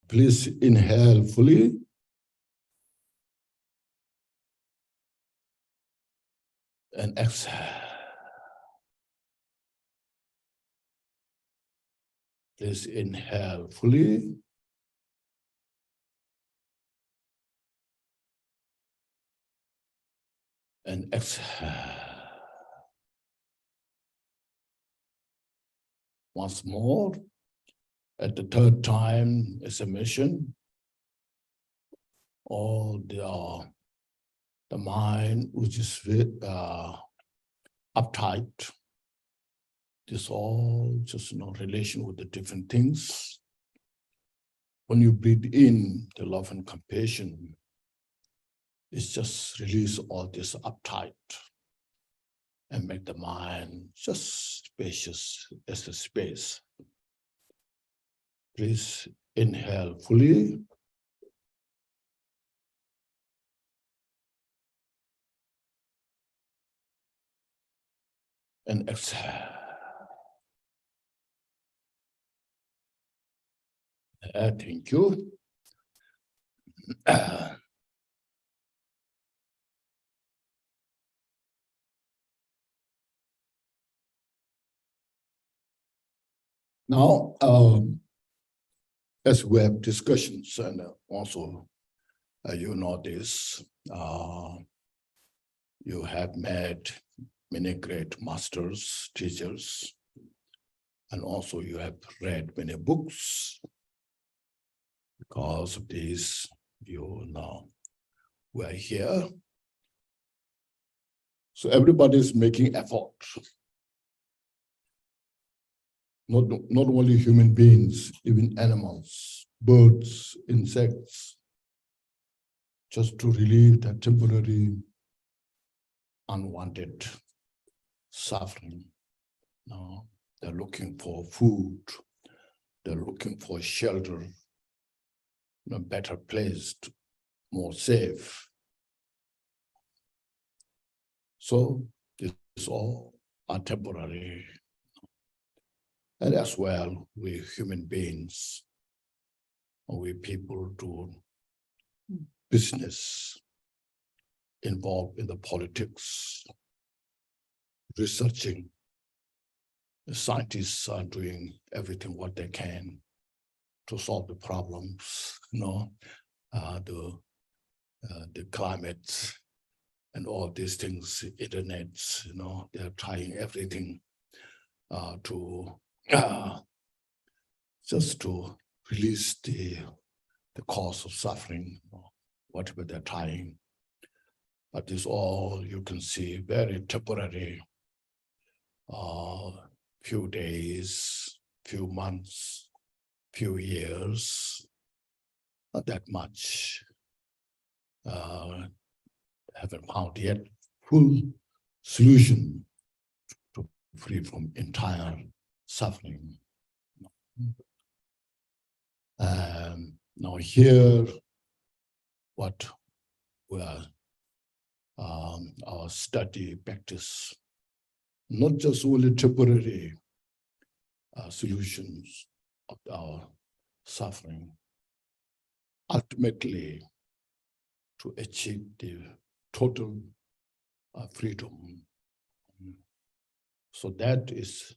Please inhale fully. And exhale. Please inhale fully. And exhale. Once more, at the third time is a mission. All the mind which is uptight, this all just relation with the different things. When you breathe in the love and compassion, it's just release all this uptight and make the mind just spacious as a space. Please inhale fully. And exhale. Thank you. Now, as we have discussions, and also you know this, you have met many great masters, teachers, and also you have read many books. Because of this, you know, we're here. So everybody is making effort. Not only human beings, even animals, birds, insects, just to relieve that temporary unwanted suffering. No, they're looking for food, they're looking for shelter, a better place, more safe. So this all are temporary. And as well, we human beings, we people do business, involved in the politics, researching. The scientists are doing everything what they can to solve the problems, the climate and all these things, internet, they're trying everything just to release the cause of suffering, whatever they're trying. But this all you can see very temporary, few days, few months, few years, not that much. Haven't found yet full solution to free from entire suffering. Now here, what we are, our study practice, not just only temporary solutions of our suffering, ultimately to achieve the total freedom. So that is,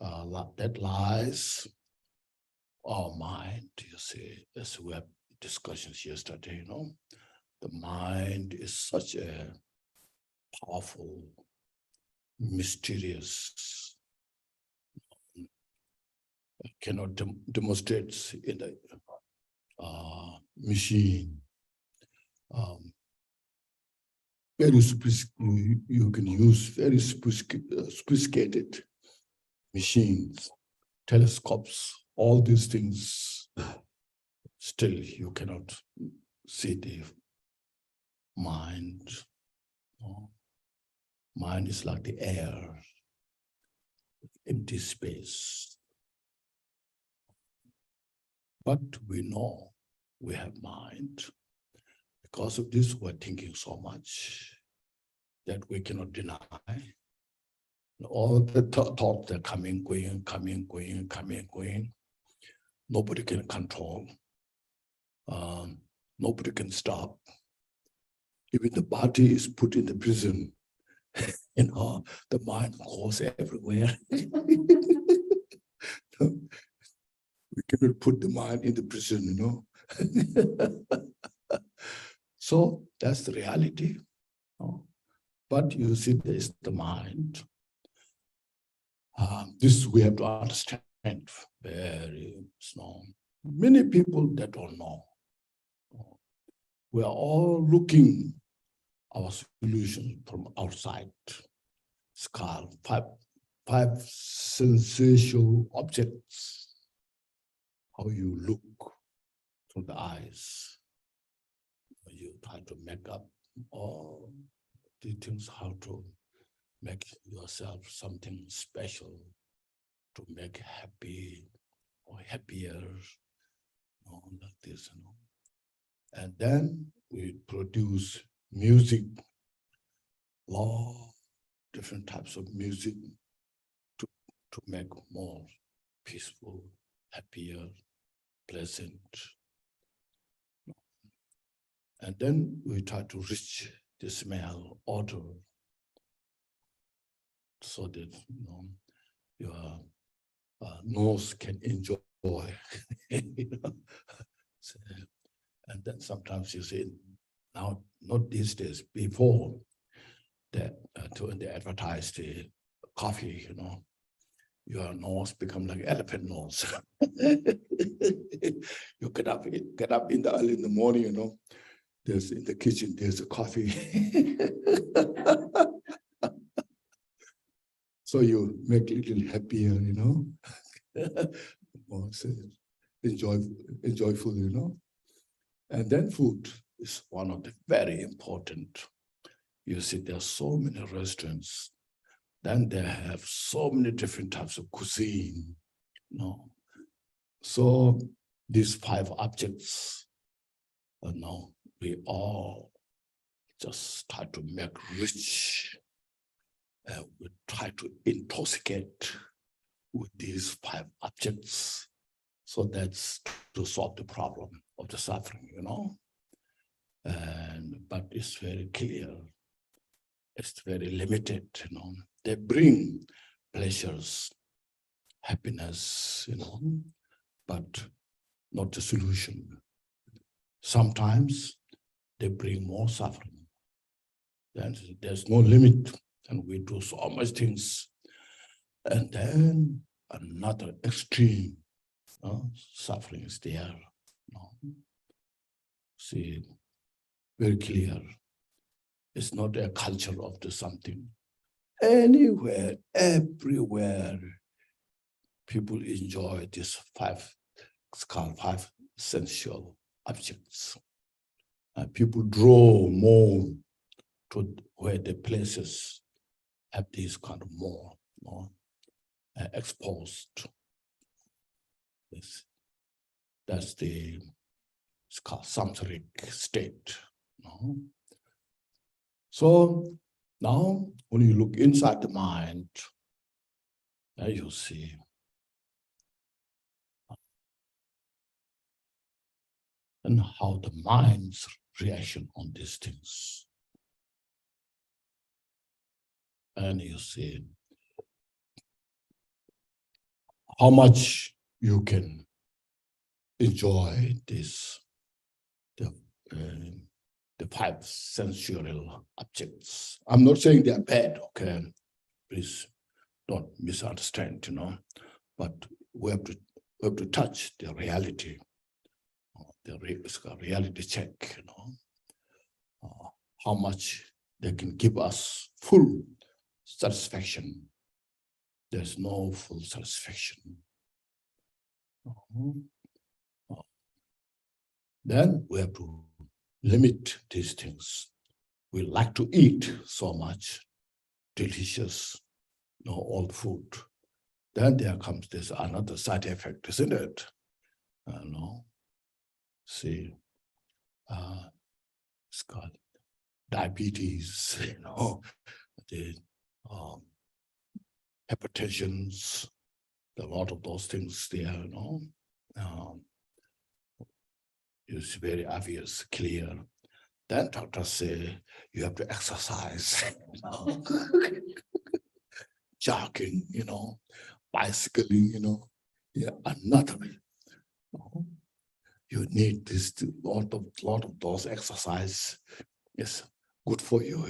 that lies our mind, you see, as we have discussions yesterday, the mind is such a powerful, mysterious, cannot demonstrate in the machine. Very sophisticated, you can use very sophisticated machines, telescopes, all these things. Still, you cannot see the mind. Mind is like the air, empty space. But we know we have mind. Because of this, we're thinking so much that we cannot deny. All the thoughts that are coming, going. Nobody can control. Nobody can stop. Even the body is put in the prison, the mind goes everywhere. We cannot put the mind in the prison, So that's the reality. But you see, there is the mind. This we have to understand very strong. Many people that don't know. We are all looking our solution from outside. Skull, five sensual objects. How you look through the eyes. You try to make up all the things, how to make yourself something special, to make happy or happier, like this, And then we produce music, different types of music to make more peaceful, happier, pleasant. And then we try to reach the smell, odor, so that your nose can enjoy. So, and then sometimes you see, now not these days, before that, when they advertise the coffee, your nose become like elephant nose. You get up in the early in the morning, there's in the kitchen, there's a coffee. So you make it a little happier, enjoyful, And then food is one of the very important. You see, there are so many restaurants. Then they have so many different types of cuisine, So these 5 objects, we all just try to make rich. We try to intoxicate with these 5 objects. So that's to solve the problem of the suffering, But it's very clear. It's very limited, They bring pleasures, happiness, but not the solution. Sometimes they bring more suffering. Then there's no limit, and we do so much things. And then another extreme suffering is there. See, very clear. It's not a culture of the something. Anywhere, everywhere, people enjoy these 5 sensual objects. People draw more to where the places have these kind of more exposed. That's the samsaric state. So now, when you look inside the mind, there you see and how the mind's reaction on these things. And you see how much you can enjoy this, the 5 sensual objects. I'm not saying they are bad, okay? Please don't misunderstand, But we have to touch the reality, the reality check, how much they can give us full satisfaction. There's no full satisfaction. Then we have to limit these things. We like to eat so much delicious, old food. Then there comes this another side effect, isn't it? See, it's called diabetes, the hypertensions, a lot of those things there, It's very obvious, clear. Then doctors say you have to exercise, jogging, bicycling, yeah, another. You need this lot of those exercise. Yes, good for you.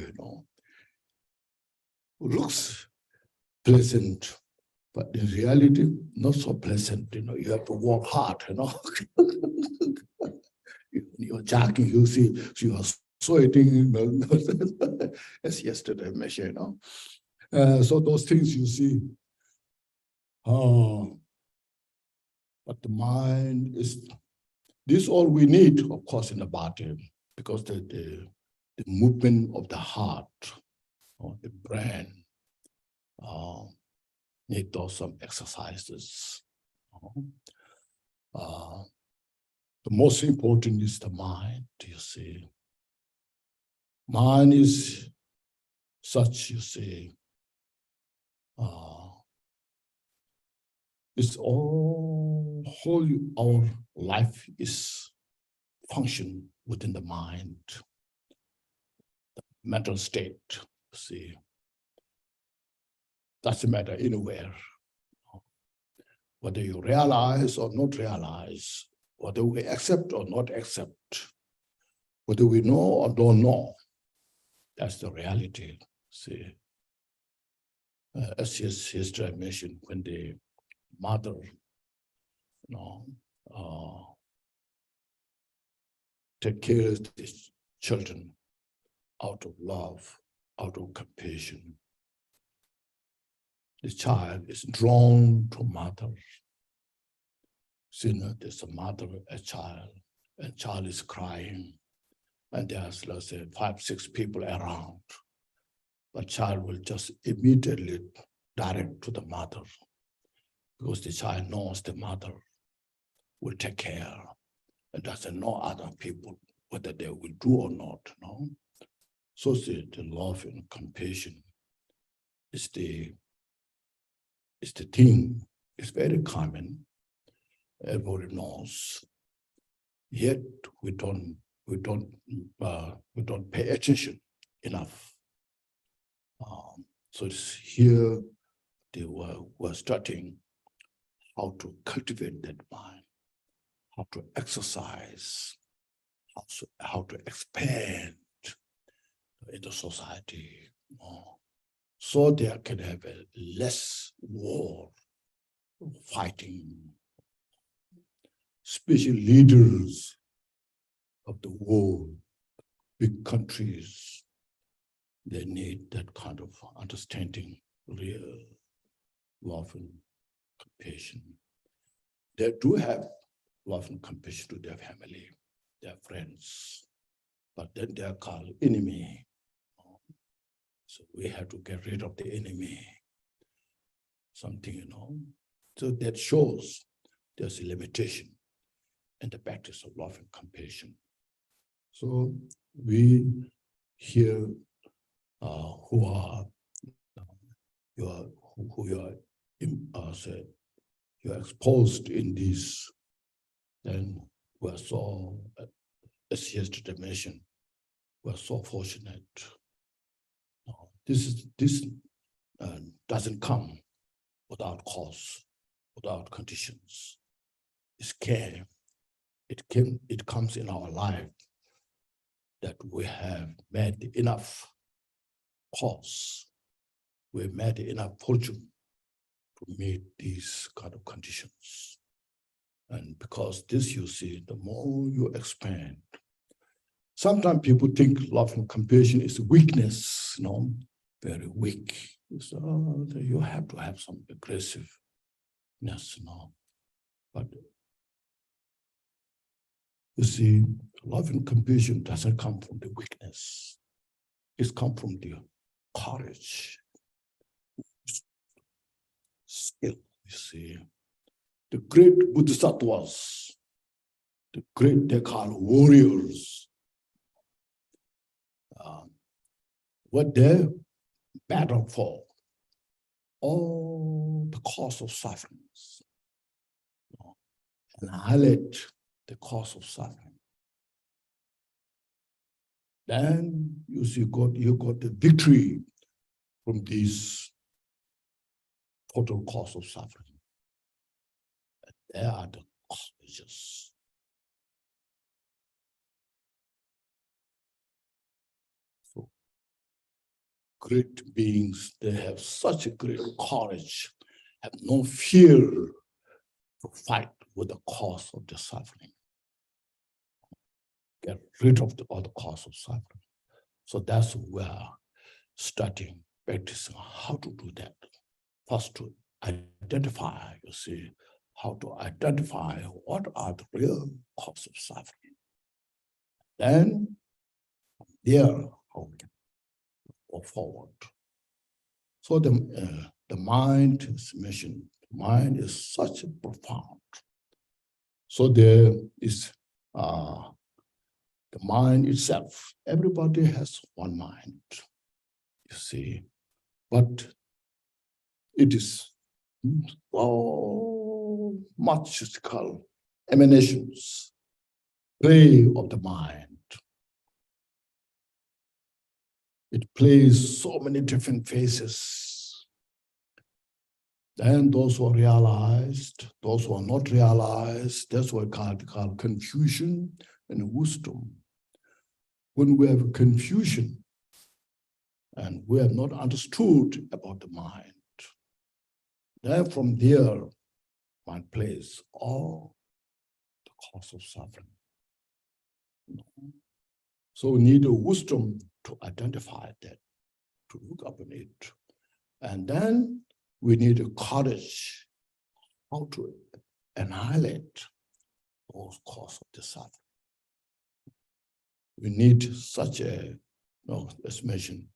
Looks pleasant, but in reality, not so pleasant. You have to work hard. You're jogging, you see, so you are sweating. As yesterday mentioned, so those things you see. But the mind is. This all we need, of course, in the body, because the movement of the heart or the brain need those some exercises. The most important is the mind, you see. Mind is such, you see, it's all whole our life is function within the mind, the mental state, you see. Doesn't matter anywhere. Whether you realize or not realize, whether we accept or not accept, whether we know or don't know, that's the reality. See, as his history mentioned, when the mother, take care of these children out of love, out of compassion, the child is drawn to mother. See, there's a mother, a child is crying, and there's, let's say, 5, 6 people around. The child will just immediately direct to the mother, because the child knows the mother will take care and doesn't know other people, whether they will do or not. So the love and compassion is the thing. It's very common. Everybody knows. Yet we don't pay attention enough. So it's here they were studying how to cultivate that mind, how to exercise, how to expand in the society, so they can have a less war, fighting. Special leaders of the world, big countries, they need that kind of understanding, real love and compassion. They do have love and compassion to their family, their friends, but then they are called enemy. So we have to get rid of the enemy. Something, So that shows there's a limitation in the practice of love and compassion. So we here who are exposed in this, then we're so, as yesterday mentioned, we're so fortunate. This doesn't come without cause, without conditions. It comes in our life that we have made enough cause, we've made enough fortune to meet these kind of conditions. And because this, you see, the more you expand, sometimes people think love and compassion is weakness, very weak. So you have to have some aggressiveness, But you see, love and compassion doesn't come from the weakness. It comes from the courage, skill, you see. The great Bodhisattvas, the great, they call warriors, what they battle for, all the cause of sufferings, annihilate the cause of suffering. Then you got the victory from this total cause of suffering. They are the causes. So great beings, they have such a great courage, have no fear to fight with the cause of the suffering. Get rid of all the cause of suffering. So that's where starting practicing how to do that. First to identify, you see, how to identify what are the real causes of suffering. Then there, how we can go forward. So the mind is mentioned. Mind is such a profound. So there is the mind itself. Everybody has one mind, you see, but it is so much called emanations, play of the mind. It plays so many different faces. Then those who are realized, those who are not realized, that's what we call confusion and wisdom. When we have confusion and we have not understood about the mind, then from there, mind plays all the cause of suffering. So we need a wisdom to identify that, to look upon it. And then we need a courage how to annihilate those causes of the suffering. We need such a, as mentioned,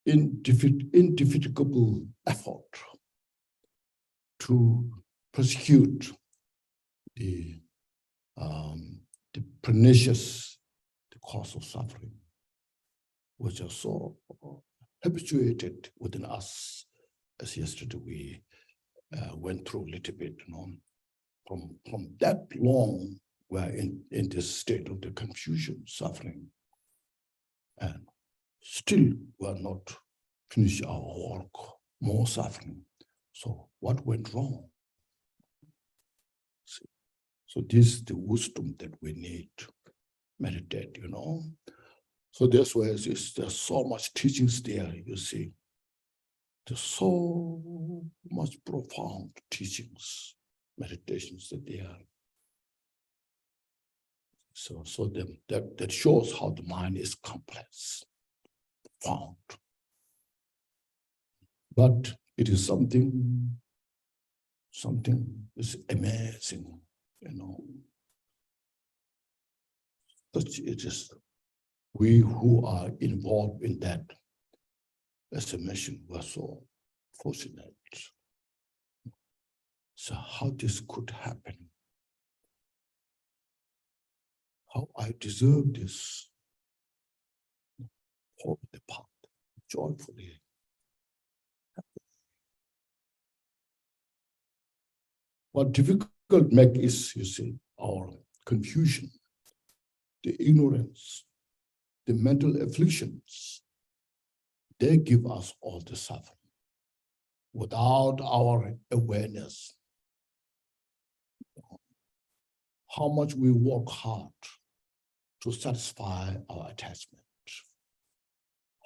indefatigable effort to persecute the pernicious cause of suffering, which are so habituated within us. As yesterday we went through a little bit, from that long we're in this state of the confusion, suffering, and still we're not finished our work, more suffering. So what went wrong? See? So this is the wisdom that we need to meditate, So that's why there's so much teachings there, you see. There's so much profound teachings, meditations that they are. So that shows how the mind is complex, profound. But it is something is amazing, Such it is. We who are involved in that as a mission were so fortunate. So how this could happen? How I deserve this? Follow the path joyfully. What difficult make is, you see, our confusion, the ignorance, the mental afflictions. They give us all the suffering. Without our awareness, how much we work hard to satisfy our attachment,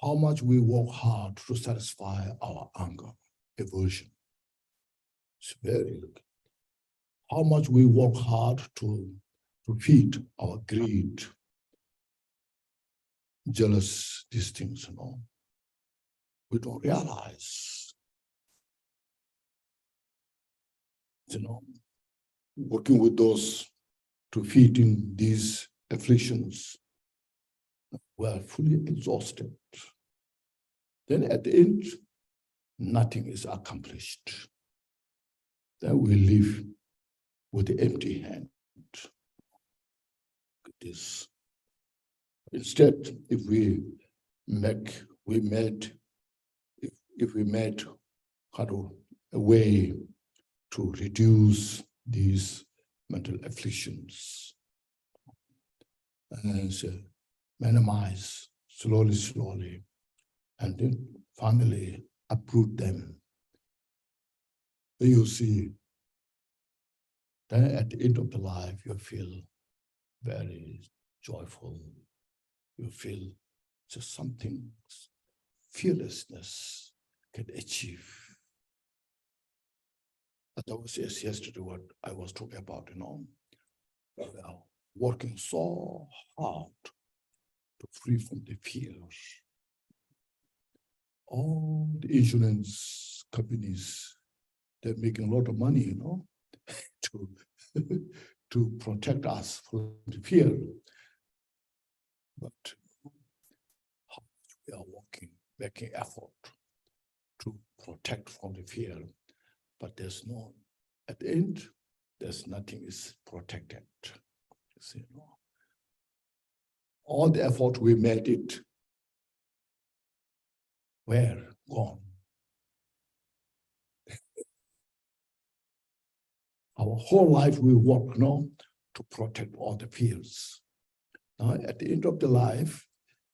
how much we work hard to satisfy our anger, aversion. It's very good. How much we work hard to feed our greed, jealous, these things, We don't realize, working with those to feeding these afflictions, we are fully exhausted. Then at the end, nothing is accomplished. Then we live with the empty hand. This. Instead, if we made kind of a way to reduce these mental afflictions, and minimize slowly, and then finally uproot them. You see, then at the end of the life, you feel very joyful. You feel just something fearlessness can achieve. That was yesterday what I was talking about, we are working so hard to free from the fears. All the insurance companies, they're making a lot of money, to, to protect us from the fear. But how we are making effort to protect from the fear, but there's no, at the end, there's nothing is protected. You see, all the effort we made it, where gone? Our whole life we work now to protect all the fears. Now, at the end of the life,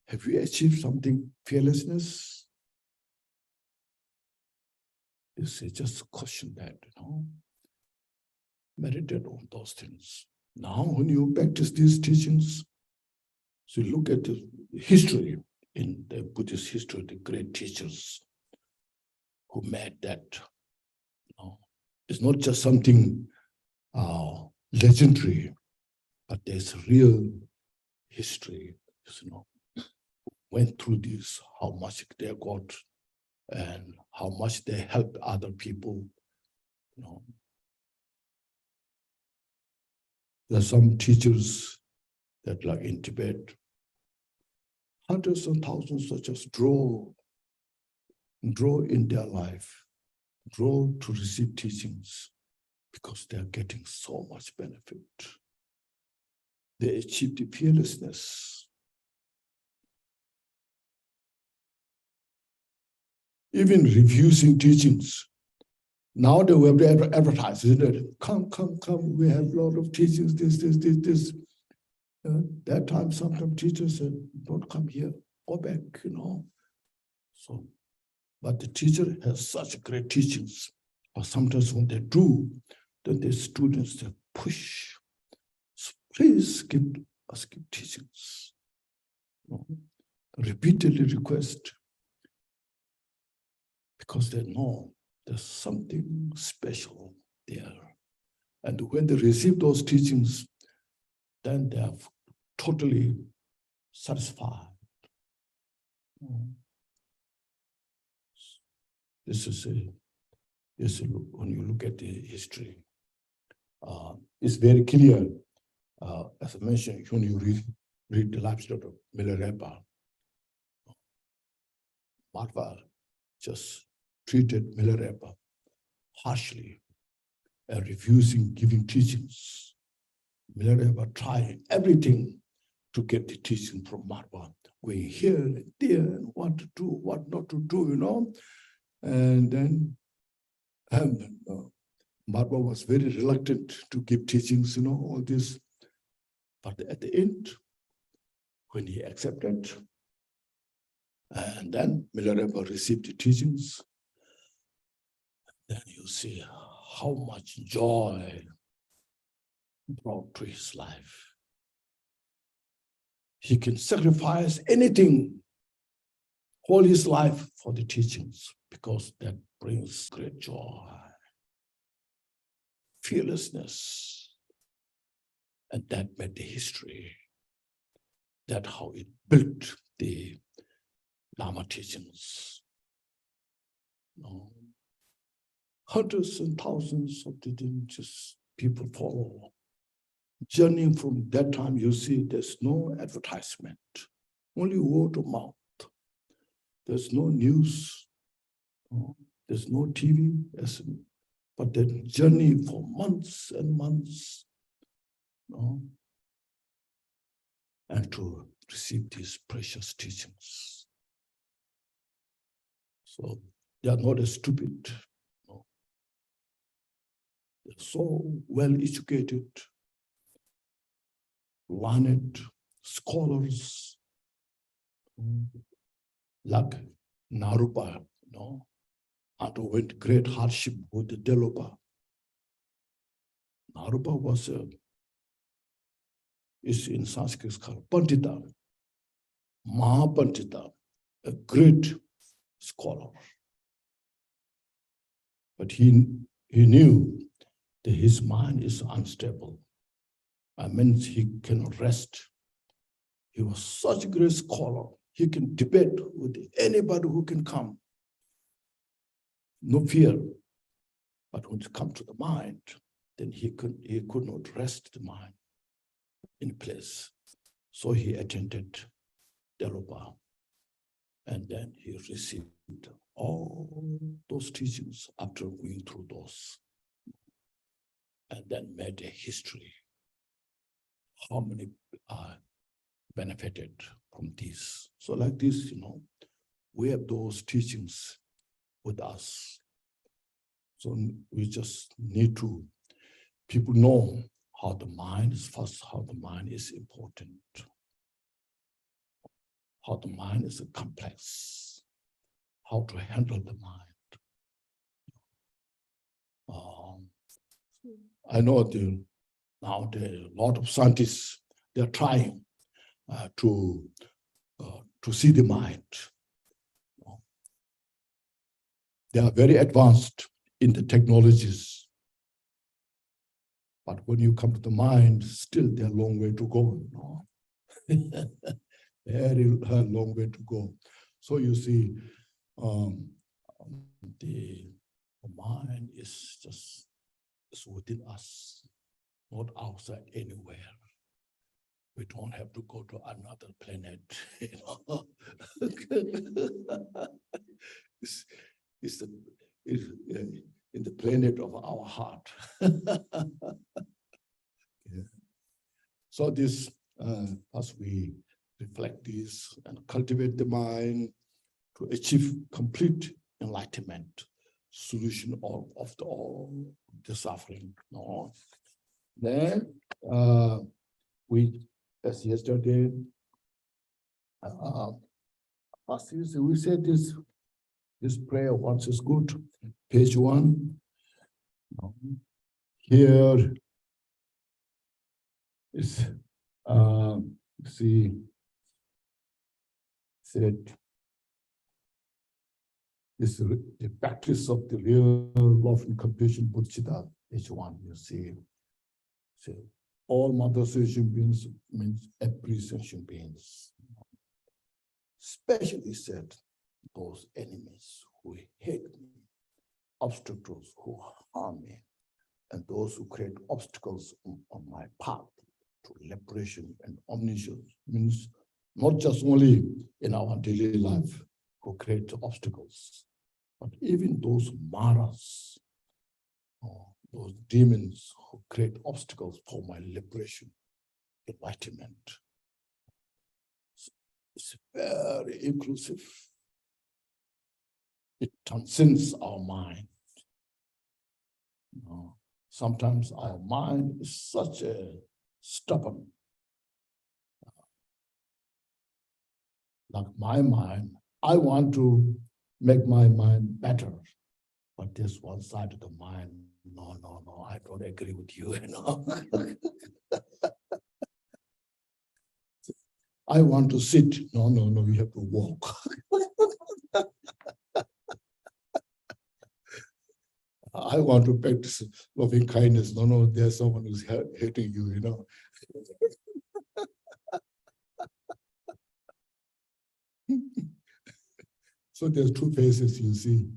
have we achieved something? Fearlessness? You see, just question that, Meditate on those things. Now, when you practice these teachings, so look at the history, in the Buddhist history, the great teachers who made that. It's not just something legendary, but there's real history, went through this, how much they got, and how much they helped other people. There's some teachers that, like in Tibet, hundreds and thousands such as draw in their life, draw to receive teachings because they are getting so much benefit. They achieve the fearlessness. Even refusing teachings. Now they will be advertised, isn't it? Come, we have a lot of teachings, this. That time, sometimes teachers said, don't come here, go back, So, but the teacher has such great teachings. But sometimes when they do, then the students, they push. So please give us teachings. Repeatedly request. Because they know there's something special there. And when they receive those teachings, then they are totally satisfied. This is when you look at the history, it's very clear. As I mentioned, when you read the life story of Milarepa, Martha just treated Milarepa harshly and refusing giving teachings. Milarepa tried everything to get the teaching from Martha, going here and there, and what to do, what not to do, And then Martha was very reluctant to give teachings, all this. But at the end, when he accepted, and then Milarepa received the teachings, then you see how much joy brought to his life. He can sacrifice anything, all his life for the teachings, because that brings great joy, fearlessness, and that made the history. That's how it built the Dhama teachings. Hundreds and thousands of just people follow. Journeying from that time, you see, there's no advertisement, only word of mouth. There's no news, there's no TV, but the journey for months and months, and to receive these precious teachings. So they are not as stupid. They're so well educated, learned, scholars like Narupa, underwent great hardship with the Delopa. Narupa was is in Sanskrit called Pandita, Mahapandita, a great scholar. But he knew that his mind is unstable. I mean, he cannot rest. He was such a great scholar. He can debate with anybody who can come. No fear. But when it comes to the mind, then he could not rest the mind in place. So he attended Delopa. And then he received all those teachings after going through those. And then made a history. How many benefited from this? So like this, we have those teachings with us. So we just need to, people know how the mind is first, how the mind is important, how the mind is complex, how to handle the mind. I know now a lot of scientists, they're trying to see the mind. They are very advanced in the technologies. But when you come to the mind, still there's a long way to go. Very long way to go. So you see, the mind is just within us, not outside anywhere. We don't have to go to another planet. It's in the planet of our heart. Yeah. So this, as we reflect this and cultivate the mind to achieve complete enlightenment, solution of all the suffering. Then we, as yesterday, we said this prayer once is good. Page 1. Here is said this is the practice of the real love and compassion, Buddhita, page 1, you see. All mother sentient beings means every sentient beings. Especially said those enemies who hate me, obstacles who harm me, and those who create obstacles on my path to liberation and omniscience, means not just only in our daily life who create obstacles, but even those maras, those demons who create obstacles for my liberation, enlightenment. It's very inclusive. It transcends our mind. Sometimes our mind is such a stubborn. Like my mind, I want to make my mind better, but there's one side of the mind, no, I don't agree with you. I want to sit. No, you have to walk. I want to practice loving kindness. No, there's someone who's hating you, So there's two phases, you see.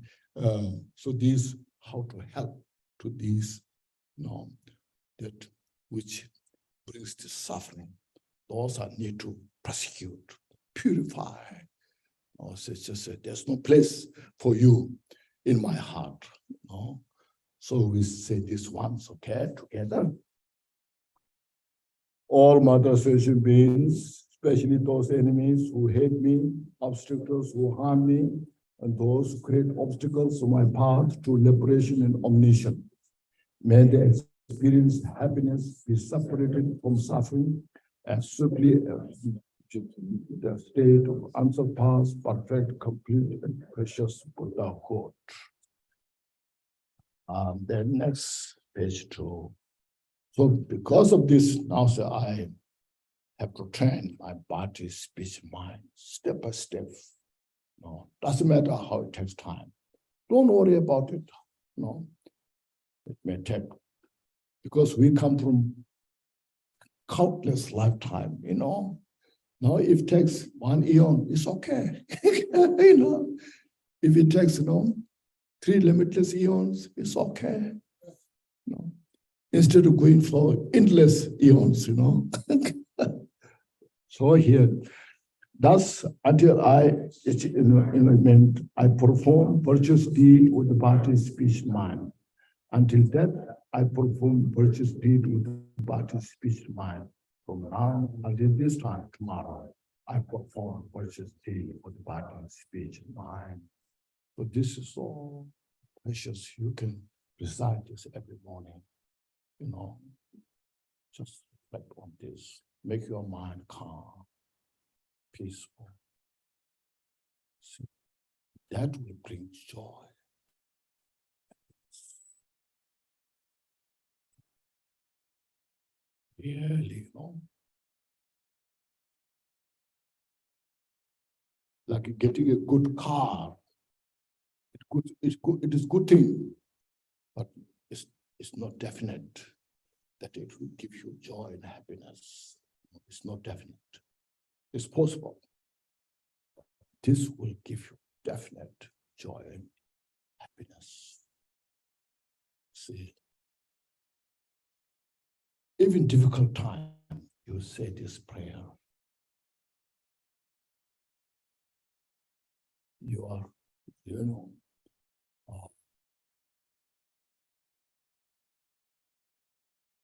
So these, how to help to these, that which brings the suffering. Those I need to prosecute, purify. There's no place for you in my heart. So we say this once, okay, together. All mother sentient beings, especially those enemies who hate me, obstacles who harm me, and those who create obstacles on my path to liberation and omniscience. May they experience happiness, be separated from suffering, and swiftly the state of unsurpassed, perfect, complete, and precious Buddhahood. Then next page 2. So because of this, now I have to train my body, speech, mind, step by step. No, doesn't matter how it takes time. Don't worry about it. No, it may take, because we come from countless lifetime, you know. Now, if it takes 1 eon, it's okay. You know, if it takes, 3 limitless eons, it's okay. You know, instead of going for endless eons, So here, thus until I perform virtuous deed with the body, speech, mind. Until that, I perform virtuous deed with the body, speech, mind. From now until this time, tomorrow, I perform virtuous deed with the body, speech, mind. So this is so precious. You can recite this every morning. Just reflect on this. Make your mind calm, peaceful. See, that will bring joy. Really, like getting a good car. It is good thing, but it's not definite that it will give you joy and happiness. It's not definite. It's possible. This will give you definite joy and happiness. See, even difficult time, you say this prayer. You are,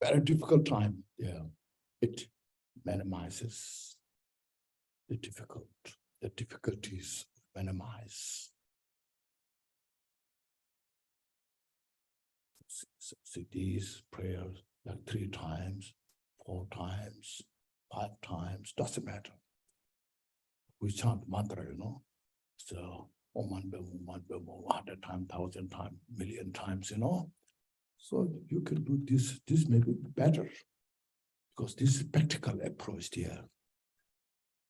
very difficult time. Yeah, it minimizes the difficulties minimize. So these prayers like 3 times, 4 times, 5 times, doesn't matter. We chant mantra, So 100 times, 1,000 times, 1,000,000 times, So you can do this. This may be better because this is practical approach here.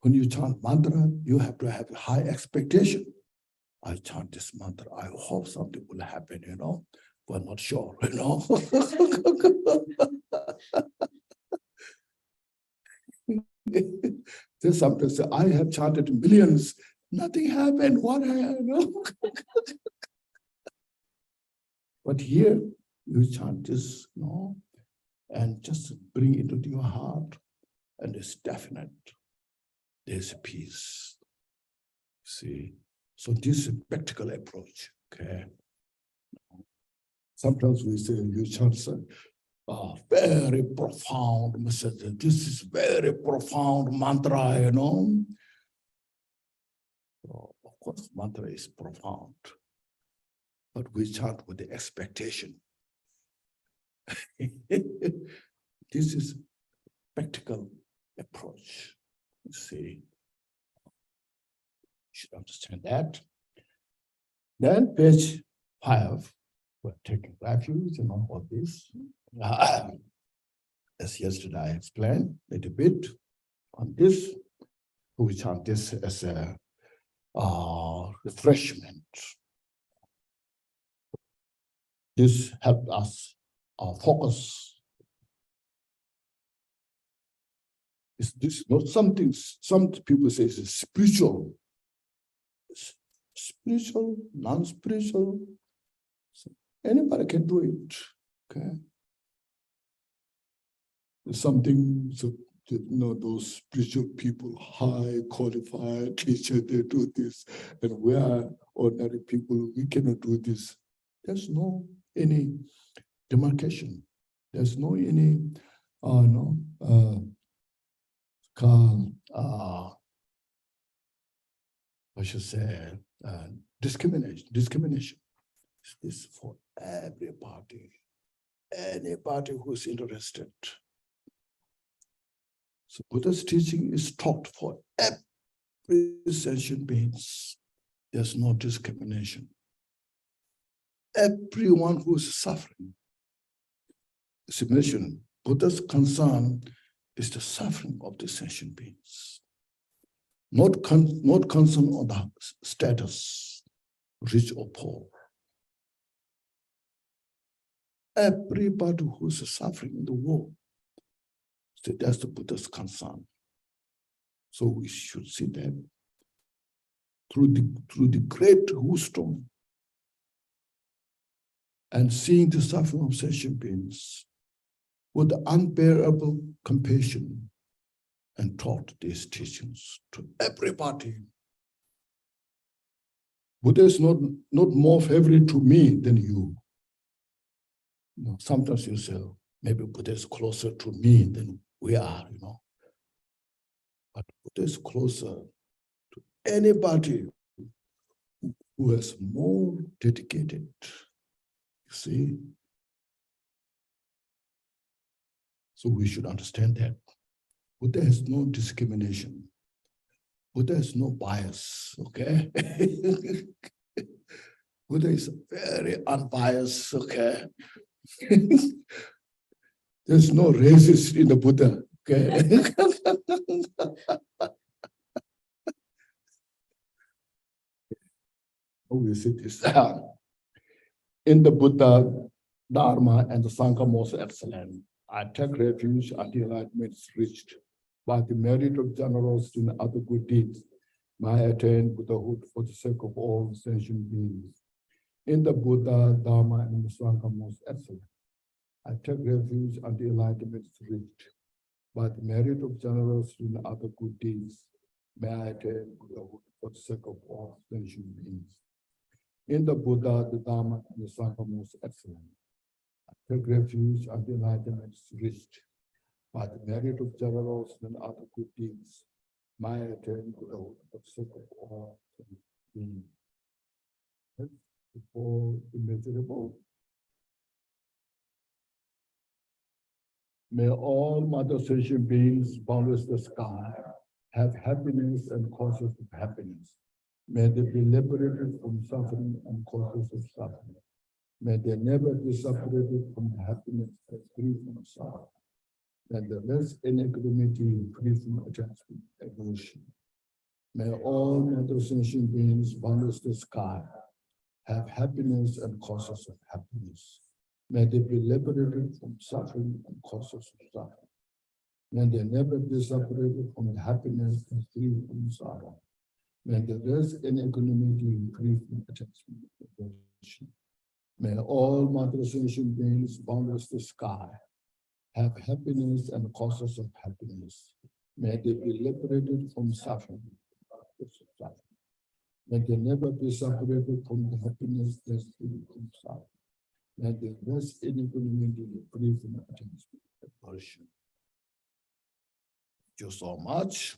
When you chant mantra, you have to have high expectation. I chant this mantra. I hope something will happen, We're not sure, They sometimes say, I have chanted millions, nothing happened. What happened? But here, you chant this, and just bring it into your heart, and it's definite. There's peace. See, so this is a practical approach. Okay. Sometimes we say you chant very profound message. This is very profound mantra, So, of course, mantra is profound, but we chant with the expectation. This is practical approach. You see, you should understand that. Then page 5, we're taking refuge and all this. As yesterday I explained a little bit on this, we chant this as a refreshment. This helped us focus. This is not something, some people say it's spiritual. It's spiritual, non-spiritual. So anybody can do it. Okay. It's something, so those spiritual people, high qualified teacher, they do this. And we are ordinary people, we cannot do this. There's no any demarcation. There's no any I should say discrimination. This is for everybody, anybody who's interested. So Buddha's teaching is taught for every sentient beings. There's no discrimination. Everyone who is suffering. As you mentioned, Buddha's concern is the suffering of the sentient beings. Not concern on the status, rich or poor. Everybody who is suffering in the world, so that's the Buddha's concern. So we should see that through the great wisdom and seeing the suffering of sentient beings with unbearable compassion, and taught these teachings to everybody. Buddha is not more favorite to me than you. Sometimes you say, maybe Buddha is closer to me than we are, But Buddha is closer to anybody who is more dedicated. You see? So we should understand that. Buddha has no discrimination. Buddha has no bias, okay? Buddha is very unbiased, okay? There's no racist in the Buddha, okay? We see this. In the Buddha, Dharma, and the Sangha most excellent. I take refuge until enlightenment is reached. By the merit of generosity and other good deeds, may I attain Buddhahood for the sake of all sentient beings. In the Buddha, Dharma, and the Sangha most excellent. I take refuge until enlightenment is reached. By the merit of generosity and other good deeds, may I attain Buddhahood for the sake of all sentient beings. In the Buddha, the Dharma, and the Sangha most excellent. I take refuge until enlightenment is reached. By the merit of generosity and other good deeds, may I attain Buddhahood for the sake of all beings. Before immeasurable. May all mother sentient beings, boundless the sky, have happiness and causes of happiness. May they be liberated from suffering and causes of suffering. May they never be separated from happiness and free from sorrow. May there rest in equanimity, free from attachment and aversion. May all mother sentient beings, boundless the sky, have happiness and causes of happiness. May they be liberated from suffering and causes of suffering. May they never be separated from happiness and free from sorrow. May they rest in equanimity and free from attachment and aversion. May all mother sentient beings, boundless the sky, have happiness and causes of happiness. May they be liberated from suffering. May they never be separated from the happiness that's free from sorrow. May they rest in equanimity, free from attachment and aversion. Thank you so much.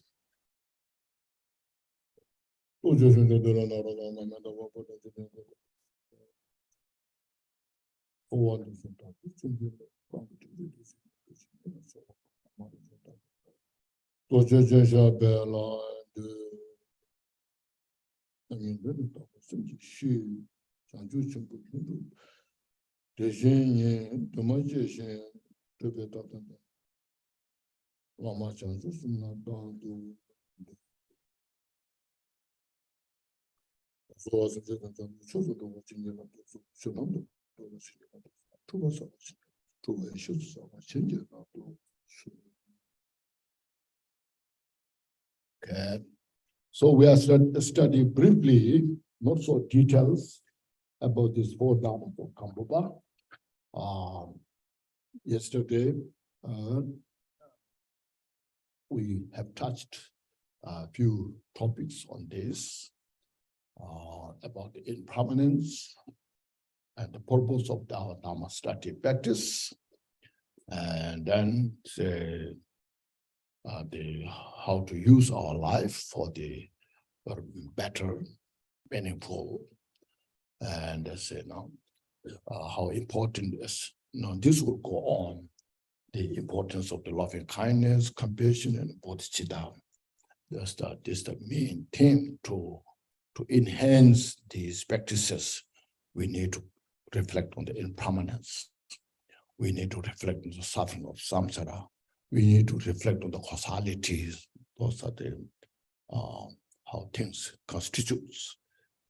Okay, so we are studying briefly, not so details, about this four Dharma of Gampopa. Yesterday, we have touched a few topics on this, about the impermanence and the purpose of our Dharma study practice, and then how to use our life for the better, meaningful, and how important is, this will go on the importance of the loving kindness, compassion, and bodhicitta. This is the main thing to enhance these practices. We need to reflect on the impermanence. We need to reflect on the suffering of samsara. We need to reflect on the causalities. Those are the how things constitutes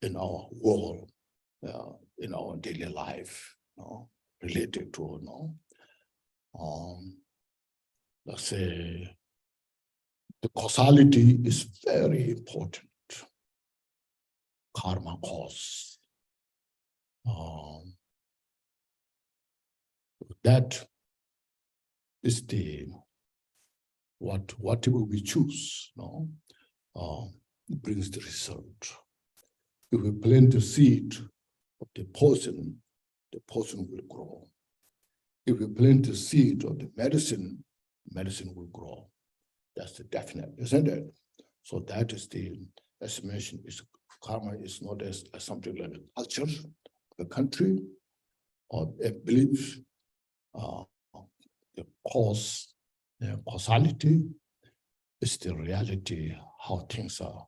in our world, in our daily life, related to, let's say, the causality is very important. Karma cause. That is the whatever we choose, brings the result. If we plant the seed of the poison will grow. If we plant the seed of the medicine will grow. That's the definite, isn't it? So that is the estimation. Karma is not as something like a culture, a country, or a belief. The cause, the causality is the reality, how things are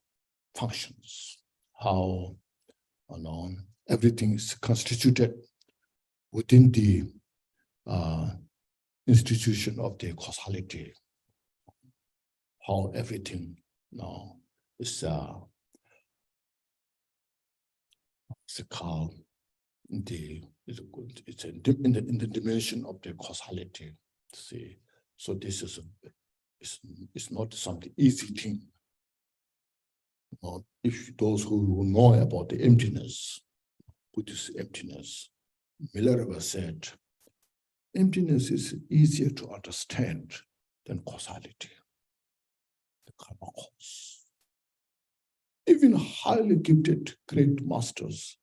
functions, how everything is constituted within the institution of the causality, how everything is called it's in the dimension of the causality. See, so this is it's not something easy thing. If those who know about the emptiness, Buddhist emptiness, Minerva said, emptiness is easier to understand than causality, the karma cause. Even highly gifted great masters,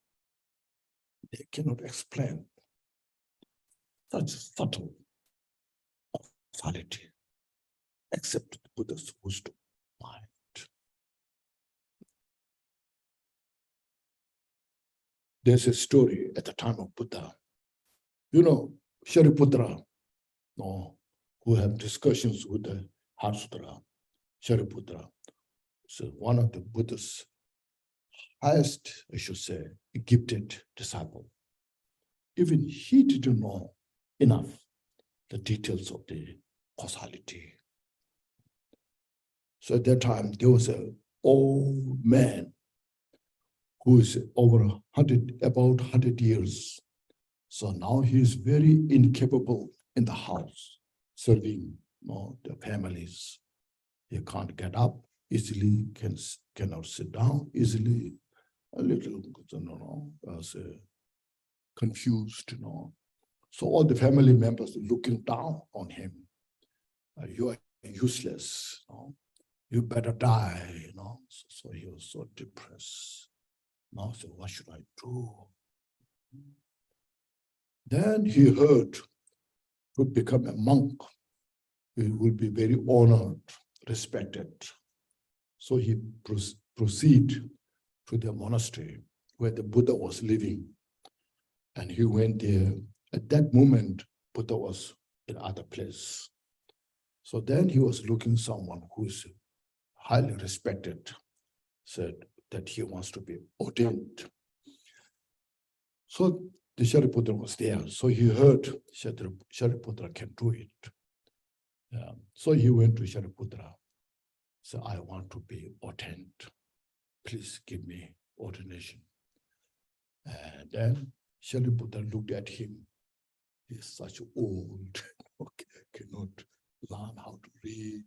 they cannot explain such subtle causality, except the Buddha's wisdom mind. There's a story at the time of Buddha. Shariputra, who have discussions with the Harsutra, Shariputra, so one of the Buddha's highest, I should say, gifted disciple. Even he didn't know enough the details of the causality. So at that time, there was an old man who is about 100 years. So now he is very incapable in the house, serving the families. He can't get up easily, cannot sit down easily, a little, confused, So all the family members are looking down on him. You are useless, you better die, So he was so depressed. Now, so what should I do? Then he heard to become a monk. He will be very honored, respected. So he proceeded to the monastery where the Buddha was living. And he went there. At that moment, Buddha was in other place. So then he was looking someone who is highly respected, said that he wants to be ordained. So the Shariputra was there. So he heard Shariputra can do it. So he went to Shariputra. So I want to be ordained. Please give me ordination. And then Shariputra looked at him. He's such old, cannot learn how to read,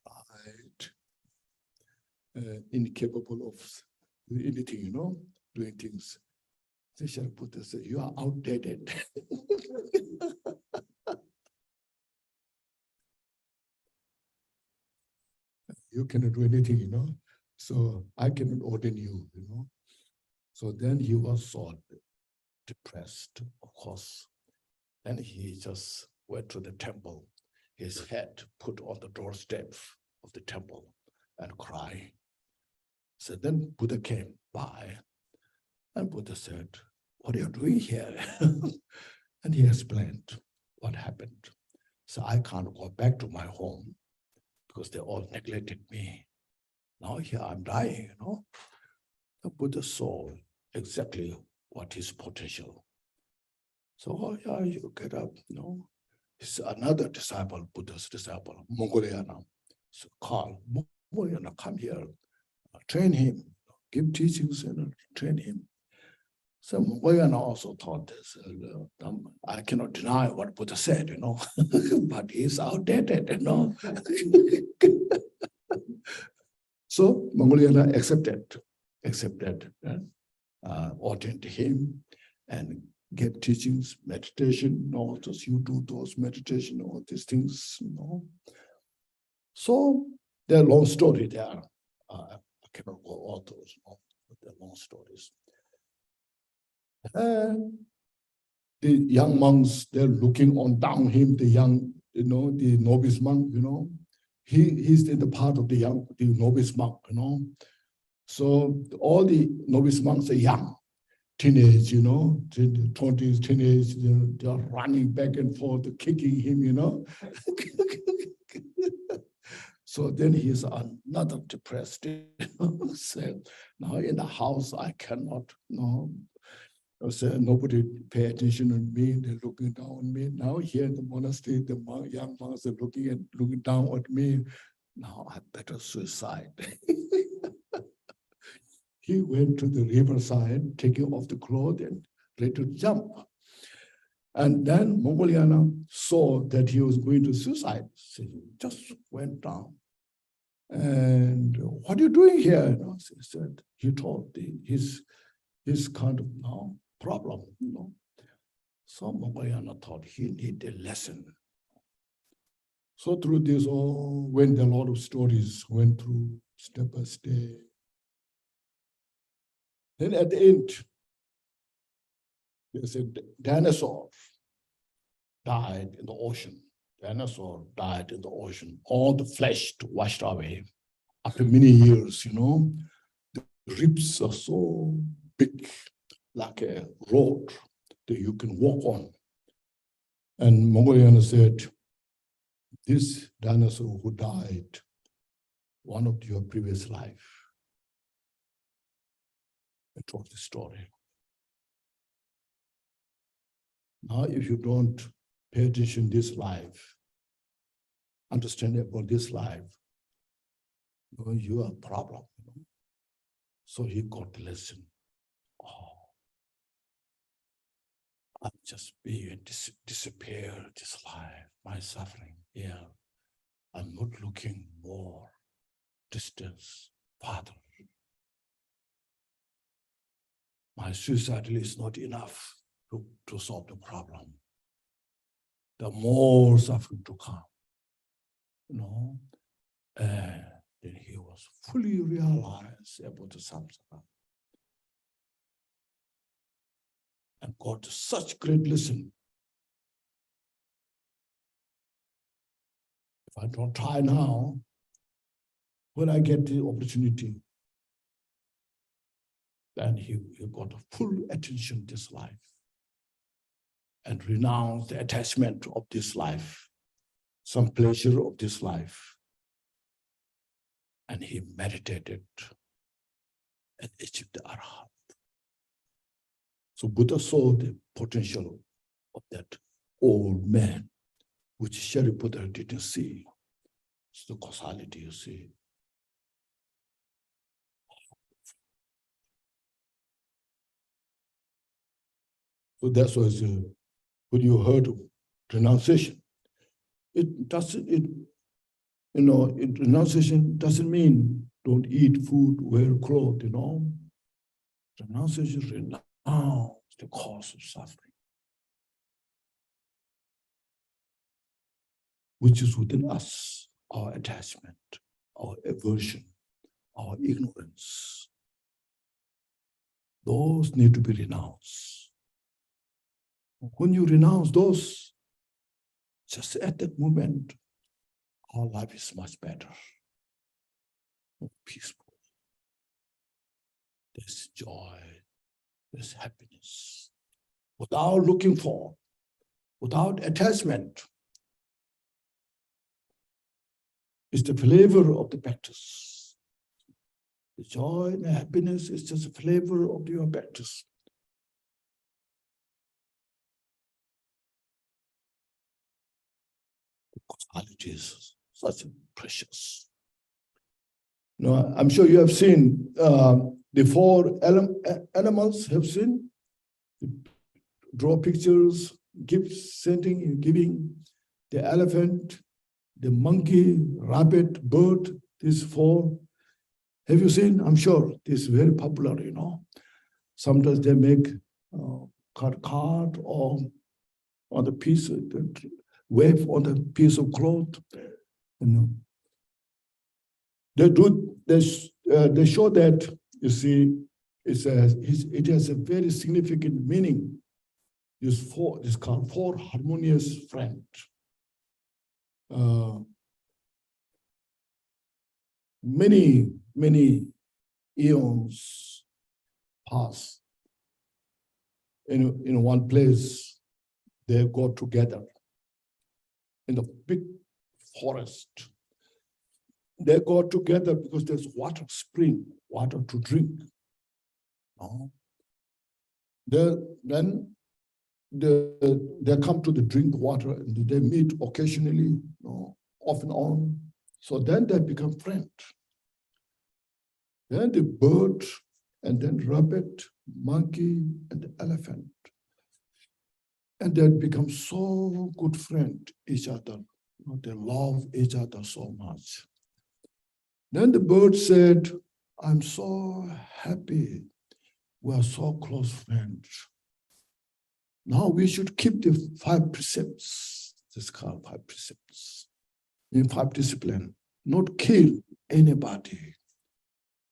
write, incapable of anything, doing things. So Shariputra said, you are outdated. You cannot do anything, So I cannot ordain you, So then he was so depressed, of course. Then he just went to the temple, his head put on the doorstep of the temple and cried. So then Buddha came by and Buddha said, what are you doing here? And he explained what happened. So I can't go back to my home because they all neglected me. Now here I'm dying, The Buddha saw exactly what his potential. So, oh yeah, you get up, It's another disciple, Buddha's disciple, Mongoliana. So Carl, Mongoliana, come here, train him, give teachings and train him. So Mongoliana also thought this, I cannot deny what Buddha said, but he's outdated, So Mongoliana accepted, ordained him and gave teachings, meditation, just you do those meditation, all these things, So they're long story there. I cannot go all those, but they're long stories. And the young monks, they're looking on down him, the young, the novice monk, he's in the part of the novice monk, So all the novice monks are young, teenage, 20s, teenage, they're running back and forth, kicking him, So then he's another depressed, So now in the house, I cannot, So nobody pay attention on me, they're looking down on me. Now here in the monastery, the young monks are looking down at me. Now I better suicide. He went to the riverside, taking off the clothes and ready to jump. And then Mongoliana saw that he was going to suicide. So he just went down. And what are you doing here? He said, he told his kind of problem, So Mongoliana thought he needed a lesson. So through this all went a lot of stories, went through step by step. Then at the end, there's a dinosaur died in the ocean. Dinosaur died in the ocean. All the flesh washed away. After many years, the ribs are so big, like a road that you can walk on. And Mongoliana said, this dinosaur who died, one of your previous life. I told the story. Now, if you don't pay attention to this life, understand about this life, you are a problem. So he got the lesson. I'm just being disappear this life, my suffering here. I'm not looking more distance farther. My suicide is not enough to solve the problem. The more suffering to come, and then he was fully realized about the samsara and got such great lesson. If I don't try now, when I get the opportunity, then he got a full attention to this life and renounced the attachment of this life, some pleasure of this life. And he meditated and achieved the arhat. So Buddha saw the potential of that old man, which Shariputra didn't see. It's the causality, you see. So that's why when you heard of renunciation, renunciation doesn't mean don't eat food, wear clothes, Renunciation renounce the cause of suffering, which is within us, our attachment, our aversion, our ignorance. Those need to be renounced. When you renounce those, just at that moment, our life is much better, more peaceful. There's joy, there's happiness. Without looking for, without attachment, is the flavor of the practice. The joy and the happiness is just a flavor of your practice. The quality is such precious. Now, I'm sure you have seen the four animals have seen. Draw pictures, sending, giving. The elephant, the monkey, rabbit, bird, these four. Have you seen? I'm sure this is very popular, you know. Sometimes they make card or on the piece, wave on the piece of cloth. You know. They show that, you see, it has a very significant meaning. This called four harmonious friends. Many eons pass. In one place, they go together in the big forest. They go together because there's water spring, water to drink. Then they come to the drink water and they meet occasionally, off and on. So then they become friends. Then the bird, and then rabbit, monkey, and the elephant. And they become so good friends each other. They love each other so much. Then the bird said, I'm so happy. We are so close friends. Now we should keep the 5 precepts. This is called 5 precepts. In 5 disciplines, not kill anybody,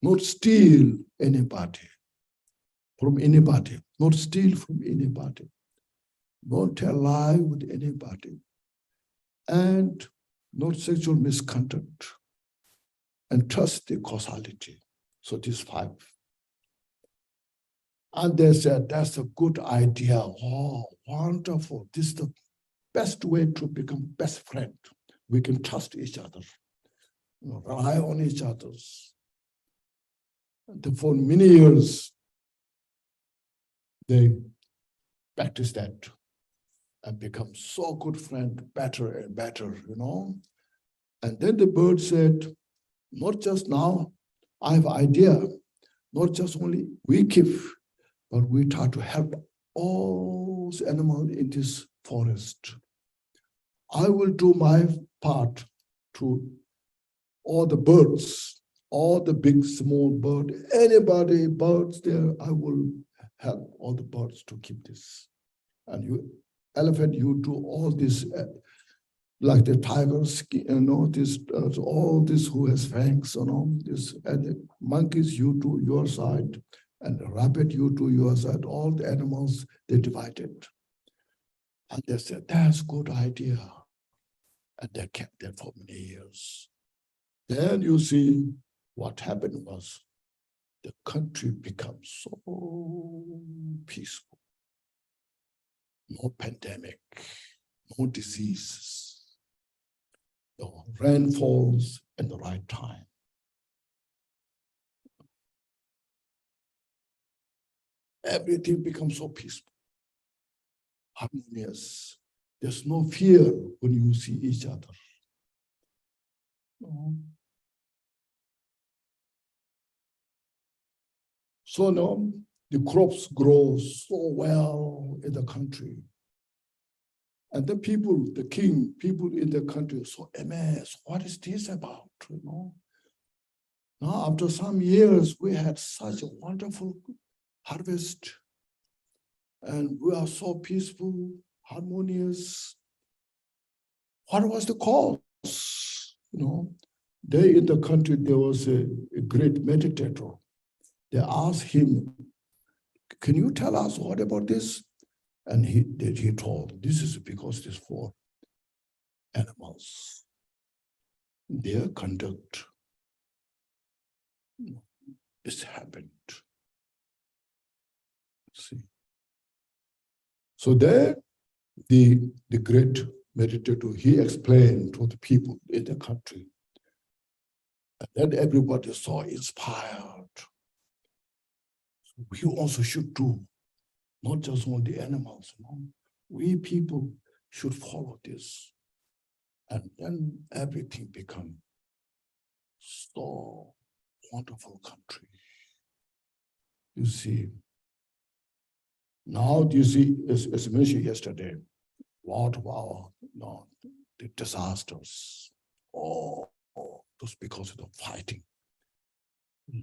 not steal anybody from anybody, not steal from anybody, not tell lie with anybody, and not sexual misconduct, and trust the causality. So these 5. And they said, that's a good idea. Oh, wonderful. This is the best way to become best friend. We can trust each other, rely on each other. And for many years, they practiced that and become so good friend, better and better, And then the bird said, not just now, I have an idea, not just only we give, but we try to help all the animals in this forest. I will do my part to all the birds, all the big, small bird, anybody, birds there, I will help all the birds to keep this. And you, elephant, you do all this, like the tigers, this, all this who has fangs, this, and the monkeys, you do your side. And the rabbit, you do your side. All the animals, they divided. And they said, that's a good idea. And they kept that for many years. Then you see what happened was the country becomes so peaceful. No pandemic, no diseases. The rain falls at the right time. Everything becomes so peaceful, harmonious. There's no fear when you see each other. So now the crops grow so well in the country. And the people, the king, people in the country are so amazed. What is this about? Now, after some years, we had such a wonderful harvest, and we are so peaceful, harmonious. What was the cause? There in the country, there was a great meditator. They asked him, can you tell us what about this? And he told, this is because these 4 animals, their conduct, this happened. See. So there, the great meditator, he explained to the people in the country, And then everybody saw inspired. We also should do, not just all the animals. You know? We people should follow this. And then everything become so wonderful country. You see, now you see, as mentioned yesterday, what of our the disasters, just because of the fighting,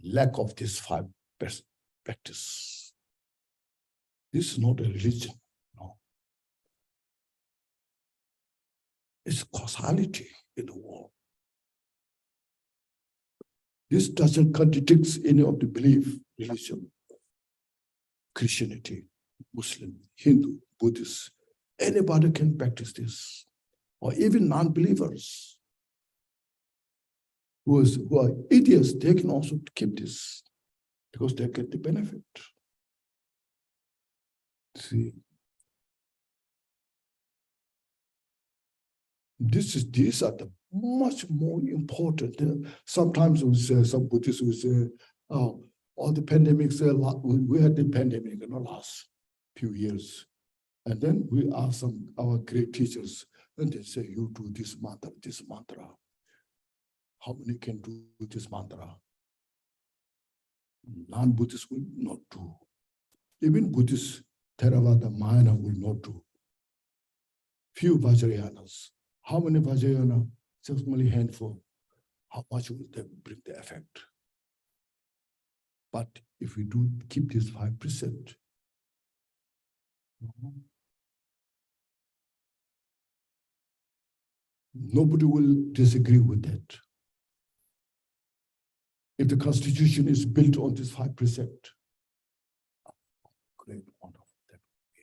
lack of this five best practice. This is not a religion, no. It's causality in the world. This doesn't contradict any of the belief, religion, Christianity, Muslim, Hindu, Buddhist. Anybody can practice this, or even non-believers who are idiots, they can also keep this because they get the benefit. See, these are the much more important. Sometimes we say, some Buddhists will say, oh, all the pandemics, we had the pandemic in the last few years. And then we ask our great teachers, and they say, you do this mantra, this mantra. How many can do this mantra? Non-Buddhists will not do. Even Buddhists, Theravada, Mahayana will not do. Few Vajrayanas. How many Vajrayana? Just only a handful. How much will they bring the effect? But if we do keep this 5%, nobody will disagree with that. If the constitution is built on this 5%, great wonderful that would be.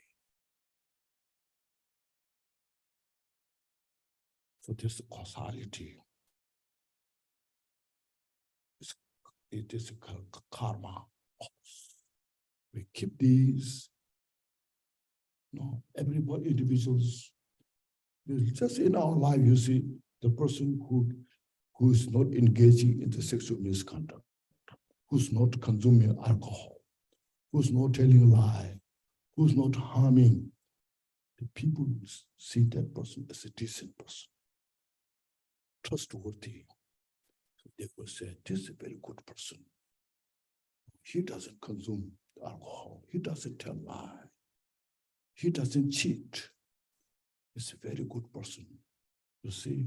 So this causality, it is a karma. We keep these. No, everybody, individuals. Just in our life, you see the person who is not engaging in the sexual misconduct, who's not consuming alcohol, who's not telling a lie, who's not harming. The people see that person as a decent person, trustworthy. So they will say, this is a very good person. He doesn't consume alcohol. He doesn't tell lie. He doesn't cheat. He's a very good person. You see?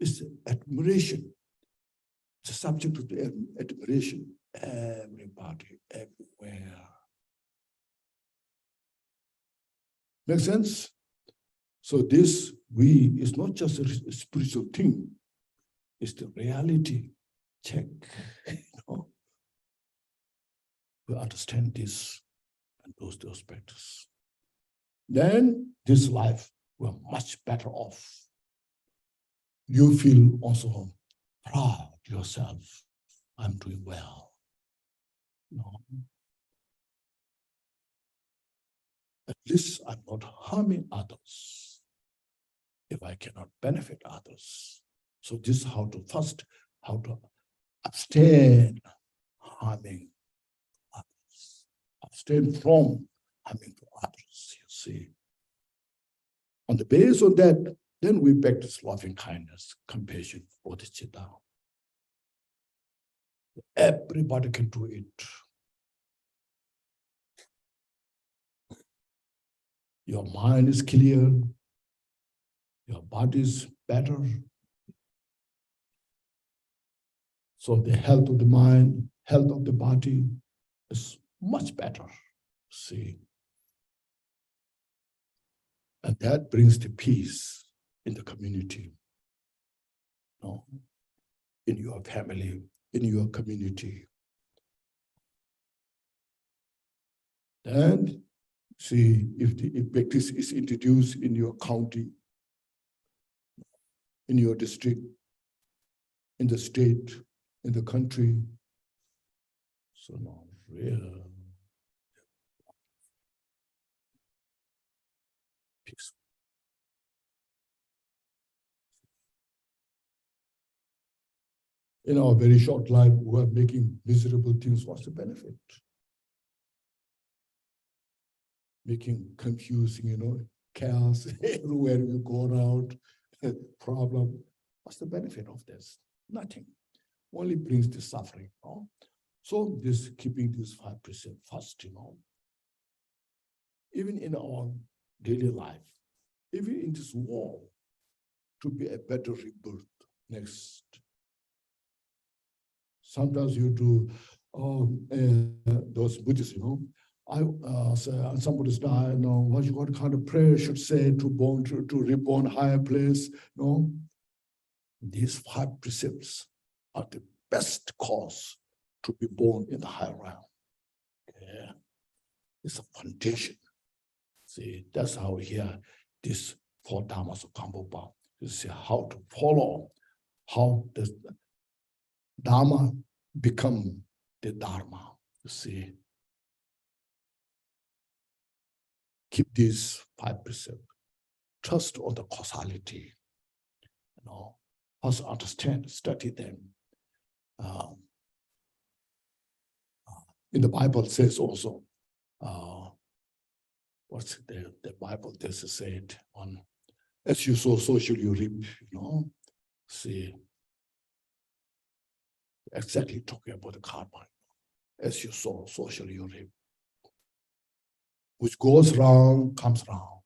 It's admiration. It's a subject of admiration. Everybody, everywhere. Make sense? So this, is not just a spiritual thing. It's the reality check. You know? We understand this and those aspects. Then this life, we're much better off. You feel also proud yourself. I'm doing well. No. At least I'm not harming others if I cannot benefit others. So this is how to abstain harming others. Abstain from harming to others, you see. On the basis of that, then we practice loving kindness, compassion, bodhicitta. Everybody can do it. Your mind is clear, your body is better. So the health of the mind, health of the body is much better. See. And that brings the peace in the community, in your family, in your community. Then, see, if practice is introduced in your county, in your district, in the state, in the country, so now real peace. in our very short life, we are making miserable things. What's the benefit? Making confusing, chaos everywhere you go around, problem. What's the benefit of this? Nothing. Only brings the suffering. So this keeping this 5% first, even in our daily life, even in this world, to be a better rebirth next. Sometimes you do those Buddhists, somebody's died, what kind of prayer should say to reborn higher place? No, these 5 precepts are the best cause to be born in the higher realm. Yeah. It's a foundation. See, that's how here this 4 Dhammas of Gampopa. You see how to follow, how the Dhamma become the Dharma. You see, keep these 5 precepts. Trust on the causality. First understand, study them. In the Bible says also, what's the Bible does say it on, as you sow, so shall you reap, See, exactly talking about the karma. As you sow, so shall you reap. Which goes round, comes round.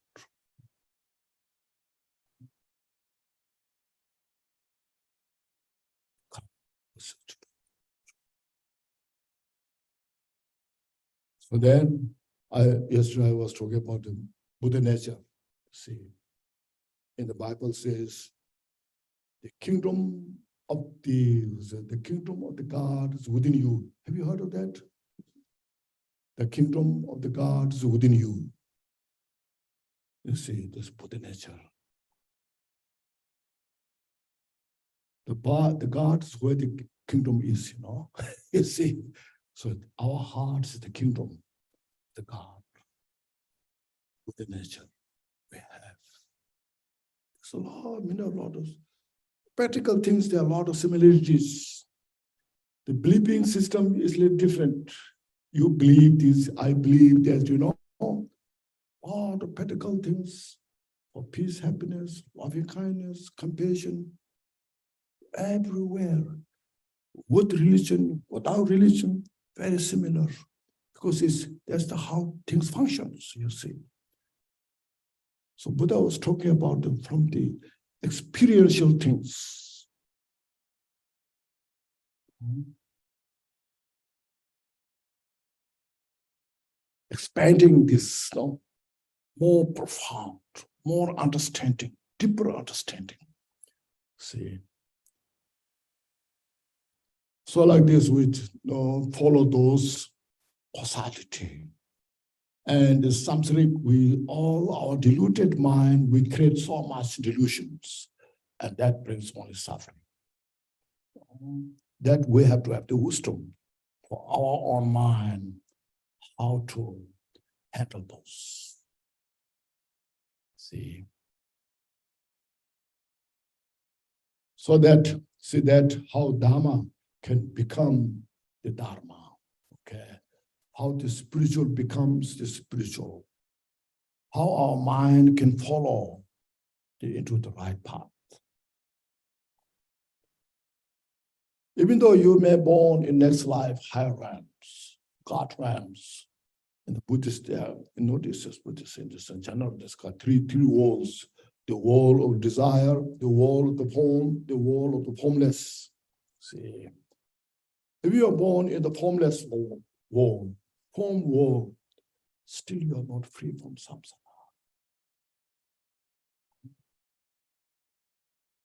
So then, yesterday I was talking about the Buddha nature. See, in the Bible says, the kingdom of the God is within you. Have you heard of that? The kingdom of the God is within you. You see, this Buddha nature. The God is where the kingdom is, You see, so our heart is the kingdom, the God, with the nature we have. There's a lot of practical things. There are a lot of similarities. The believing system is a little different. You believe this, I believe that, all the practical things for peace, happiness, loving kindness, compassion, everywhere. With religion, without religion, very similar. Because that's how things function, you see. So Buddha was talking about them from the experiential things. Expanding this, more profound, more understanding, deeper understanding. See. So like this, we follow those causality. And the samsaric, all our deluded mind, we create so much delusions, and that brings only suffering. That we have to have the wisdom for our own mind, how to handle those. See. So that, see that how Dhamma can become the Dharma, okay? How the spiritual becomes the spiritual. How our mind can follow into the right path. Even though you may be born in next life, higher realms, God realms, in the Buddhist, notice this Buddhist in general, there's got three walls: the wall of desire, the wall of the home, the wall of the homeless. See, if you are born in the formless form wall, still you are not free from samsara.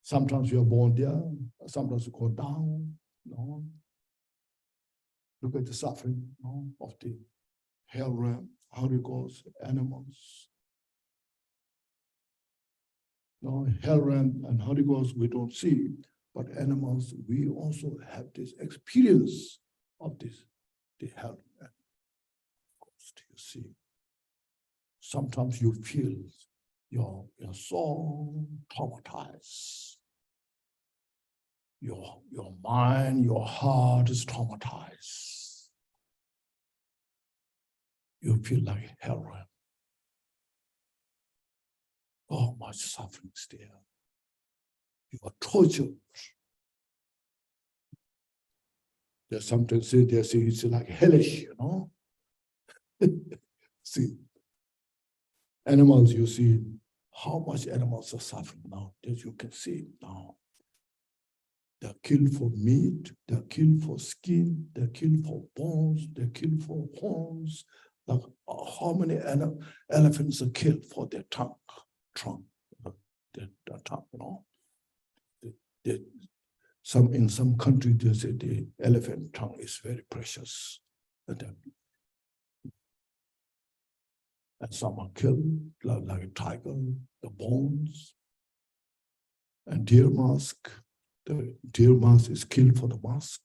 Sometimes you are born there, sometimes you go down. Look at the suffering of the hell realm, how it goes, animals. Hell realm and how it goes, we don't see, but animals, we also have this experience of this, the hell realm. Of course, you see. Sometimes you feel you're so traumatized. your mind, your heart is traumatized. You feel like heroin. So much suffering is there. You are tortured. They sometimes say it's like hellish, you know. See, animals, you see how much animals are suffering now, as you can see now. They're killed for meat, they're killed for skin, they're killed for bones, they're killed for horns. Like how many elephants are killed for their trunk, their tongue, you know. In some countries, they say the elephant tongue is very precious. And some are killed, like a tiger, the bones, and deer mask. The deer mask is killed for the mask.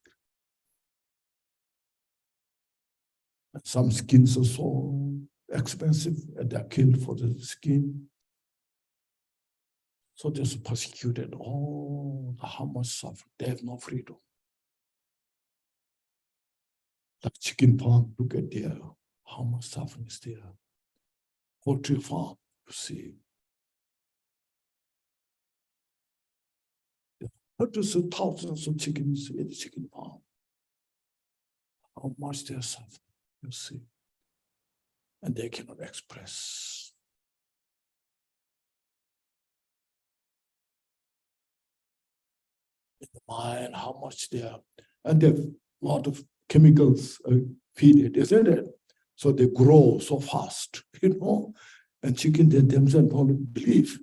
And some skins are so expensive, and they're killed for the skin. So they're persecuted. Oh, how much suffering. They have no freedom. Like chicken farm, look at there, how much suffering is there. Poultry farm, you see. Hundreds of thousands of chickens in the chicken farm. How much they're suffering, you see. And they cannot express. In the mind, how much they are. And they have a lot of chemicals feed it, isn't it? So they grow so fast, you know. And chicken, they themselves don't believe.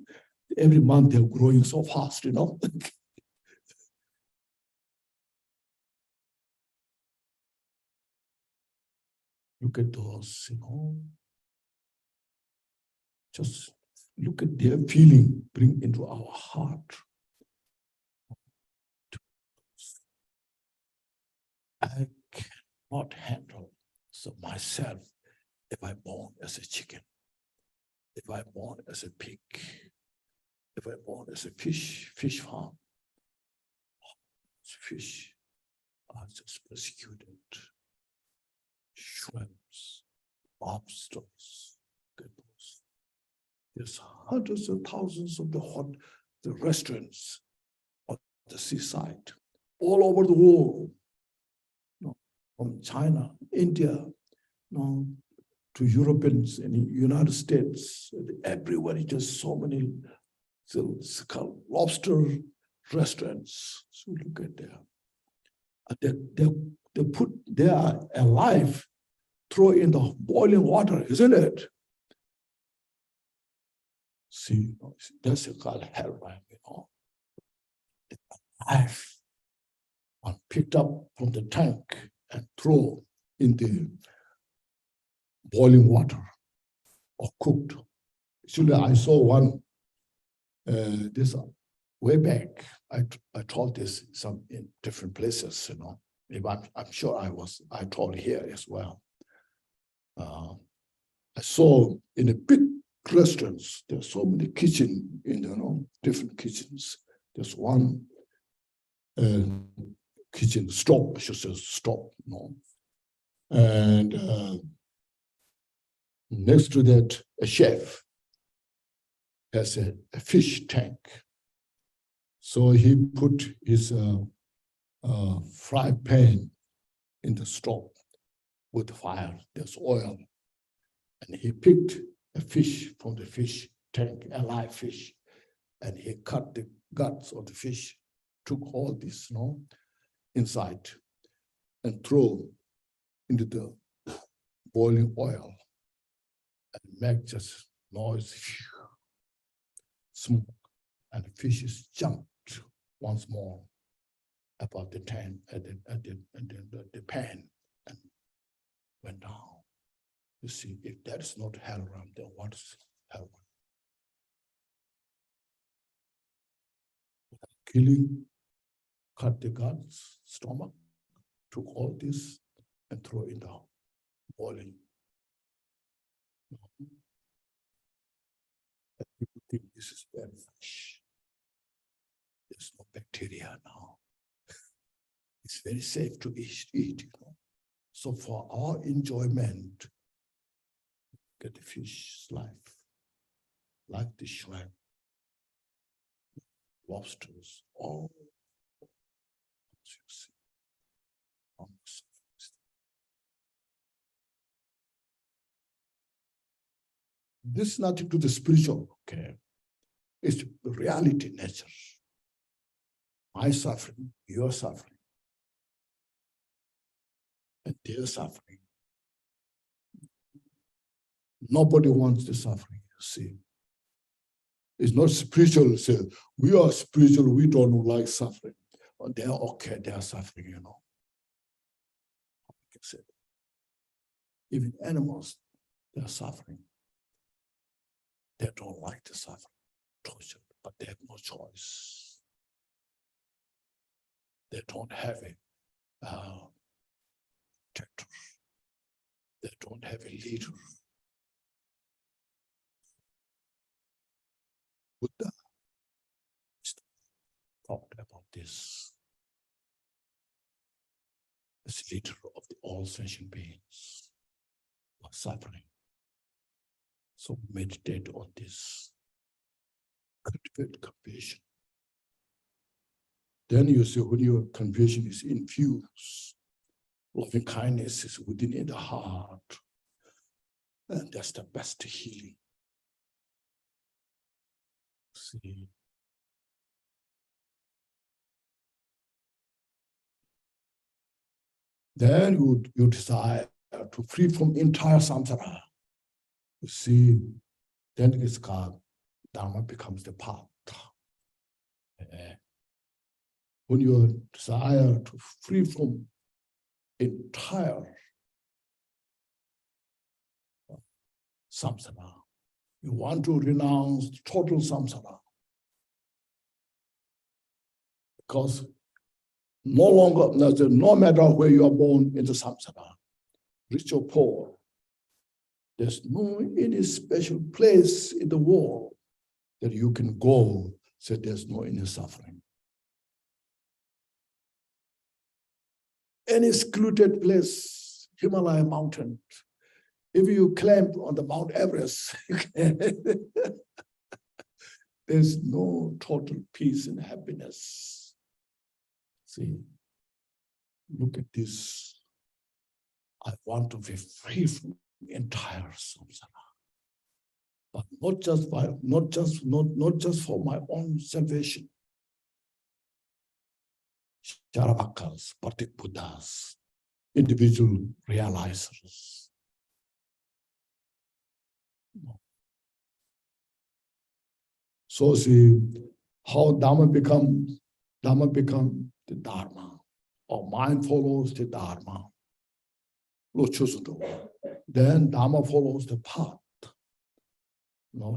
Every month they're growing so fast, you know. Look at those, you know. Just look at their feeling, bring into our heart. I cannot handle so myself if I'm born as a chicken, if I'm born as a pig, if I'm born as a fish farm. Fish are just persecuted. Shrimps, lobsters, there's hundreds of thousands of the restaurants on the seaside, all over the world, you know, from China, India, you know, to Europeans in the United States, everywhere, just so many lobster restaurants. So look at there. They put, they are alive, throw in the boiling water, isn't it? See, that's called heroin, you know. Alive, and picked up from the tank and throw in the boiling water or cooked. Actually, I saw one this way back. I told this some in different places, you know. Maybe I'm sure I told here as well. I saw in a big restaurants, there's so many kitchens, you know, different kitchens. There's one kitchen stop, I should say stop, you know. And next to that, a chef has a fish tank. So he put his fry pan in the stove with the fire, there's oil. And he picked a fish from the fish tank, a live fish, and he cut the guts of the fish, took all this, you know, inside, and threw into the boiling oil, and make just noise, smoke, and the fishes jumped once more about the pan, the pan, and went down. You see, if that is not heroin, then what is heroin? Killing, cut the guts, stomach, took all this and throw it down, boiling. People think this is very fresh. There's no bacteria now. It's very safe to eat. So for our enjoyment, get the fish life, like the shrimp, lobsters, all you see. This is nothing to the spiritual, okay? It's reality, nature. My suffering, your suffering, and their suffering. Nobody wants the suffering, you see. It's not spiritual. Say, we are spiritual, we don't like suffering. But they're okay, they're suffering, you know. Even animals, they're suffering. They don't like the suffering, torture, but they have no choice. They don't have a protector. They don't have a leader. Buddha talked about this as leader of all sentient beings are suffering. So meditate on this. Cultivate compassion. Then you see when your compassion is infused, loving kindness is within the heart. And that's the best healing. See. Then you desire to free from entire samsara. You see, then it's called Dharma becomes the path. When you desire to free from entire samsara, you want to renounce total samsara. Because no matter where you are born in the samsara, rich or poor, there's no any special place in the world that you can go, so there's no any suffering. Any secluded place, Himalaya mountain, if you climb on the Mount Everest, there's no total peace and happiness. See, look at this. I want to be free from the entire samsara, but not just for my own salvation. Charavakas, Partik Buddhas, individual realizers. So see how Dhamma become the Dharma, or mind follows the Dharma. Then Dhamma follows the path,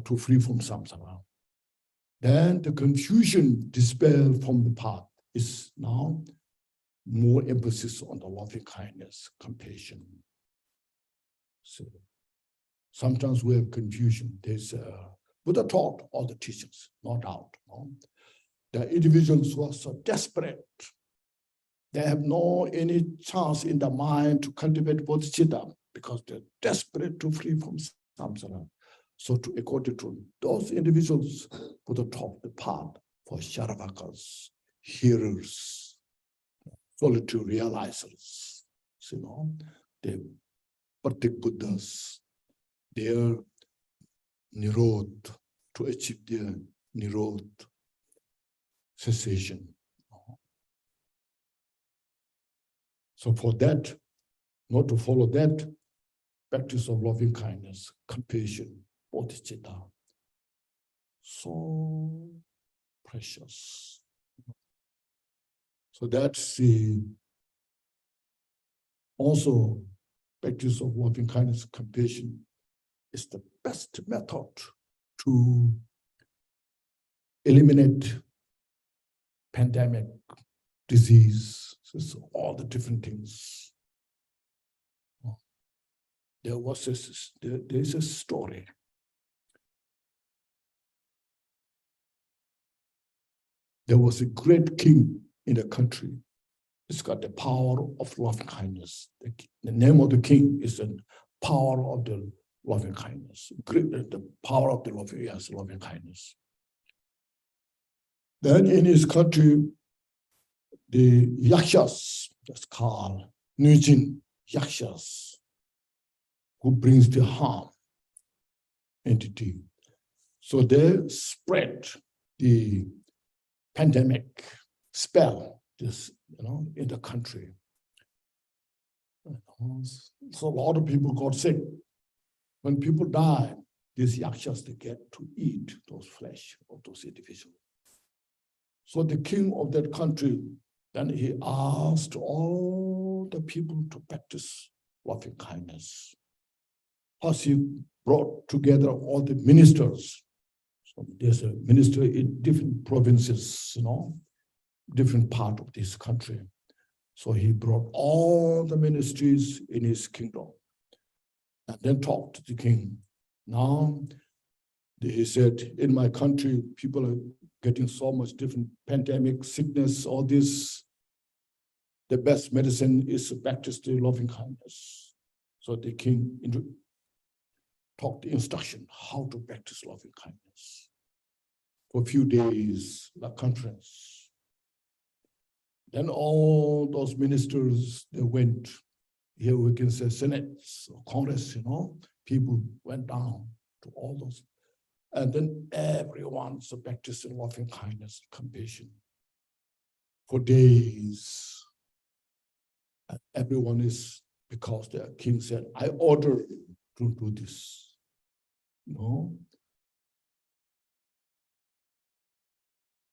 to free from samsara. Then the confusion, despair from the path is now more emphasis on the loving kindness, compassion. So sometimes we have confusion. There's Buddha taught all the teachings, no doubt. There are individuals who are so desperate. They have no any chance in the mind to cultivate bodhicitta because they're desperate to free from samsara. So according to those individuals, Buddha taught the path for Sharavakas, hearers, solitude realizers. The Partik Buddhas, their Nirod, to achieve their Nirod, cessation. So for that, not to follow that practice of loving kindness, compassion, bodhicitta, so precious. So that's the also practice of loving kindness, compassion is the best method to eliminate pandemic, disease, so all the different things. There's a story. There was a great king in a country. It's got the power of loving kindness. The name of the king is the power of the loving kindness. The power of the loving kindness. Then in his country, the yakshas, that's called Nujin yakshas, who brings the harm entity. So they spread the pandemic spell in the country. So a lot of people got sick. When people die, these yakshas, they get to eat those flesh of those individuals. So the king of that country, then he asked all the people to practice loving kindness. Plus he brought together all the ministers. So there's a minister in different provinces, different part of this country. So he brought all the ministries in his kingdom and then talked to the king. Now, he said, in my country, people are getting so much different pandemic, sickness, all this. The best medicine is to practice the loving kindness. So the king talked the instruction how to practice loving kindness. For a few days, the conference. Then all those ministers, they went. Here we can say senates, Congress, people went down to all those. And then everyone's practicing loving kindness, compassion for days. And everyone is, because the king said, I order to do this.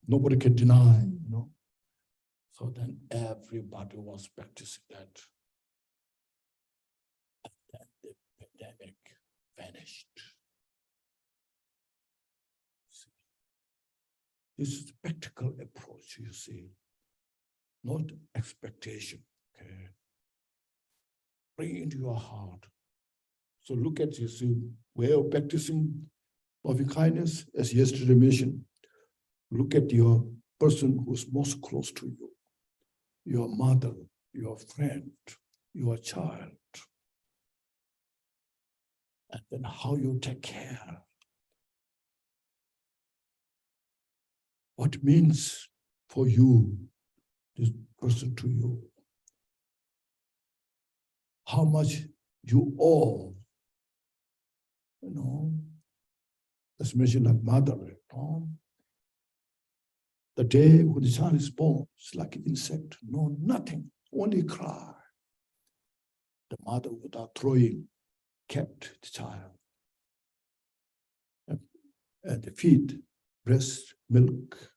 Nobody can deny, So then everybody was practicing that. And then the pandemic vanished. This is the practical approach, you see, not expectation. Okay. Bring it into your heart. So look at this way of practicing loving kindness, as yesterday mentioned. Look at your person who's most close to you, your mother, your friend, your child, and then how you take care. What it means for you, this person to you. How much you owe, Let's mention like mother, The day when the child is born, it's like an insect, nothing, only cry. The mother, without throwing, kept the child. And the feed, breast, milk,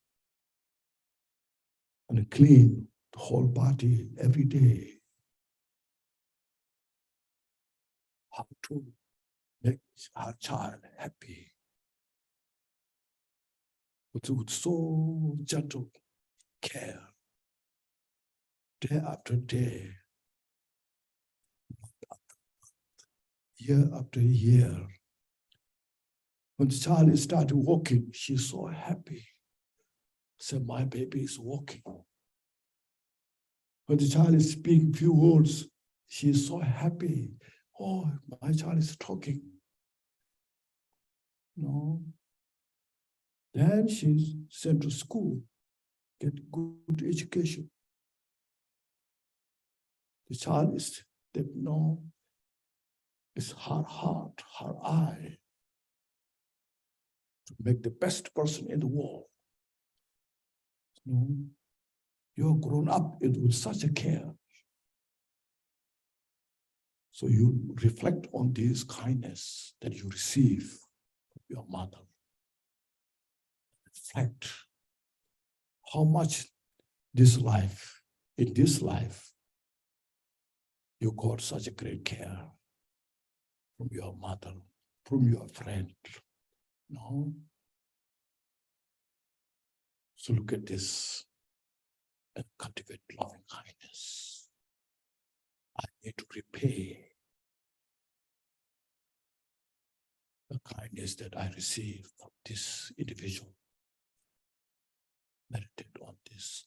and clean the whole body every day. How to make our child happy. With so gentle care, day after day, month after month, year after year. When the child started walking, she's so happy. Said, my baby is walking. When the child is speaking few words, she's so happy. Oh, my child is talking. Then she's sent to school, get good education. The child is, it's her heart, her eye, to make the best person in the world. You're grown up with such a care. So you reflect on this kindness that you receive from your mother. Reflect how much in this life, you got such a great care from your mother, from your friend. So look at this and cultivate loving kindness. I need to repay the kindness that I receive from this individual. Meditate on this.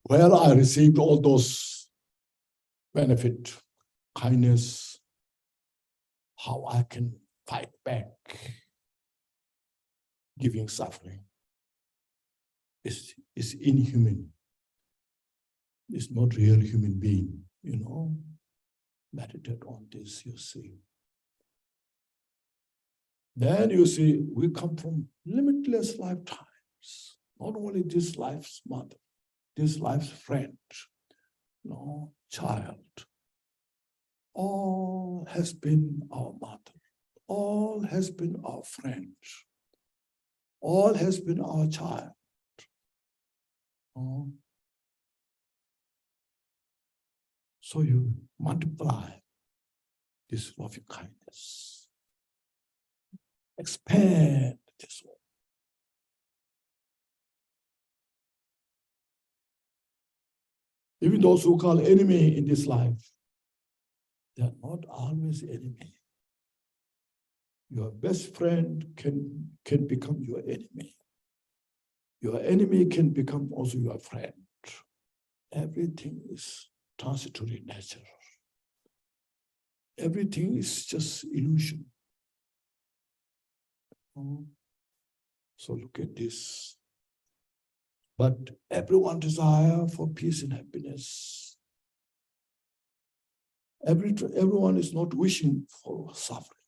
Well, I received all those benefit, kindness, how I can fight back giving suffering. It's inhuman. It's not real human being, Meditate on this, you see. Then you see, we come from limitless lifetimes. Not only this life's mother, this life's friend, child. All has been our mother. All has been our friend. All has been our child. So you multiply this loving kindness. Expand this one. Even those who call enemy in this life, they are not always enemy. Your best friend can become your enemy. Your enemy can become also your friend. Everything is transitory nature. Everything is just illusion. So look at this. But everyone desires for peace and happiness. Everyone is not wishing for suffering.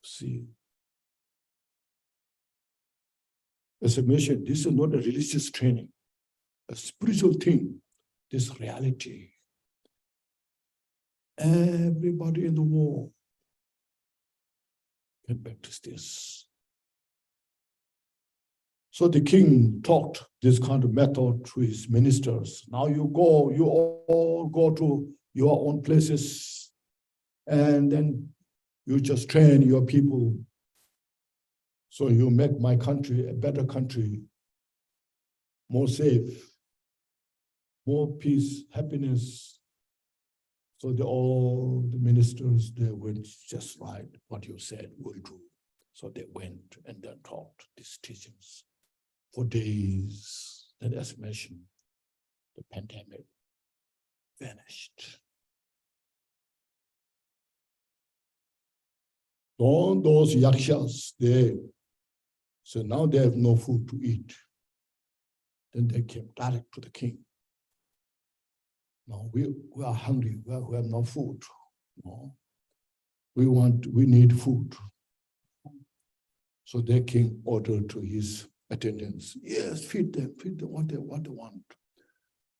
See, as I mentioned, this is not a religious training, a spiritual thing, this reality. Everybody in the world can practice this. So the king taught this kind of method to his ministers. Now you all go to your own places, and then you just train your people. So you make my country a better country, more safe, more peace, happiness. So all the ministers, they went just right, what you said, will do. So they went and then taught these teachings for days. Then as mentioned, the pandemic vanished. All those yakshas, so now they have no food to eat. Then they came direct to the king. No, we are hungry, we have no food. No. We need food. So the king ordered to his attendants, yes, feed them what they want.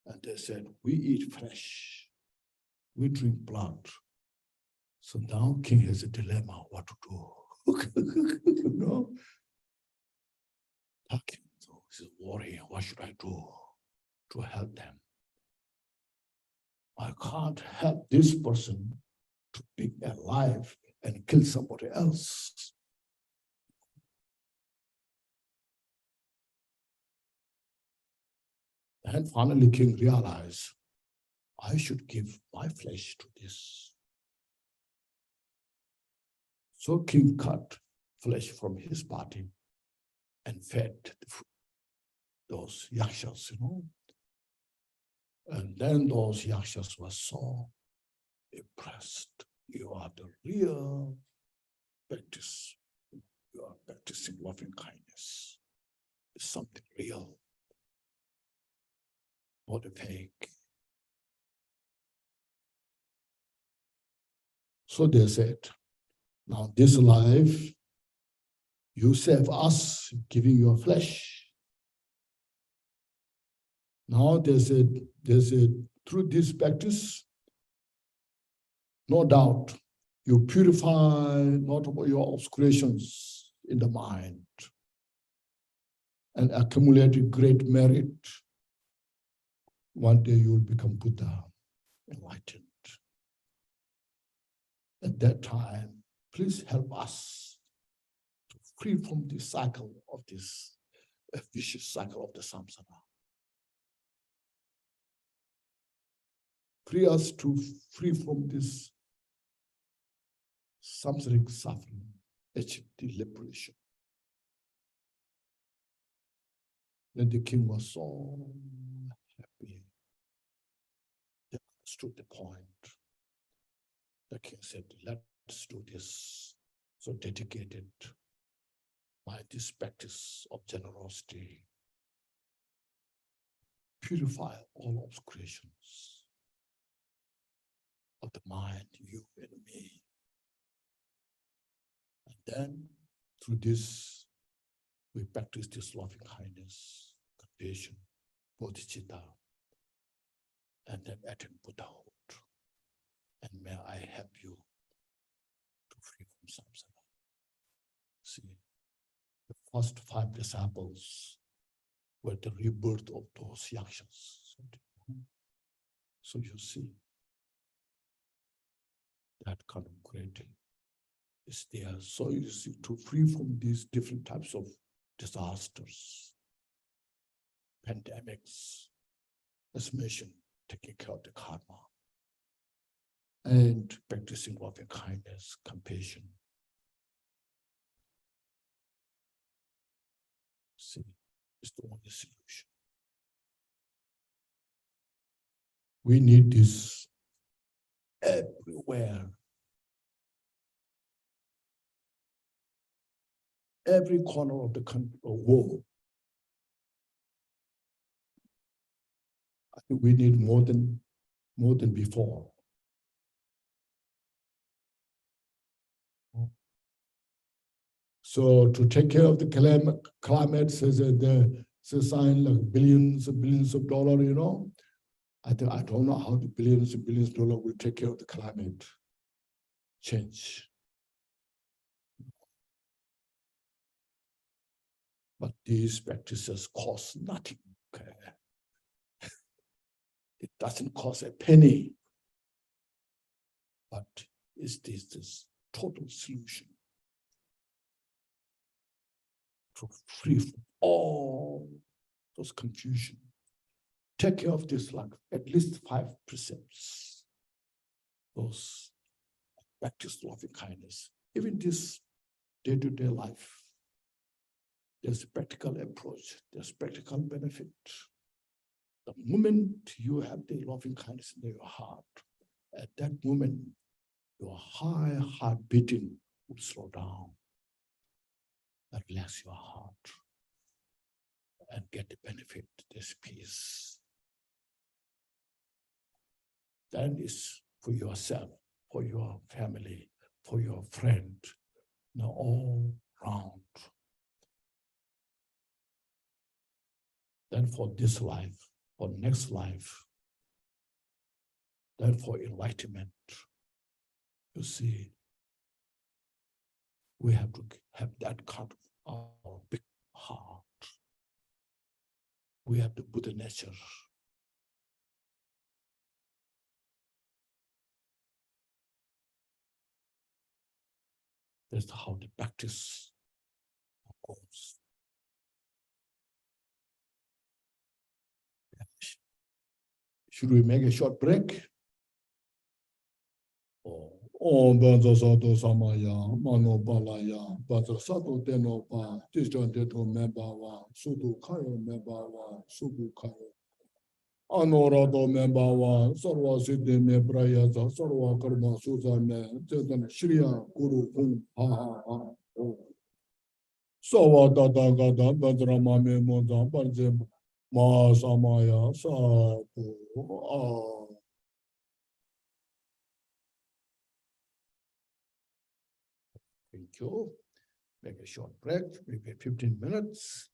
And they said, we eat flesh, we drink blood. So now king has a dilemma, what to do. So he's worrying, what should I do to help them? I can't help this person to be alive and kill somebody else. And finally, king realized, I should give my flesh to this. So king cut flesh from his body and fed those yakshas, And then those yakshas were so impressed. You are the real practice. You are practicing loving kindness. It's something real, not a fake. So they said, now this life, you save us giving your flesh. Now they said, through this practice, no doubt, you purify not only your obscurations in the mind and accumulate great merit. One day you will become Buddha, enlightened. At that time, please help us to free from the cycle of this vicious cycle of the samsara. Free us to free from this samsaric suffering, achieve the liberation. Then the king was so happy. understood the point. The king said, let's do this. So dedicated by this practice of generosity, purify all obscurations of the mind, you and me. And then through this, we practice this loving kindness, compassion, bodhicitta, and then attain Buddhahood. And may I help you to free from samsara. See, the first 5 disciples were the rebirth of those yakshas. So you see, that kind of great is there. So you see, to free from these different types of disasters, pandemics, as mentioned, taking care of the karma, and practicing loving kindness, compassion. See, it's the only solution. We need this everywhere. Every corner of the country or world. I think we need more than before. So to take care of the climate, says it's a sign like billions and billions of dollars, you know. I don't know how the billions and billions of dollars will take care of the climate change. But these practices cost nothing. Okay? It doesn't cost a penny. But it's this total solution to free from all those confusion. Take care of this, like at least 5 precepts. Those practice loving kindness. Even this day-to-day life, there's a practical approach, there's practical benefit. The moment you have the loving kindness in your heart, at that moment, your high heart beating will slow down. Relax your heart and get the benefit, this peace. That is for yourself, for your family, for your friend, all round. Then for this life, for next life, then for enlightenment. You see, we have to have that kind of our big heart. We have the Buddha nature. That's how the practice goes. Should we make a short break? Om Banza Sato Samaya, Mano Balaya, Banza Sato Denopa, Tishan Deto Membawa, Sudu Kayo Membawa, Subu Kayo. Anorado Membawa, Sarwa Siddhi Mebraya, Sarwa Karma Suzane, Zetan Shriya Guru Kung Ha Ha. Sawa Dada Gada, Badrama Memoda, Banzem, Ma Samaya, Sato. Thank you. Make a short break, maybe 15 minutes.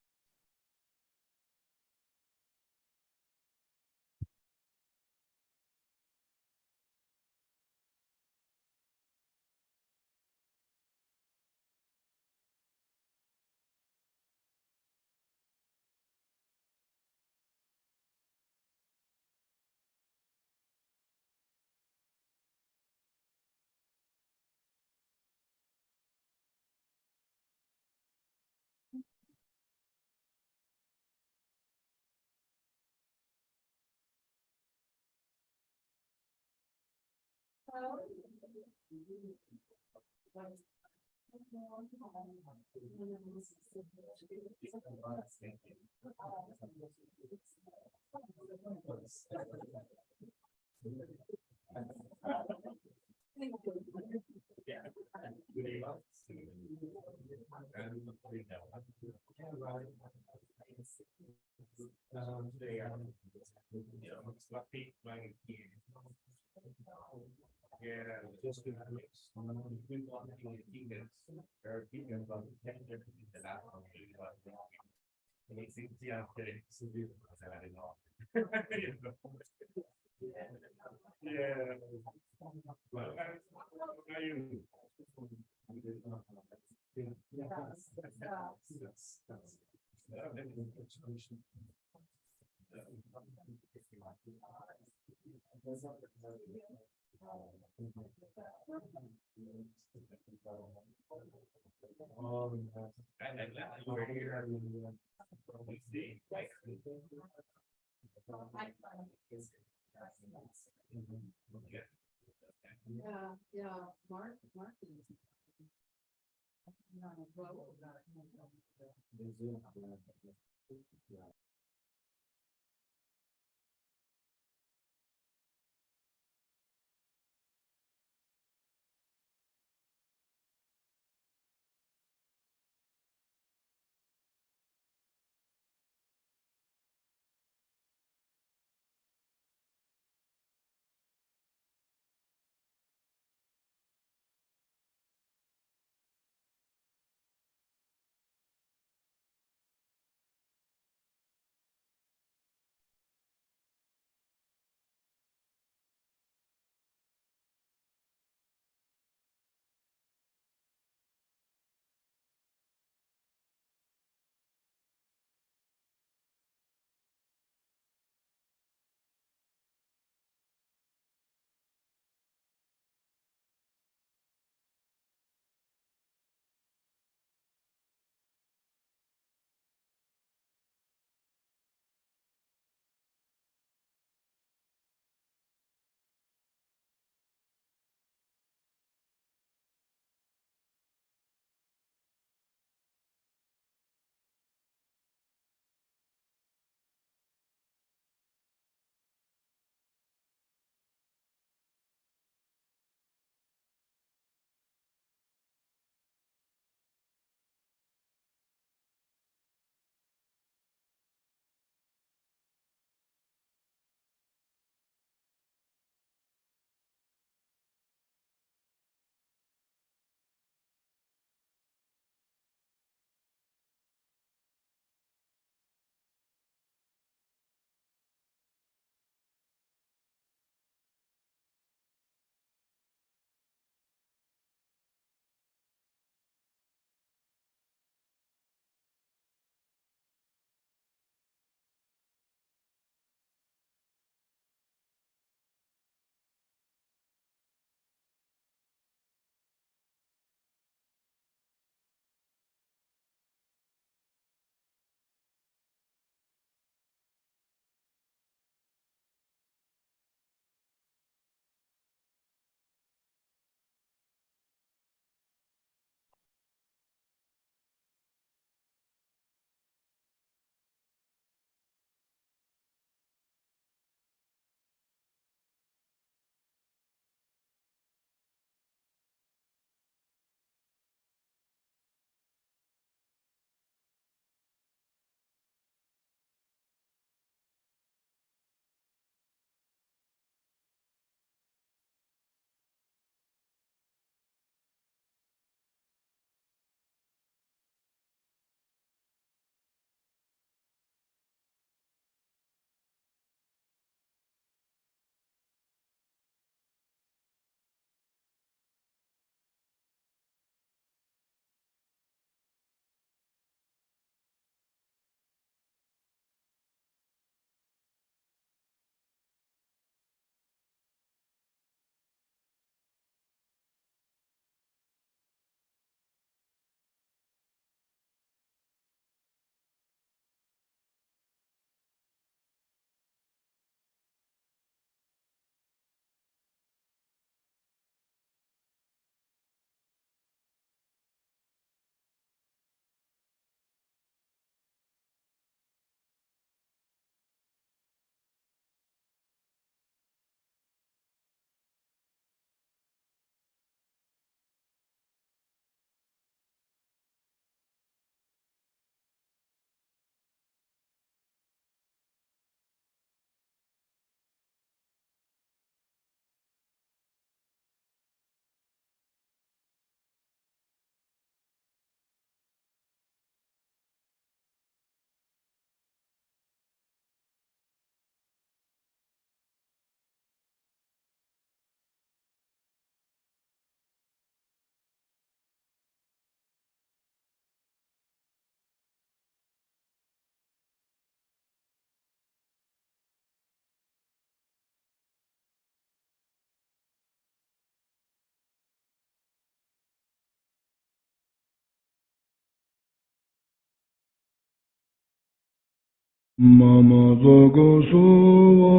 Mama Zogo Suva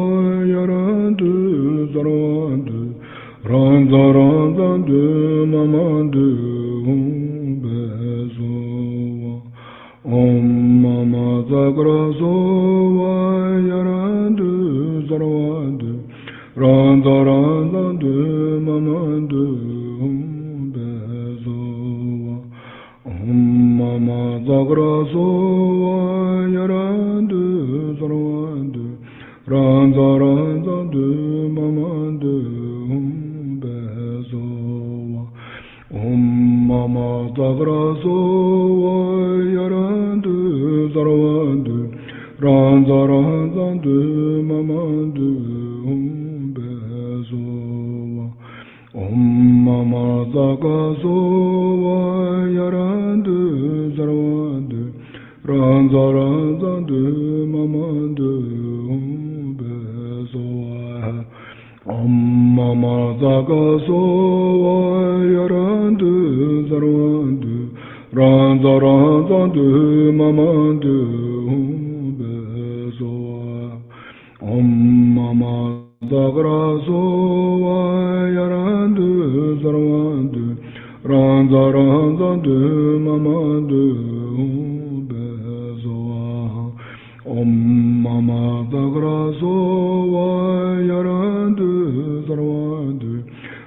Yarandu Zarwandu Ranza Ranzandu Mamandu Bezuva Om Mama Zagra Suva Yarandu Zarwandu Ranza Ranzandu Mamandu Bezuva Om Mama Zagra Suva Yarandu Zarwandu Ranza Ranzandu Mamandu Bezuva Om Mama Zagra Suva Yarandu Zarwandu Ranza Ranzandu Mamandu Bezuva Om Mama Zagra Suva Yarandu Zarwandu Ranza Ranzandu Mamandu Bezuva Om Mama Zaga Suva Yarandu Zarwandu Ranza Ranzandu Mamandu Bezuva Om Mama Zagra Suva Yarandu Zarwandu Ranza Ranzandu Mamandu Om Mama Zagra Suva Yarandu Zarwandu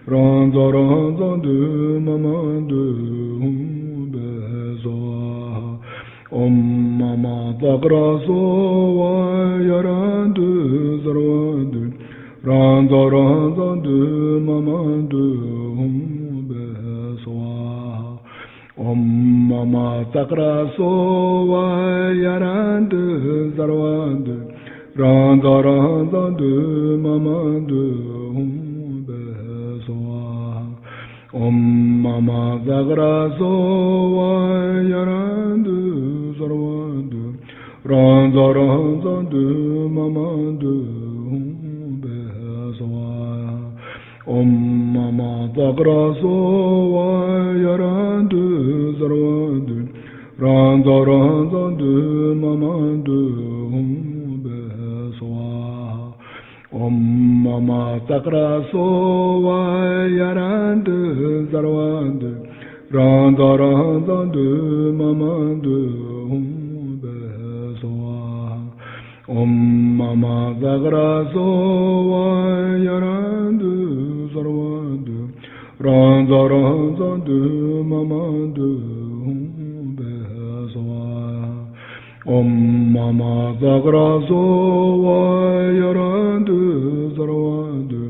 Ranza Ranzandu Mamandu Bezuva Om Mama Zagra Suva Yarandu Zarwandu Ranza Ranzandu Mamandu Bezuva Om Mama Zagra Suva Yarandu Zarwandu Ranza Ranzandu Mamandu Bezuva Om Mama Zagra Suva Yarandu Zarwandu Ranza Ranzandu Mamandu Bezuva Om Mama Zagra Suva Yarandu Zarwandu Ranza Ranzandu Mamandu Bezuva Om Mama Zagra Suva Yarandu Zarwandu Ranza Ranzandu Mamandu Bezuva Om Mama Zagra Suva Yarandu Zarwandu Ranza Ranzandu Mamandu Bezuva Om Mama Zagra Suva Yarandu Zarwandu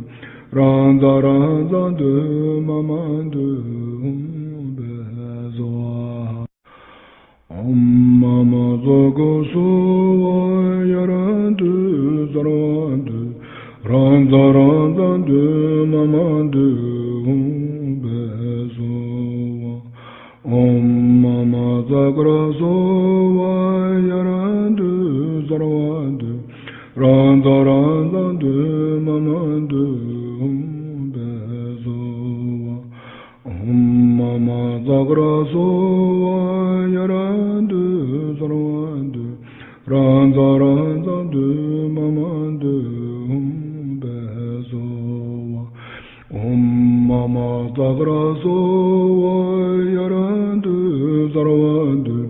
Ranza Ranzandu Mamandu Bezuva Om Mama Zagra Suva Yarandu Zarwandu Ranza Ranzandu Mamandu Bezuva Om Mama Zagra Suva Yarandu Zarwandu Ranza Ranzandu Mamandu Bezuva Om Mama Zagra Suva Yarandu Zarwandu Ranza Ranzandu Mamandu Bezuva Om Mama Zagra Suva Yarandu Zarwandu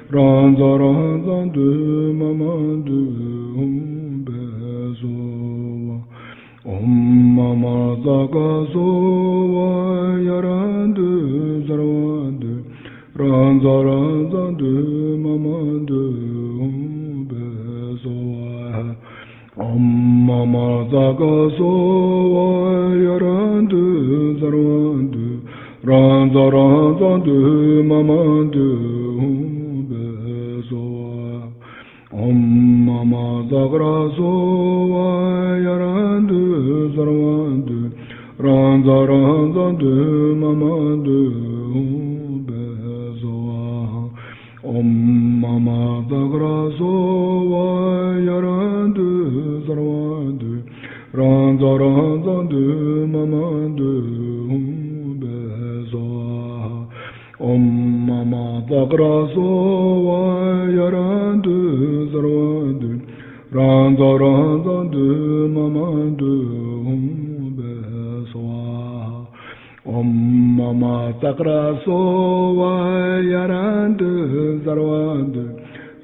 Ranza Ranzandu Mamandu Bezuva Om Mama Zagra Suva Yarandu Zarwandu Ranza Ranzandu Mamandu Bezuva Om Mama Zagra Suva Yarandu Zarwandu Ranza Ranzandu Mamandu Bezuva Om Mama Zagra Suva Yarandu Zarwandu Ranza Ranzandu Mamandu Bezuva Om Mama Zagra Suva Yarandu Zarwandu Ranza Ranzandu Mamandu Bezuva Om Mama Zagra Suva Yarandu Zarwandu Ranza ranzandu mamandu beswa. Om mama sakra sova yarandu zarvandu.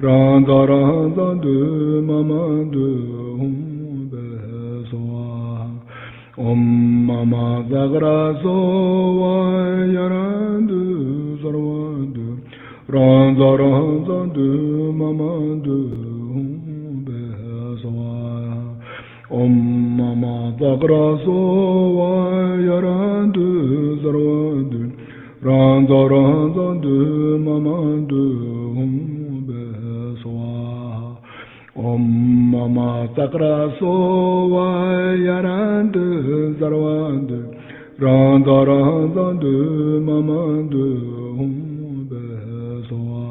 Ranza ranzandu mamandu beswa. Om mama sakra sova yarandu zarvandu. Ranza ranzandu mamandu beswa. Om mama sakra sova yarandu zarvandu. Ranza ranzandu mamandu beswa. Om mama sakra sova yarandu zarvandu. Ranza ranzandu mamandu beswa.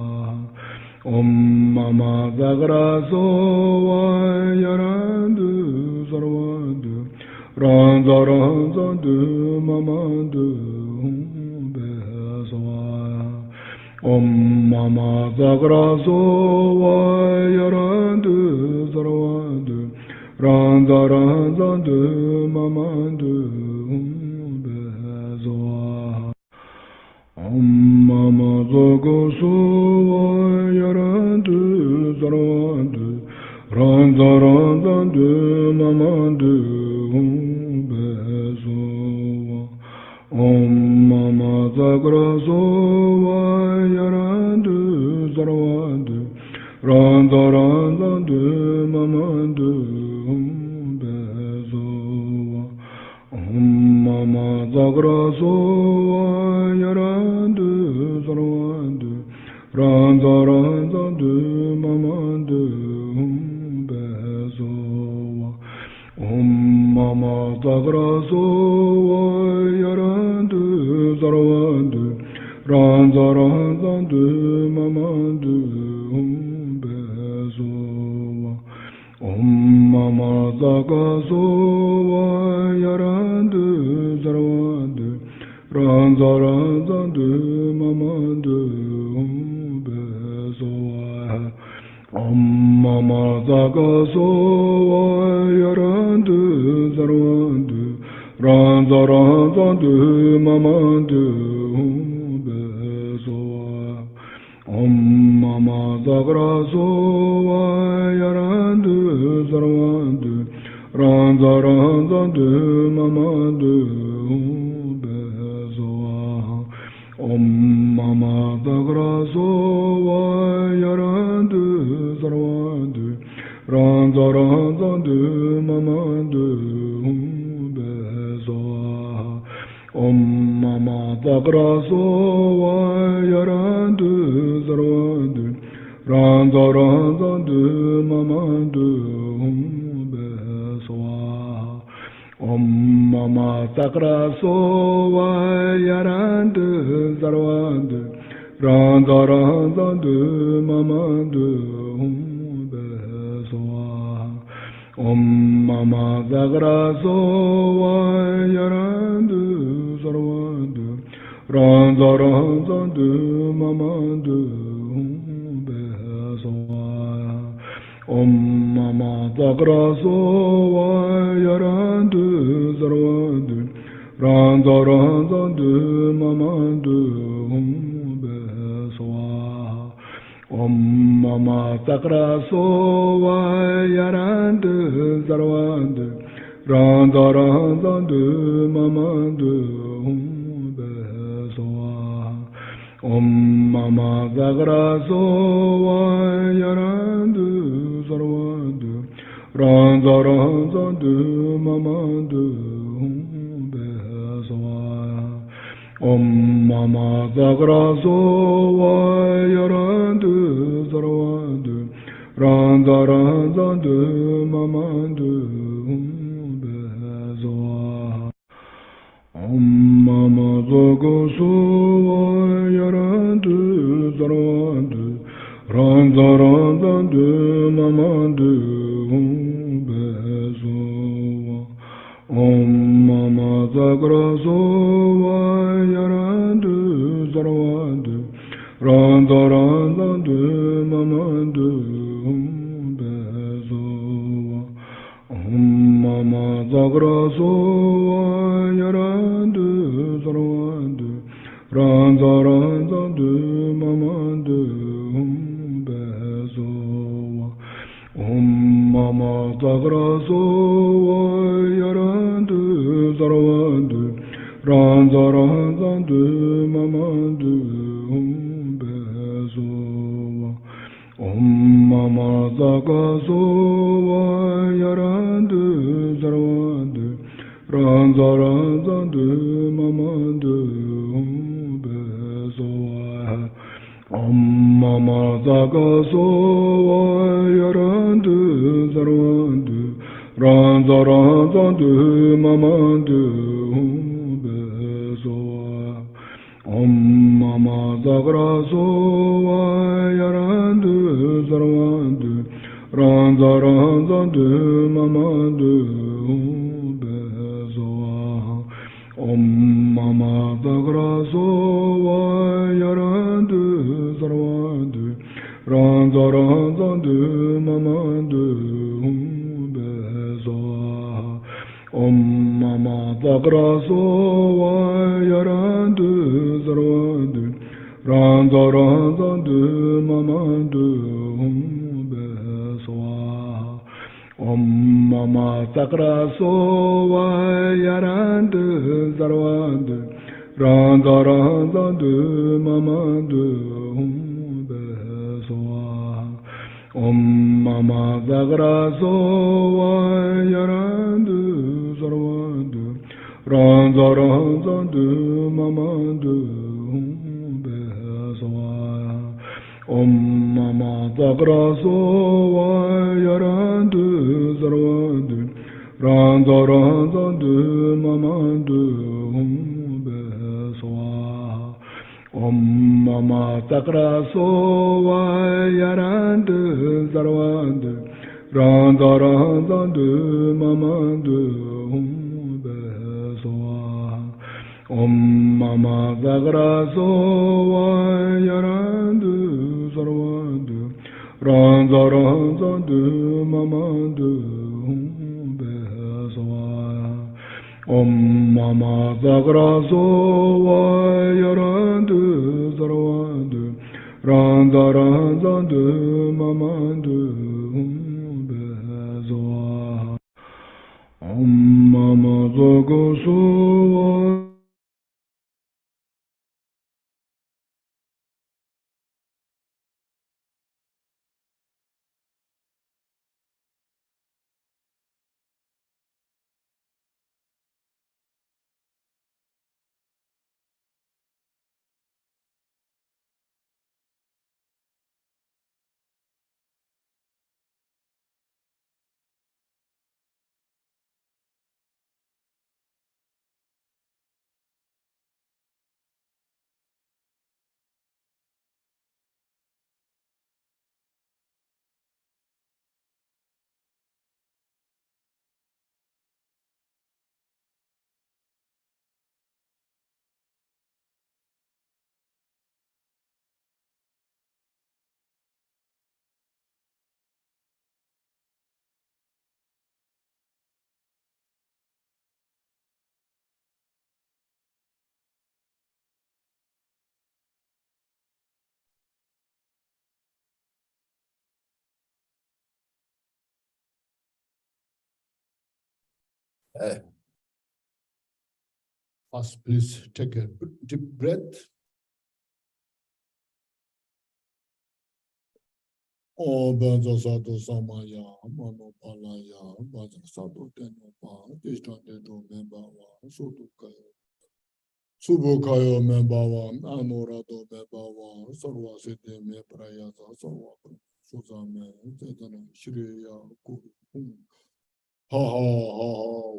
Om mama sakra sova yarandu zarvandu. Ranza ranzandu mamandu beswa. Om mama sakra sova yarandu zarvandu. Ranza ranzandu mamandu beswa. Om mama sakra sova yarandu zarvandu. Ranza ranzandu mamandu beswa. Om mama sakra sova yarandu zarvandu. Ranza ranzandu mamandu beswa. Om mama sakra sova yarandu zarvandu. Ranza ranzandu mamandu beswa. Om mama sakra sova yarandu zarvandu. Ranza ranzandu mamandu beswa. Om mama sakra sova yarandu zarvandu. Ranza ranzandu mamandu beswa. Om mama sakra sova yarandu zarvandu. Ranza ranzandu mamandu beswa. Om mama sakra sova yarandu zarvandu. Ranza ranzandu mamandu beswa. Om mama sakra sova yarandu zarvandu. Ranza ranzandu mamandu beswa. Om mama sakra sova yarandu zarvandu. Ranza ranzandu mamandu beswa. Om mama sakra sova yarandu zarvandu. Ranza ranzandu mamandu beswa. Om mama sakra sova yarandu zarvandu. Ranza ranzandu mamandu beswa. Om mama sakra sova yarandu zarvandu. Ranza ranzandu mamandu beswa. Om mama sakra sova yarandu zarvandu. Ranza ranzandu mamandu beswa. Om mama sakra sova yarandu zarvandu. Ranza ranzandu mamandu beswa. Om mama sakra sova yarandu zarvandu. Ranza ranzandu mamandu beswa. Om mama sakra sova yarandu zarvandu. Ranza ranzandu mamandu beswa. Om mama sakra sova yarandu zarvandu. Ranza ranzandu mamandu beswa. zagraso yarandu zarwandu ranza ranza du mamandu bezo mama zagraso yarandu zarwandu ranza ranza du mamandu bezo mama zagaso yarandu zarwandu ranza ranza du mamandu bezo mama zagaso yarandu zarwandu ranza ranza du mamandu bezo mama zagraso yarandu zarwandu ranza ranza du mamandu bezo mama zagraso yarandu zarwandu ranza ranza du mamandu bezo mama zagraso yarandu zarwandu ranza ranza du mamandu bezo mama zagraso yarandu zarwandu ranza ranza du mamandu bezo mama zagraso yarandu zarwandu ranza ranza du mamandu bezo mama zagraso yarandu zarwandu ranza ranza du mamandu bezo mama zagraso yarandu zarwandu ranza ranza du mamandu bezo mama zagraso yarandu zarwandu ranza ranza du mamandu bezo mama zagraso yarandu zarwandu ranza ranza du mamandu bezo mama zagraso First, please take a deep breath. Oh, Benza Sato Samaya, Mano Palaya, Baja Sato Tenopa, Tishtato Membawa, Sotukayo, Subukayo Membawa, Anorato Membawa, Sarwa Sete Me Prayasa, Sarwa Susame, Zetan, Shriya, Kuru. Ha ha ha ha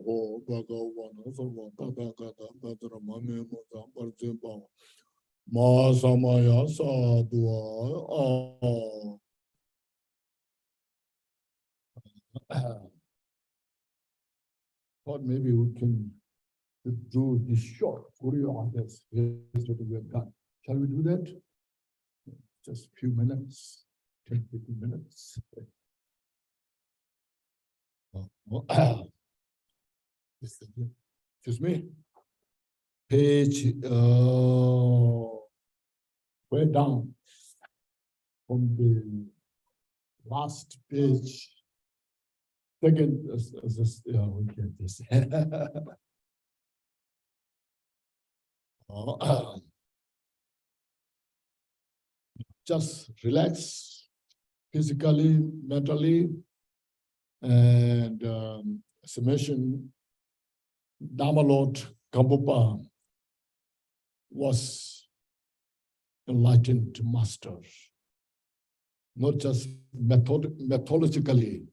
ho Bhagavan, Sarva Tata Kata, Petra Mame Musa, Parjimba, Ma Samaya Sadua. Thought maybe we can do this short Korean that's yesterday we have done. Shall we do that? Just a few minutes, 10, 15 minutes. Excuse me. Page way down from the last page. Second, we get this. Just relax physically, mentally, and as I mentioned, Dhama Lord Gampopa was enlightened master, not just methodologically,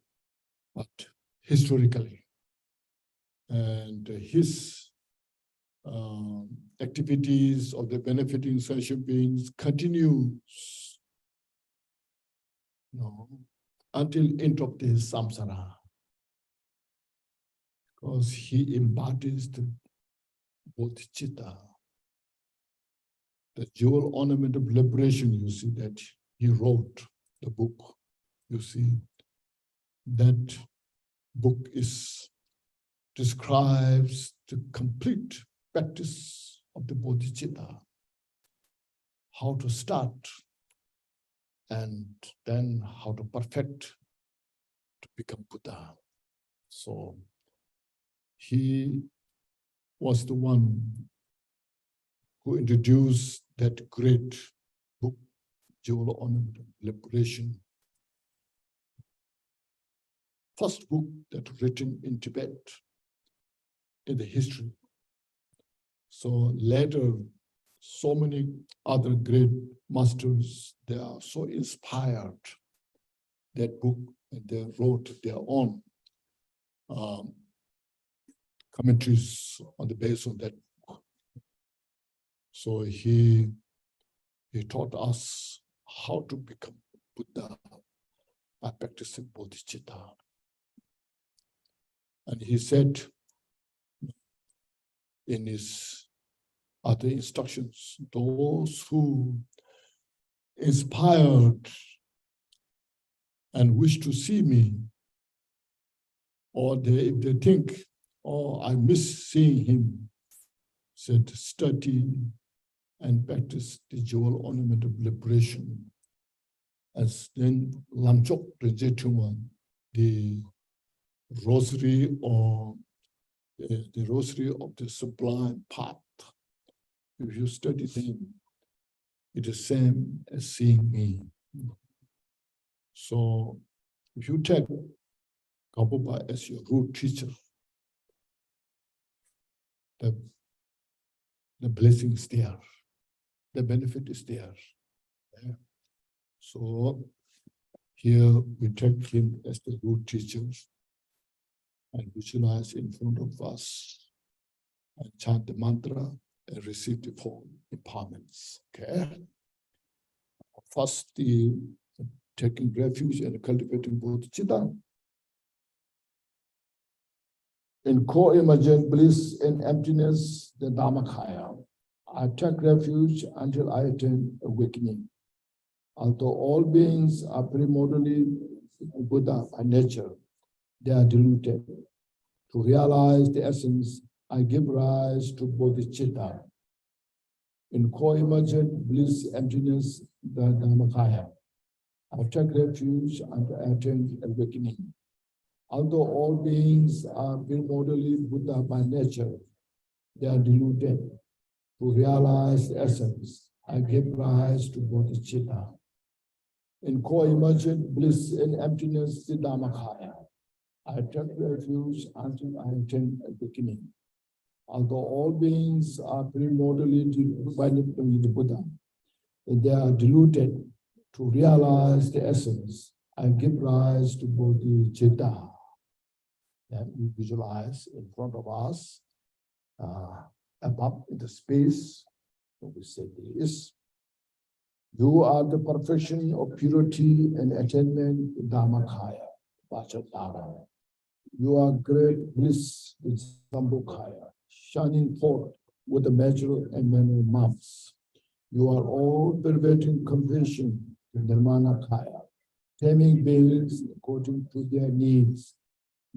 but historically. And his activities of the benefiting sentient beings continues until end of this samsara, because he embodies the bodhicitta, the jewel ornament of liberation. You see that he wrote the book. You see that book describes the complete practice of the bodhicitta, how to start and then how to perfect to become Buddha. So he was the one who introduced that great book, Jewel Ornament of Liberation. First book that written in Tibet in the history. So later, so many other great masters, they are so inspired that book, and they wrote their own commentaries on the basis of that book. So he taught us how to become Buddha by practicing bodhicitta. And he said in his other instructions, those who inspired and wish to see me, or if they think, oh, I miss seeing him, said, study and practice the jewel ornament of liberation. As then Lamchok Renjetuman, the rosary or the rosary of the sublime path. If you study them, it is the same as seeing me. So if you take Gampopa as your root teacher, the blessing is there, the benefit is there. Yeah. So here we take him as the root teacher and visualize in front of us and chant the mantra and receive the four empowerments. Okay. First, the taking refuge and cultivating bodhicitta. In co-emergent bliss and emptiness, the Dhammakaya. I take refuge until I attain awakening. Although all beings are primordially Buddha by nature, they are deluded. To realize the essence, I give rise to bodhicitta. In co-emergent bliss, emptiness, the Dhammakaya. I take refuge until I attain awakening. Although all beings are primordially Buddha by nature, they are deluded. To realize the essence, I give rise to bodhicitta. In co-emergent bliss and emptiness, the Dhammakaya. I take refuge until I attain awakening. Although all beings are primordially by the Buddha, they are deluded. To realize the essence, I give rise to bodhicitta. And we visualize in front of us, above in the space, we say this. You are the perfection of purity and attainment, Dhammakaya, Vajradhara. You are great bliss with Sambhukaya, shining forth with the measure and manner marks. You are all pervading compassion, Nirmanakaya, taming beings according to their needs.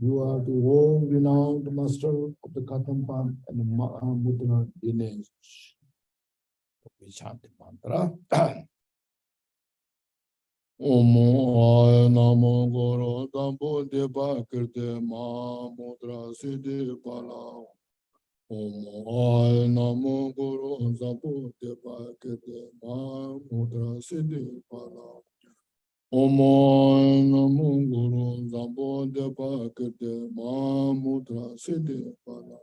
You are the world-renowned master of the Katampan and the Mahamudra lineage. We chant the mantra. Omo Aya Namo Guru Dambo Deva Kirte Mahamudra Siddhi Pala. Omo Aya Namo Guru Dambo Deva Kirte Mahamudra Siddhi Pala. Omo Aya Namo Guru Dambo Deva Kirte Mahamudra Siddhi Pala.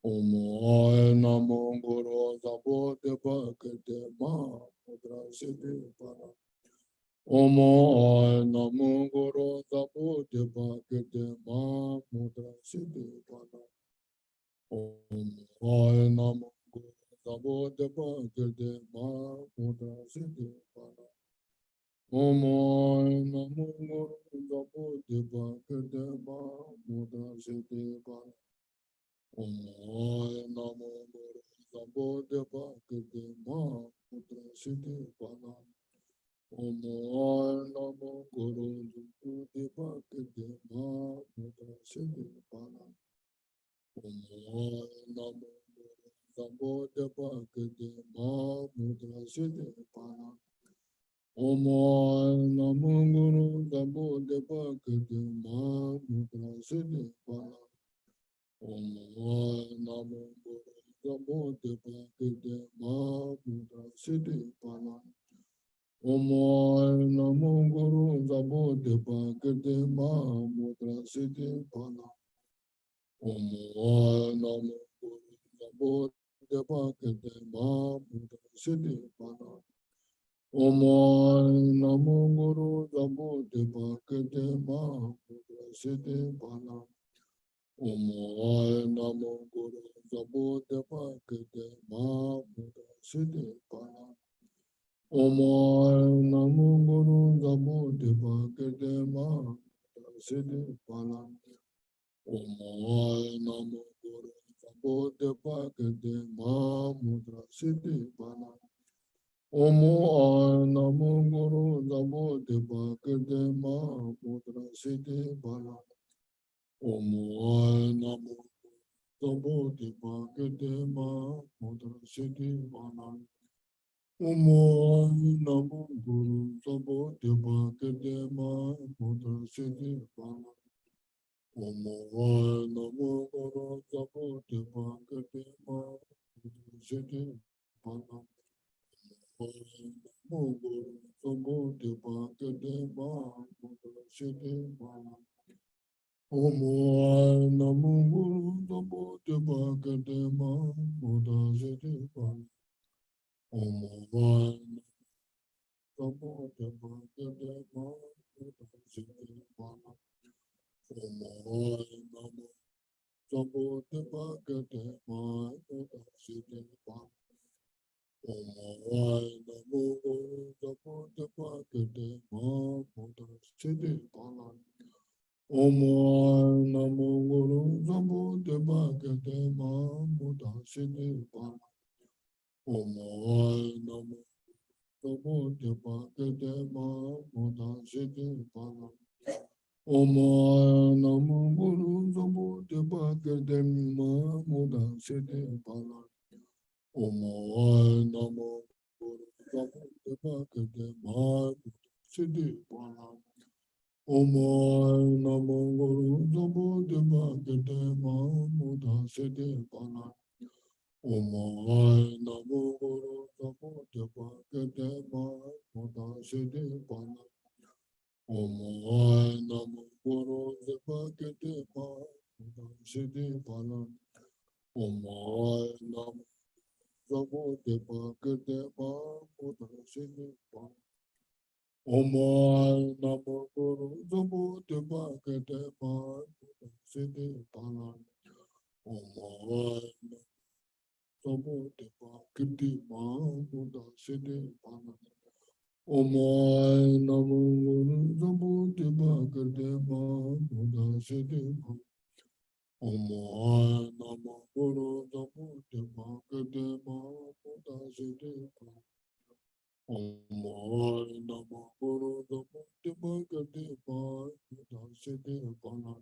Omo Aya Namo Guru Dambo Deva Kirte Mahamudra Siddhi Pala. Omo Aya Namo Guru Dambo Deva Kirte Mahamudra Siddhi Pala. Omo Aya Namo Guru Dambo Deva Kirte Mahamudra Siddhi Pala. Omo Aya Namo Guru Dambo Deva Kirte Mahamudra Siddhi Pala. Omo Aya Namo Guru Dambo Deva Kirte Mahamudra Siddhi Pala. Omo Aya Namo Guru Dambo Deva Kirte Mahamudra Siddhi Pala. Omo Aya Namo Guru Dambo Deva Kirte Mahamudra Siddhi Pala. Omo Aya Namo Guru Dambo Deva Kirte Mahamudra Siddhi Pala. Omo Aya Namo Guru Dambo Deva Kirte Mahamudra Siddhi Pala. Omo Aya Namo Guru Dambo Deva Kirte Mahamudra Siddhi Pala. Omo Aya Namo Guru Dambo Deva Kirte Mahamudra Siddhi Pala. Omo Aya Namo Guru Dambo Deva Kirte Mahamudra Siddhi Pala. Omo Aya Namo Guru Dambo Deva Kirte Mahamudra Siddhi Pala. Omo Aya Namo Guru Dambo Deva Kirte Mahamudra Siddhi Pala. Omo Aya Namo Guru Dambo Deva Kirte Mahamudra Siddhi Pala. Omo Aya Namo Guru Dambo Deva Kirte Mahamudra Siddhi Pala. Omo Aya Namo Dambo Deva Kirte Mahamudra Siddhi Pala. Omo Aya Namo Guru Dambo Deva Kirte Mahamudra Siddhi Pala. Omo Aya Namo Guru Dambo Deva Kirte Mahamudra Siddhi Pala. Omo Guru Dambo Deva Kirte Mahamudra Siddhi Pala. Omo Aya Namo Guru Dambo Deva Kirte Mahamudra Siddhi Pala. Omo Aya Dambo Deva Kirte Mahamudra Siddhi Pala. Omo Aya Namo Dambo Deva Kirte Mahamudra Siddhi Pala. Omo Aya Namo Guru Dambo Deva Kirte Mahamudra Siddhi Pala. Omo Aya Namo Guru Dambo Deva Kirte Mahamudra Siddhi Pala. Omo Aya Namo Dambo Deva Kirte Mahamudra Siddhi Pala. Omo Aya Namo Guru Dambo Deva Kirte Mahamudra Siddhi Pala. Omo Aya Namo Guru Dambo Deva Kirte Mahamudra Siddhi Pala. Omo Aya Namo Guru Dambo Deva Kirte Mahamudra Siddhi Pala. Omo Aya Namo Guru Dambo Deva Kirte Mahamudra Siddhi Pala. Omo Aya Namo Guru Deva Kirte Mahamudra Siddhi Pala. Omo Aya Namo Dambo Deva Kirte Mahamudra Siddhi Pala. Omo Aya Namo Guru Dambo Deva Kirte Mahamudra Siddhi Pala. Omo Aya Dambo Deva Kirte Mahamudra Siddhi Pala. Omo Aya Namo Guru Dambo Deva Kirte Mahamudra Siddhi Pala. Omo Aya Namo Guru Dambo Deva Kirte Mahamudra Siddhi Pala. Omo Aya Namo Guru Dambo Deva Kirte Mahamudra Siddhi Pala.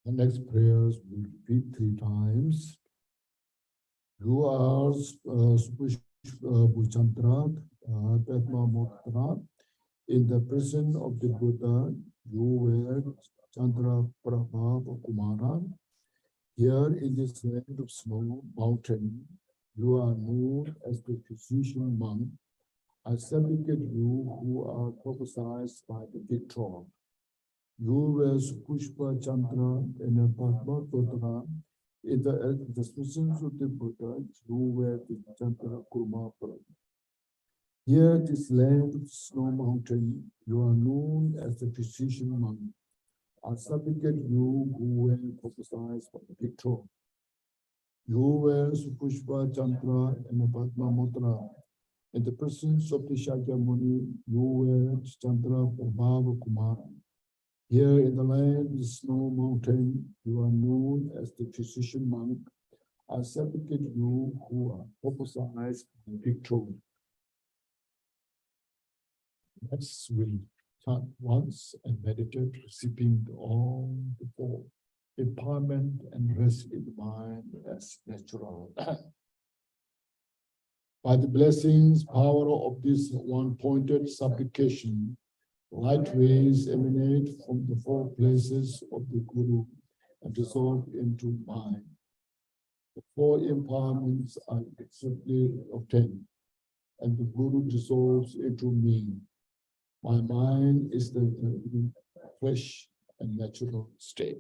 The next prayers will repeat 3 times. You are Bhuchandra, Padma Mudra. In the presence of the Buddha, you were Chandra Prabha Kumara. Here in this land of snow mountain, you are known as the physician monk. I supplicate you who are prophesied by the victor. You were Pushpa Chandra and Padma Putra. In the presence of the Buddha, you were the Chandra Kurma. Here, this land of snow mountain, you are known as the physician monk. I supplicate you who were prophesied by the victor. You were Pushpa Chandra and Padma Mutra. In the presence of the Shakyamuni, you were Chandra Prabhava Kumar. Here in the land of the snow mountain, you are known as the physician monk. I supplicate you who are prophesied and victorious. Next, we'll chant once and meditate, receiving all the four empowerment and rest in the mind as natural. By the blessings, power of this one-pointed supplication, light rays emanate from the 4 places of the Guru and dissolve into mind. The 4 empowerments are exactly obtained, and the Guru dissolves into me. My mind is the fresh and natural state.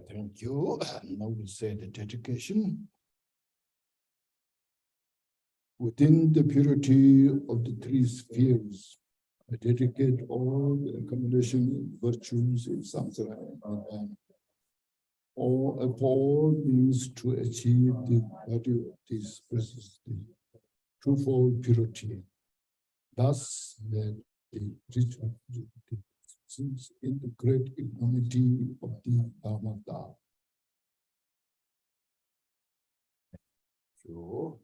Thank you. Now we'll say the dedication. Within the purity of the three spheres, I dedicate all the accommodation virtues in samsara and all means to achieve the body of this process, the twofold purity. Thus, that the ritual in the great equanimity of the Dhamma. So,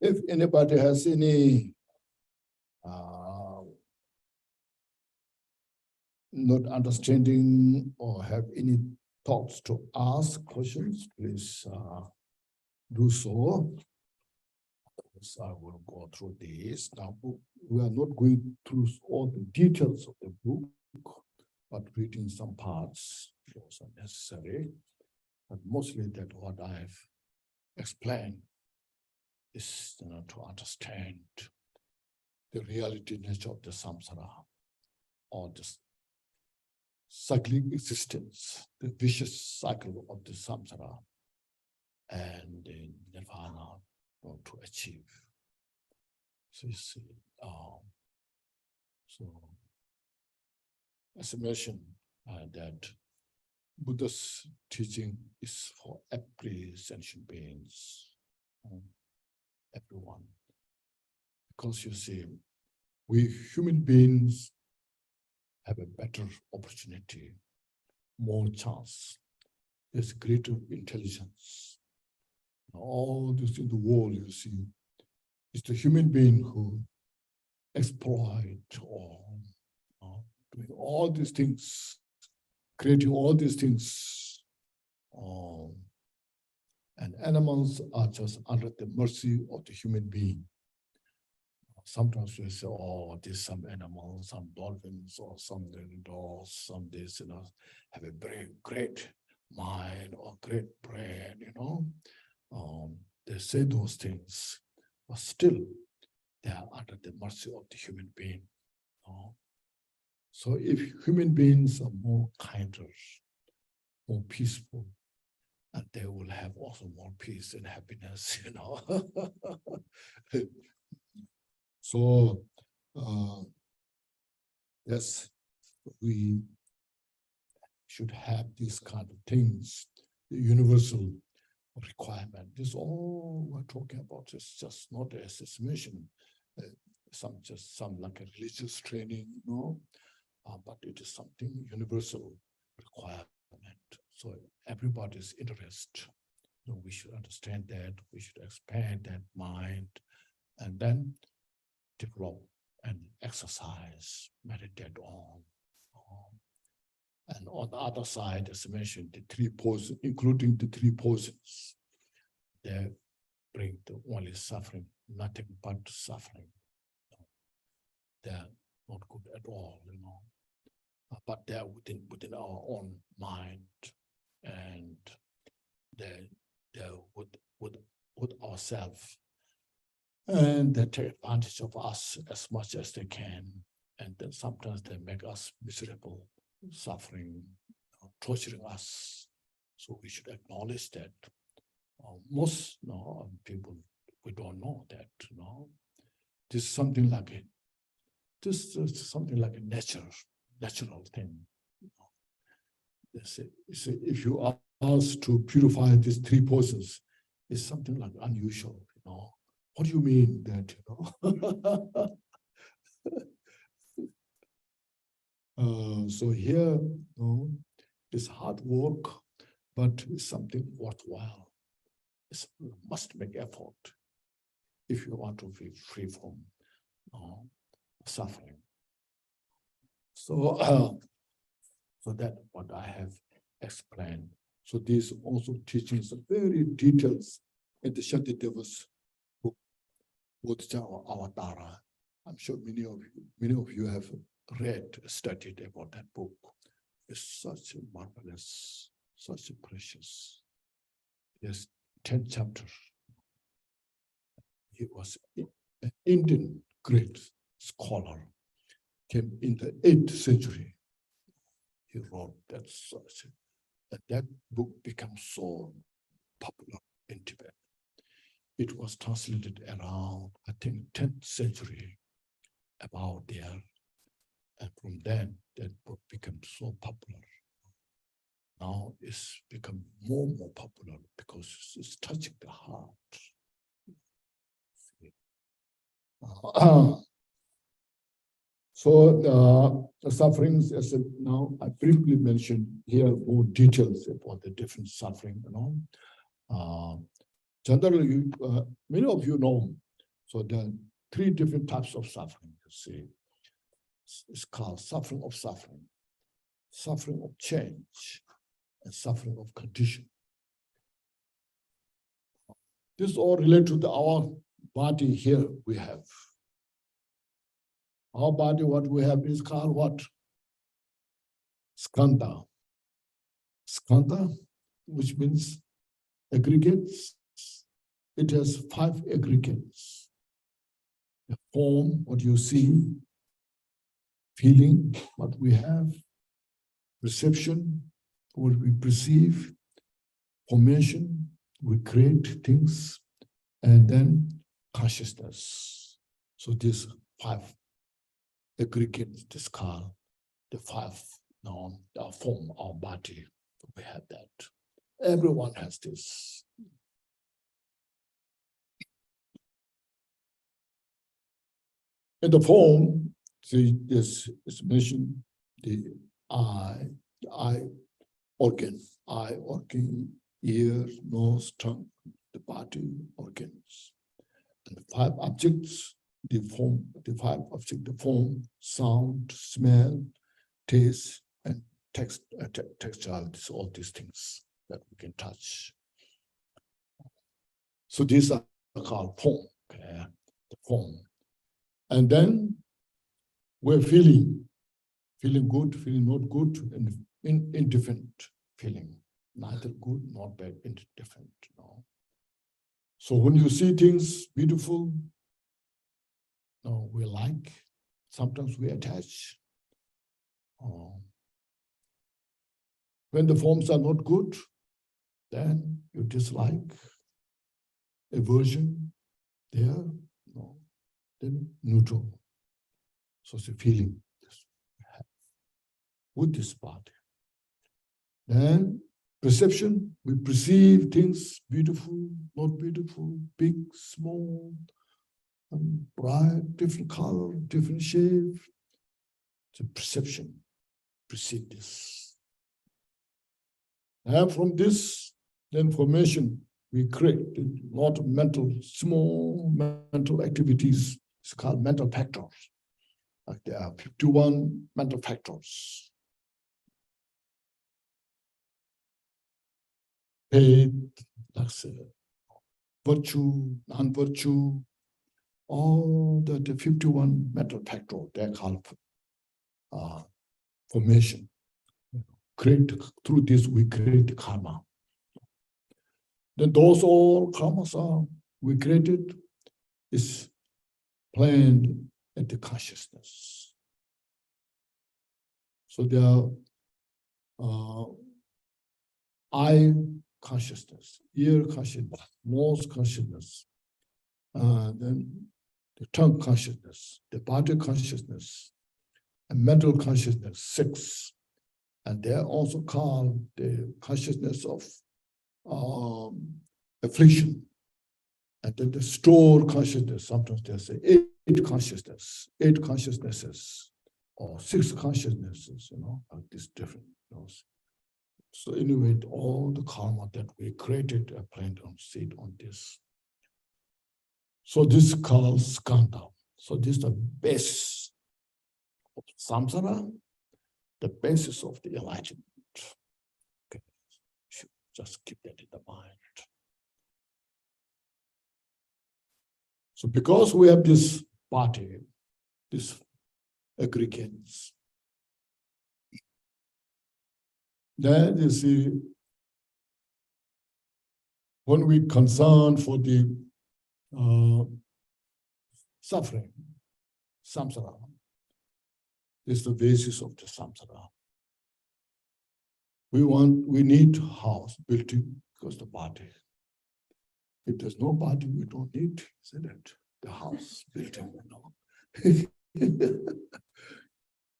if anybody has any not understanding or have any thoughts to ask questions, please do so. I will go through this. Now, we are not going through all the details of the book, but reading some parts is necessary. But mostly that what I've explained is to understand the reality nature of the samsara, or the cyclic existence, the vicious cycle of the samsara, and the nirvana to achieve. So you see, so as I mentioned, that Buddha's teaching is for every sentient beings, everyone. Because you see, we human beings have a better opportunity, more chance. There's greater intelligence. All this in the world, you see, it's the human being who exploit or doing all these things, creating all these things. And animals are just under the mercy of the human being. Sometimes we say, oh, there's some animals, some dolphins, or some dogs, some this, have a very great mind or great brain, They say those things, but still they are under the mercy of the human being. So if human beings are more kinder, more peaceful, and they will have also more peace and happiness, So, yes, we should have these kind of things, the universal requirement. This all we're talking about is just not a estimation, some like a religious training, but it is something universal requirement. So everybody's interest. We should understand that, we should expand that mind, and then develop and exercise, meditate on. And on the other side, as I mentioned, the three poses, including the three poses, they bring the only suffering, nothing but suffering. They're not good at all, But they're within our own mind, and they're with ourselves. And they take advantage of us as much as they can. And then sometimes they make us miserable, suffering, torturing us. So we should acknowledge that. Most people, we don't know that. This is something like a natural thing. If you are asked to purify these three poses, it's something like unusual. What do you mean that, so here, it's hard work, but it's something worthwhile. You must make effort if you want to be free from suffering. So, so that what I have explained So these also teachings are very detailed in the Shantideva's book, Bodhisattva Avatara. I'm sure many of you have read, studied about that book. It's such a marvelous, such a precious. Yes, 10 chapters. He was an Indian great scholar, came in the 8th century. He wrote that such, and that book became so popular in Tibet. It was translated around, I think, 10th century, about there. And from then, that book became so popular. Now it's become more and more popular because it's touching the heart. So the sufferings, as now I briefly mentioned here more details about the different suffering. Generally, many of you know. So there are 3 different types of suffering. You see, it's called suffering of change, and suffering of condition. This all related to our body here we have. Our body, what we have is called what? Skandha. Skandha, which means aggregates. It has 5 aggregates. The form, what you see, feeling, what we have, perception, what we perceive, formation, we create things, and then consciousness. So these 5 aggregates, this called the 5 that form our body. We have that. Everyone has this. In the form, see, this is mentioned the eye organ, ear, nose, tongue, the body organs. And the 5 objects, the 5 objects, the form, sound, smell, taste, and textile, all these things that we can touch. So these are called form, okay? The form. And then we're feeling good, feeling not good, and indifferent feeling. Neither good nor bad, indifferent. No. So when you see things beautiful, we like, sometimes we attach. When the forms are not good, then you dislike, aversion, there, no. Then neutral. So it's a feeling with this body. Then perception, we perceive things beautiful, not beautiful, big, small, bright, different color, different shape. It's a perception, perceive this. And from this, the information we create a lot of small mental activities. It's called mental factors. Like there are 51 mental factors. Faith, like virtue, non-virtue, all the 51 mental factors, they're called formation. Through this, we create the karma. Then those all karmas we created is planned at the consciousness. So there are eye consciousness, ear consciousness, nose consciousness, then the tongue consciousness, the body consciousness, and mental consciousness, 6. And they're also called the consciousness of affliction. And then the stored consciousness, sometimes they say 8 consciousnesses, or 6 consciousnesses, like this different. So anyway, all the karma that we created are planned on seed on this. So this is called skandha. So this is the base of samsara, the basis of the enlightenment. Okay. Just keep that in the mind. So because we have this body, this aggregates, then you see, when we concern for the suffering, samsara, is the basis of the samsara. We need house, building, because the body. If there's no body, we don't need, isn't it? The house, building,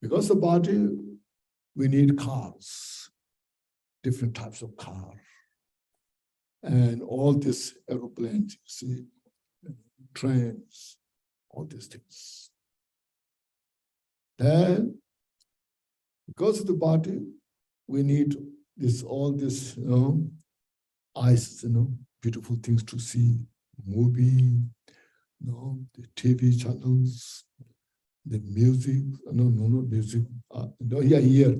Because the body, we need cars, different types of car. And all these aeroplanes, you see, trains, all these things. Then, because of the body, we need all this, eyes, beautiful things to see, movie, the TV channels, the music, not music, ear,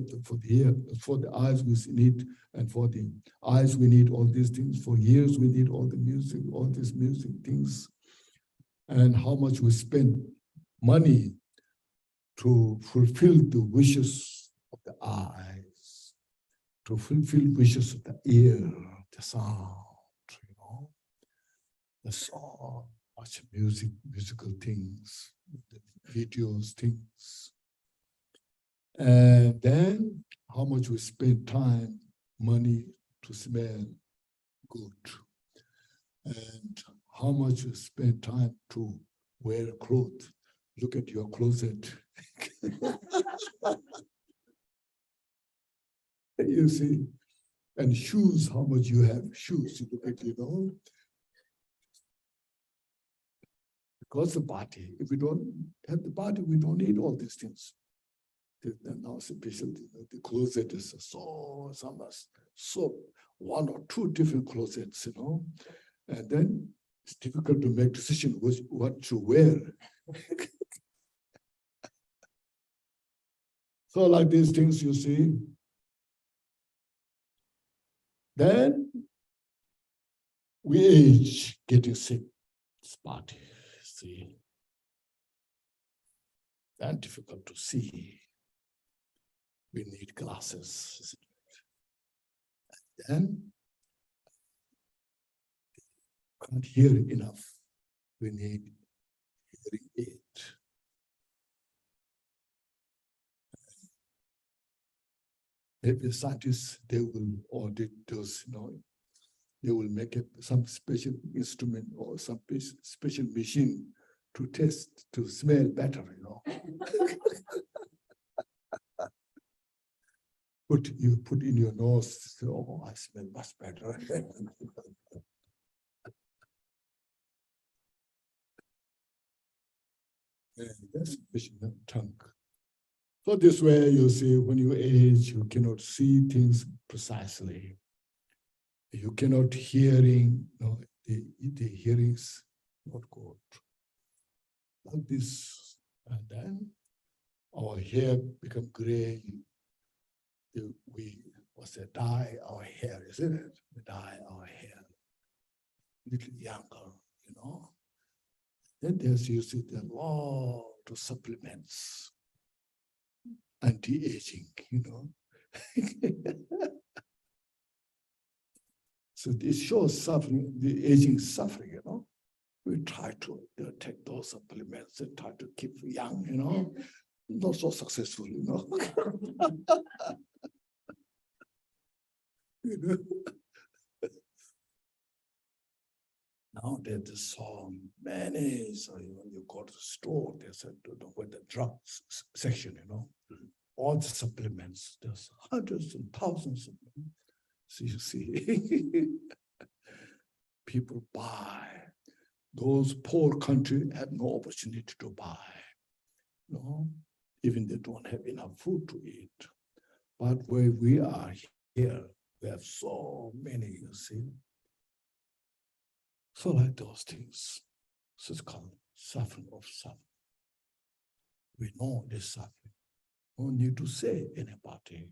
for the eyes we need, and for the eyes we need all these things, for ears we need all the music, all these music things, and how much we spend money to fulfill the wishes of the eyes, to fulfill wishes of the ear, the sound, the song, much musical things, the videos, things. And then how much we spend time, money to smell good. And how much you spend time to wear clothes. Look at your closet. You see, and shoes, how much you have shoes, you look at, Because the body, if we don't have the body, we don't need all these things. Now, especially the closet is so one or two different closets, and then it's difficult to make decision what to wear. So like these things, you see. Then we age, getting sick, this body, see. Then difficult to see. We need glasses, isn't it? And then can't hear enough. We need hearing aid. Maybe scientists, they will audit those, they will make some special instrument or some special machine to test, to smell better, You put in your nose, say, oh, I smell much better. That's tongue. So this way, you see, when you age, you cannot see things precisely. You cannot hearing, the hearing's not good. Like this, and then our hair become gray. We dye our hair, isn't it? We dye our hair a little younger, Then there's usually a lot of supplements, anti-aging, So this shows suffering, the aging suffering, We try to take those supplements and try to keep young, Not so successful, Now there's so many, so when you go to the store, there's with the drugs section, all the supplements, there's hundreds and thousands of them. So you see, people buy. Those poor countries have no opportunity to buy. Even they don't have enough food to eat. But where we are here, we have so many, you see. So like those things. So it's called suffering of suffering. We know this suffering. No need to say anybody.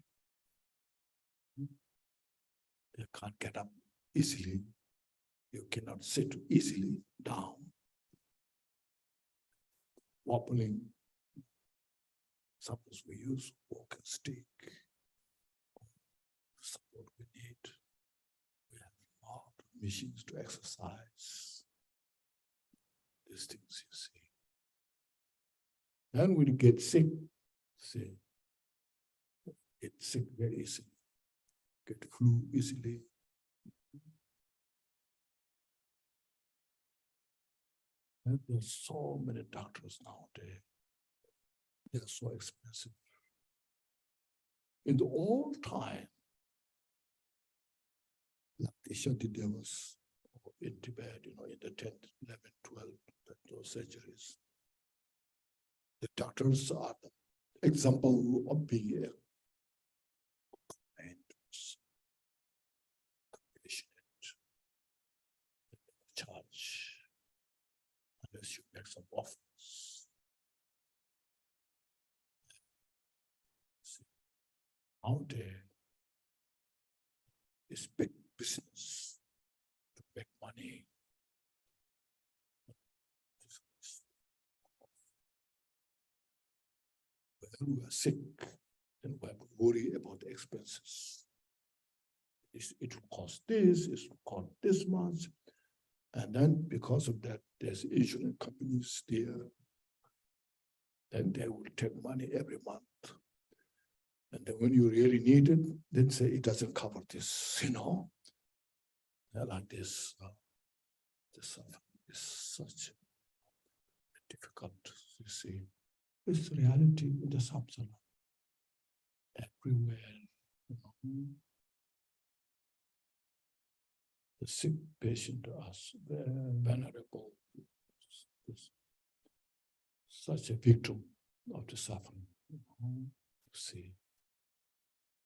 You can't get up easily. You cannot sit easily down. Wobbling. Suppose we use walking stick. Support we need. We have a lot of machines to exercise. These things you see. Then when you get sick, get sick very easily. Get flu easily. And there's so many doctors nowadays. They're so expensive. In the old time, like the Shantidevas in Tibet, in the 10th, 11th, 12th, those centuries, the doctors are the example of being a compassionate, charge, unless you make some offers. Out there is big business to make money. When we are sick, then we have to worry about the expenses. It will cost this, it will cost this much. And then because of that, there's insurance companies there. Then they will take money every month. And then when you really need it, then say it doesn't cover this, Like this. This is such difficult, you see. It's reality in the samsara. Everywhere, The sick patient to us, very venerable, such a victim of the suffering, you see.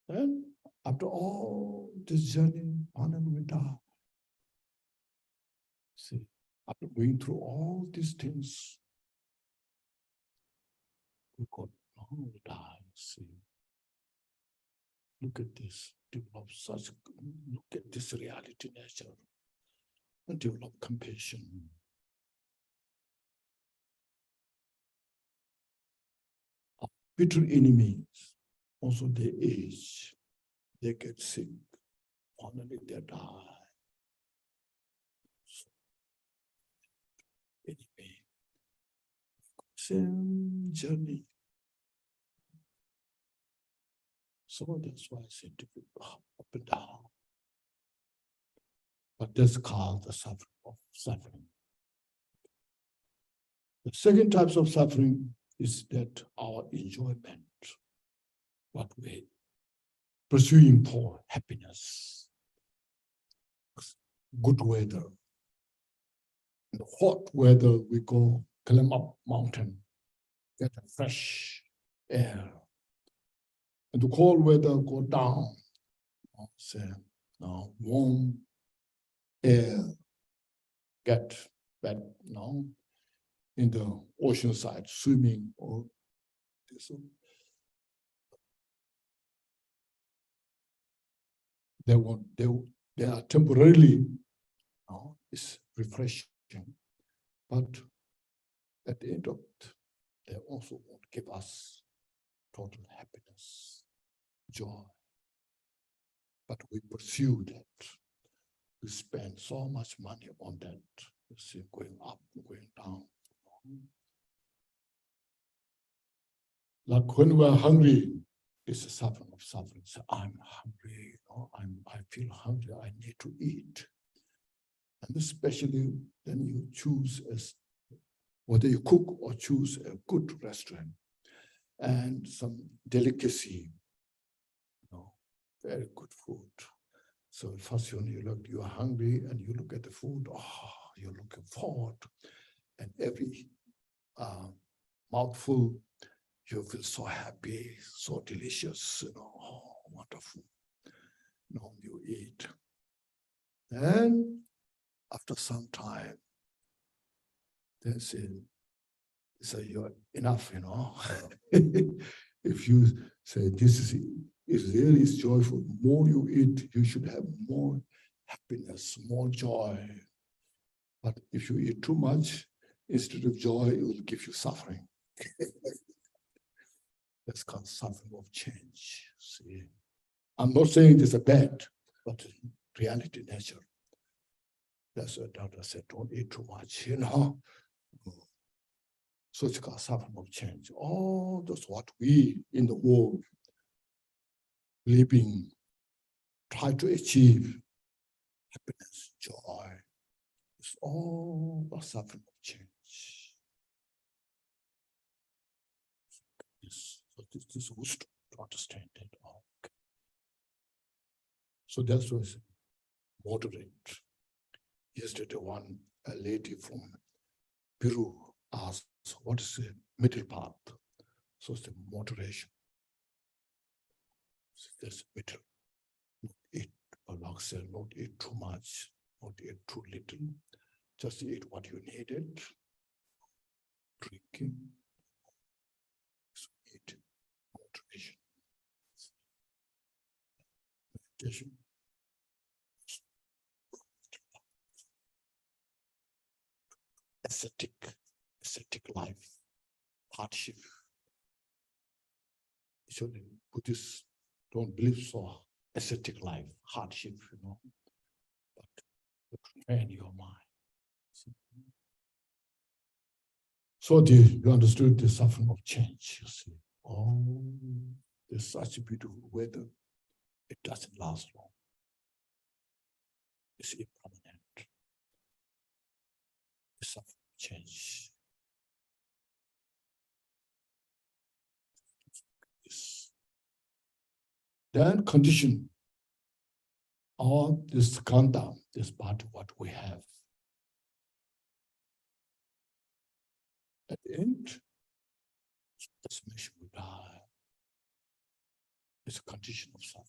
And after all this journey, Anand will die. See, after going through all these things, we got long to die. See, look at this, develop such, look at this reality nature, and develop compassion. Our bitter enemies, also they age, they get sick, finally they die. So, anyway, same journey. So that's why I said to be up and down. But that's called the suffering of suffering. The second type of suffering is that our enjoyment, what we're pursuing for happiness, good weather. In the hot weather, we go climb up mountain, get a fresh air. And the cold weather, go down, warm air, get that, in the ocean side, swimming or this. They are temporarily, it's refreshing, but at the end of it, they also won't give us total happiness, joy. But we pursue that. We spend so much money on that. You see, going up, going down. Like when we're hungry, it's a suffering of suffering. So I'm hungry, I feel hungry, I need to eat. And especially then you choose whether you cook or choose a good restaurant and some delicacy, very good food. So first you are hungry and you look at the food, you're looking forward, and every mouthful, you feel so happy, so delicious, wonderful. You eat. And after some time, they say you're enough, If you say this is is there is joyful. The more you eat, you should have more happiness, more joy. But if you eat too much, instead of joy, it will give you suffering. That's called suffering of change. See, I'm not saying this is bad, but reality, nature. That's what doctor said, don't eat too much, you know. So it's called suffering of change. All that's what we in the world living try to achieve happiness, joy. It's all a suffering of change. This is wisdom to understand it all. So that's why it's moderate. Yesterday, a lady from Peru asked, what is the middle path? So it's the moderation. So there's middle. Not eat, like said, not eat too much, not eat too little. Just eat what you needed. Drinking. So eat moderation. Meditation. Ascetic life, hardship. So the Buddhists don't believe so. Ascetic life, hardship, you know, but to train your mind. So you understood the suffering of change, you see. Oh, there's such a beautiful weather. It doesn't last long. It's impermanent. The suffering of change. Then condition all this kanda, this part of what we have. At the end, this mission will die. It's a condition of suffering.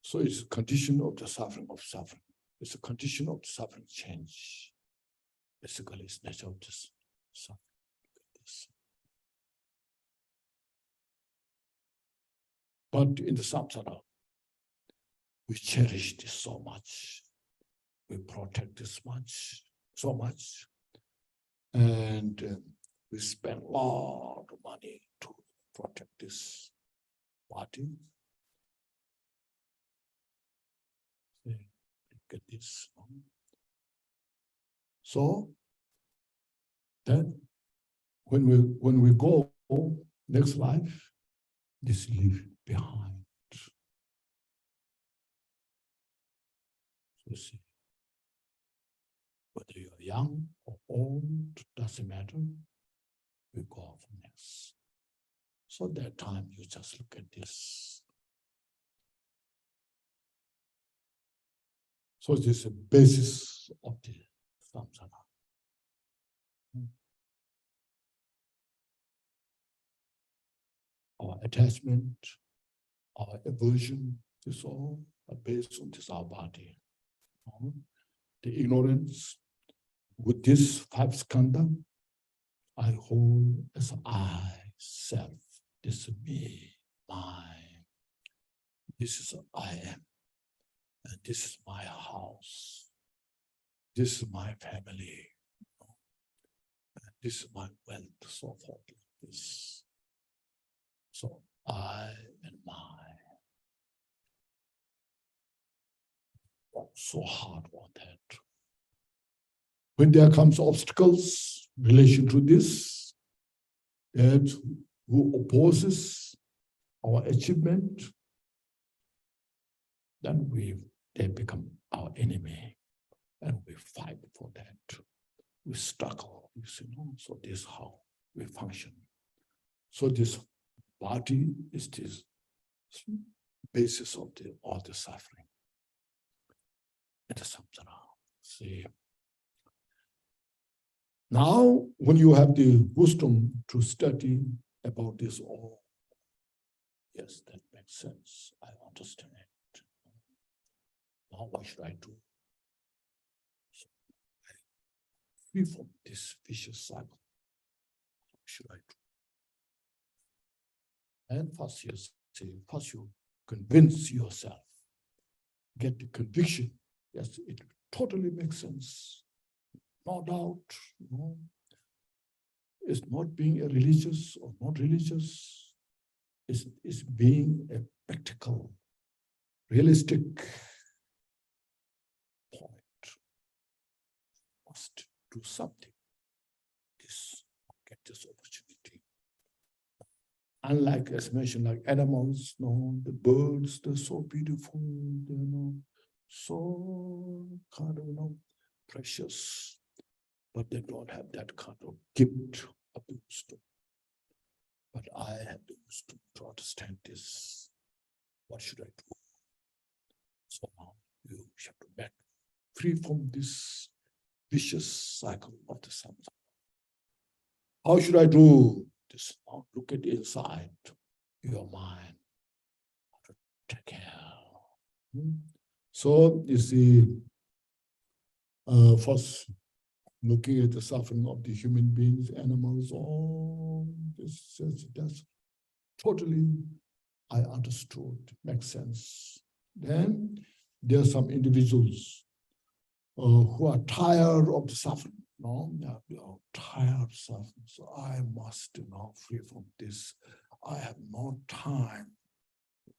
So it's a condition of the suffering of suffering. It's a condition of the suffering change. Basically, it's nature of this suffering. But in the samsara, we cherish this so much. We protect this so much. And we spend a lot of money to protect this body. Look at this. So then when we go next life, this leave behind. So see, whether you're young or old, doesn't matter. We go from next. So that time you just look at this. So this is the basis of the samsara. Our attachment, our aversion, this all are based on this our body. The ignorance with this five skandha, I hold as I, self. This is me, mine. This is I am. And this is my house. This is my family. And this is my wealth, so forth like this. So I and mine. So hard on that. When there comes obstacles in relation to this, that who opposes our achievement, then they become our enemy, and we fight for that. We struggle, you see, no? So this is how we function. So this body is this basis of all the suffering. It is samsara. See. Now, when you have the wisdom to study about this all, yes, that makes sense. I understand it. Now, what should I do? So, free from this vicious cycle. What should I do? And first, you See, first you convince yourself, get the conviction. Yes, it totally makes sense. No doubt, no. It's not being a religious or not religious. It's being a practical, realistic point. Must do something. Get this opportunity. Unlike, as mentioned, like animals, no, the birds, they're so beautiful, so kind of, precious, but they don't have that kind of gift of the wisdom. But I have the wisdom to understand this. What should I do? So now you have to get free from this vicious cycle of the samsara. How should I do this? Now look at inside your mind. How to take care. So you see, first looking at the suffering of the human beings, animals, all this, that's totally I understood, makes sense. Then there are some individuals who are tired of the suffering. No, they are tired of suffering. So I must, free from this. I have no time.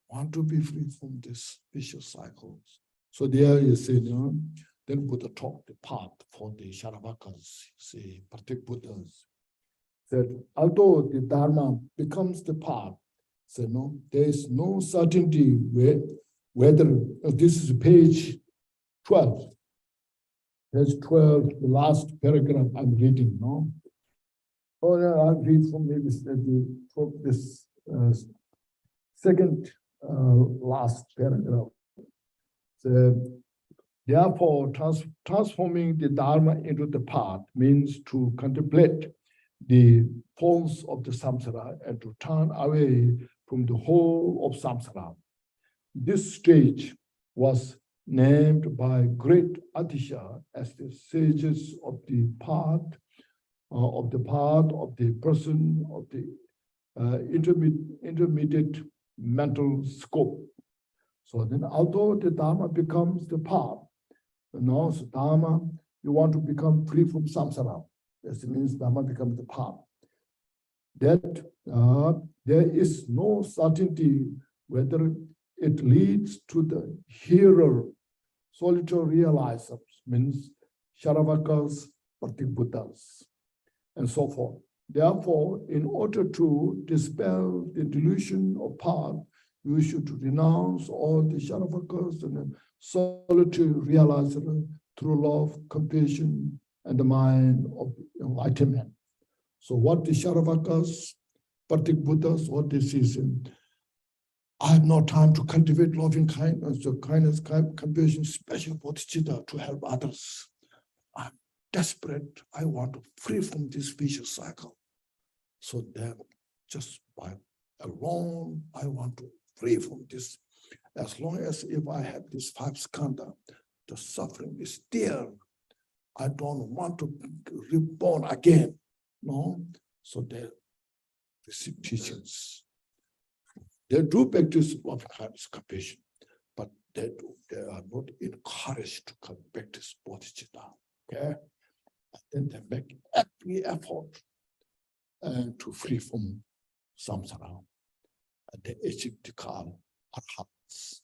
Want to be free from this vicious cycles. So there you see, then Buddha talked the path for the Sharavakas, see, Pratik Buddhas. That although the Dharma becomes the path, so no, there is no certainty whether this is page 12. Page 12, the last paragraph I'm reading, no? Oh, yeah, I'll read from maybe this second last paragraph. So, therefore, transforming the Dharma into the path means to contemplate the forms of the samsara and to turn away from the whole of samsara. This stage was named by great Atisha as the sages of the path of the person of the intermediate mental scope. So then, although the Dharma becomes the path, so Dharma, you want to become free from samsara. That means Dharma becomes the path. That there is no certainty whether it leads to the hearer, solitary realizers, means Sharavakas, Pratik Buddhas, and so forth. Therefore, in order to dispel the delusion of path, you should renounce all the Sharavakas and solitary realizers through love, compassion, and the mind of enlightenment. So what the Sharavakas, Pratik Buddhas, what this is, I have no time to cultivate loving kindness, compassion, special bodhicitta to help others. I'm desperate. I want to free from this vicious cycle. So then, just by alone, I want to free from this. As long as if I have this 5 skandha, the suffering is there. I don't want to be reborn again. No? So they receive teachings. They do practice loving kindness, compassion, but they are not encouraged to practice bodhicitta. Okay? And then they make every effort to free from samsara. And they achieve the call arhats.